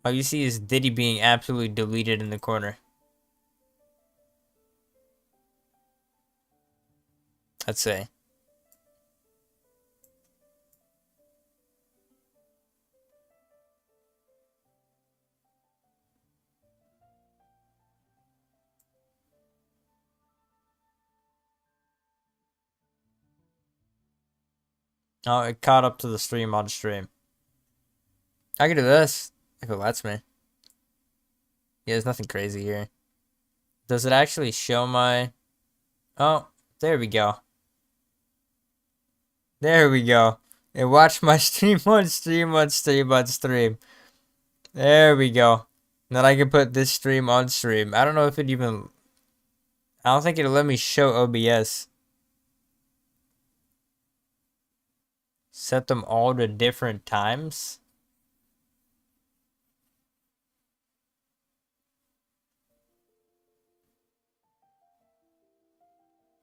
All you see is Diddy being absolutely deleted in the corner. Let's see. Oh, it caught up to the stream on stream. I can do this if it lets me. Yeah, there's nothing crazy here. Does it actually show my... Oh, there we go. There we go. It watched my stream on stream on stream on stream. There we go. Then I can put this stream on stream. I don't know if it even... I don't think it'll let me show OBS. Set them all to different times.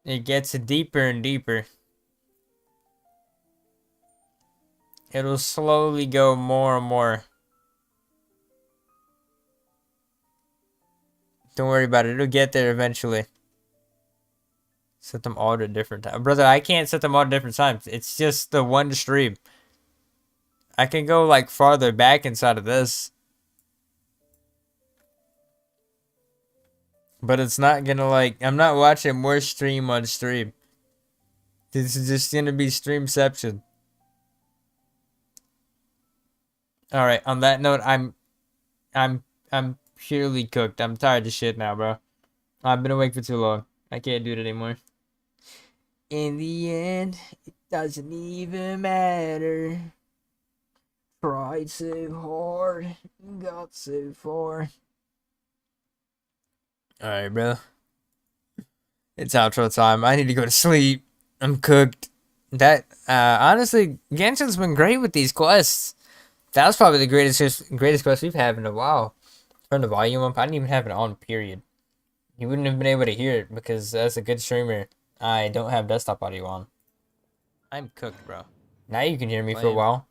It gets deeper and deeper. It'll slowly go more and more. Don't worry about it. It'll get there eventually. Set them all to different times. Brother, I can't set them all to different times. It's just the one stream. I can go like farther back inside of this. But it's not gonna like... I'm not watching more stream on stream. This is just gonna be streamception. Alright, on that note, I'm purely cooked. I'm tired of shit now, bro. I've been awake for too long. I can't do it anymore. In the end, it doesn't even matter. Tried so hard, got so far. Alright, bro. It's outro time. I need to go to sleep. I'm cooked. That, honestly, Genshin's been great with these quests. That was probably the greatest quest we've had in a while. Turn the volume up. I didn't even have it on, period. You wouldn't have been able to hear it because as a good streamer, I don't have desktop audio on. I'm cooked, bro. Now you can hear me for a while.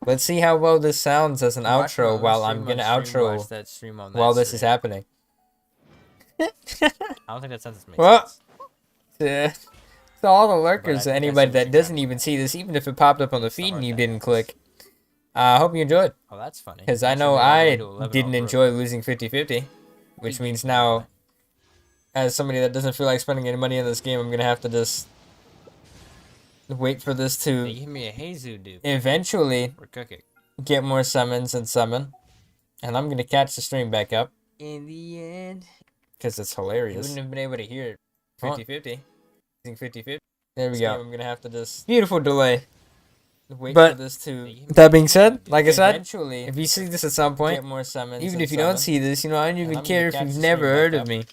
Let's see how well this sounds as an outro while I'm gonna outro that stream on while this is happening. I don't think that sentence makes sense. To all the lurkers, anybody that doesn't even see this, even if it popped up on the feed and you didn't click, I hope you enjoyed. Oh, that's funny. Because I know I didn't enjoy losing 50-50, which means now, as somebody that doesn't feel like spending any money on this game, I'm gonna have to just wait for this to eventually get more summons and summon, and I'm gonna catch the stream back up in the end because it's hilarious. You wouldn't have been able to hear it 50-50. 50-50. There we go. I'm gonna have to just beautiful delay. But that being said, like I said, if you see this at some point, even if you don't see this, you know, I don't even care if you've never heard of me.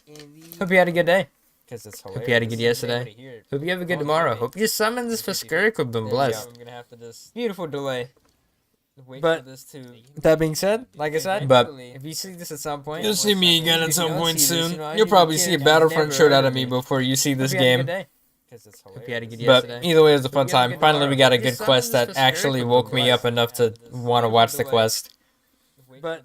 Hope you had a good day. Hope you had a good yesterday. Hope you have a good tomorrow. Hope your summons for SKIRK have been blessed. Beautiful delay. But that being said, like I said, but if you see this at some point, you'll see me again at some point soon. You'll probably see a Battlefront shirt out of me before you see this game. But either way, it was a fun time. Finally, we got a good quest that actually woke me up enough to want to watch the quest. But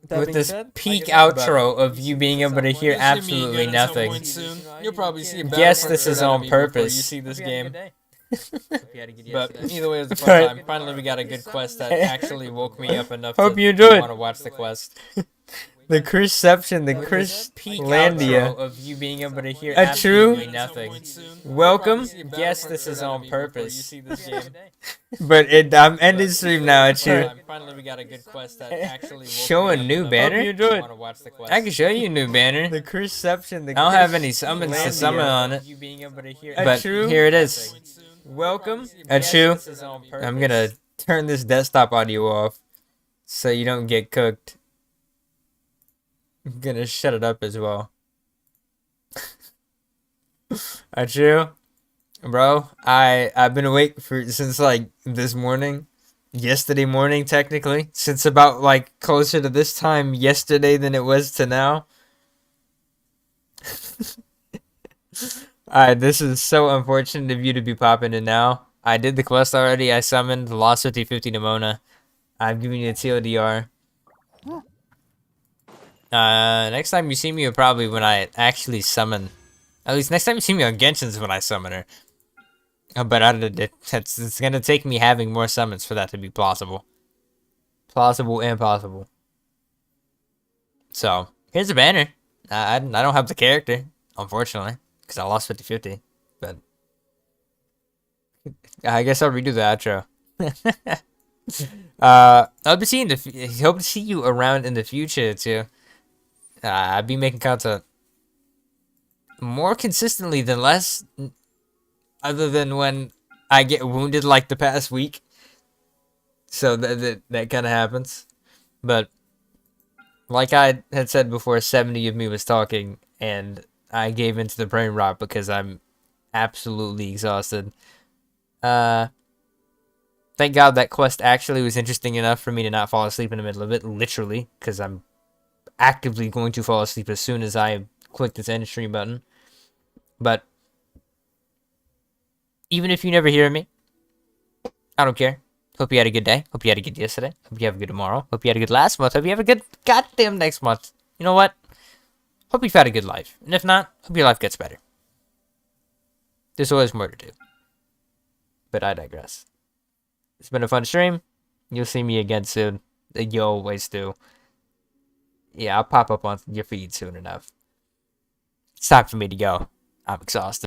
with this peak outro of you being able to hear absolutely nothing, guess this is on purpose. You see this game. But either way, it was a fun time. Finally, we got a good quest that actually woke me up enough to want to watch the quest. The Crishception, the Crishlandia of you being able to hear absolutely nothing. Welcome. Yes, this is on purpose. You see this game. But I'm ending stream now. At you. Finally, we got a good quest that actually show a new banner. I can show you a new banner. The Crishception. I don't have any summons to summon on it. But here it is. Welcome. Achu. I'm gonna turn this desktop audio off so you don't get cooked. I'm gonna shut it up as well. Achu, bro, I've been awake since like this morning, yesterday morning technically, since about like closer to this time yesterday than it was to now. Alright, this is so unfortunate of you to be popping in now. I did the quest already. I summoned the Lost 50/50 Nimona. I'm giving you the TLDR. Next time you see me, probably when I actually summon. At least next time you see me on Genshin is when I summon her. But it's gonna take me having more summons for that to be plausible. Plausible and possible. So, here's a banner. I don't have the character, unfortunately, because I lost 50/50. But I guess I'll redo the outro. I'll be seeing hope to see you around in the future too. I'll be making content more consistently than less, other than when I get wounded like the past week. So that kind of happens. But like I had said before, 70 of me was talking, and I gave into the brain rot because I'm absolutely exhausted. Thank God that quest actually was interesting enough for me to not fall asleep in the middle of it, literally, because I'm actively going to fall asleep as soon as I click this end stream button. But even if you never hear me, I don't care. Hope you had a good day. Hope you had a good yesterday. Hope you have a good tomorrow. Hope you had a good last month. Hope you have a good goddamn next month. You know what? Hope you've had a good life. And if not, hope your life gets better. There's always more to do. But I digress. It's been a fun stream. You'll see me again soon. You always do. Yeah, I'll pop up on your feed soon enough. It's time for me to go. I'm exhausted.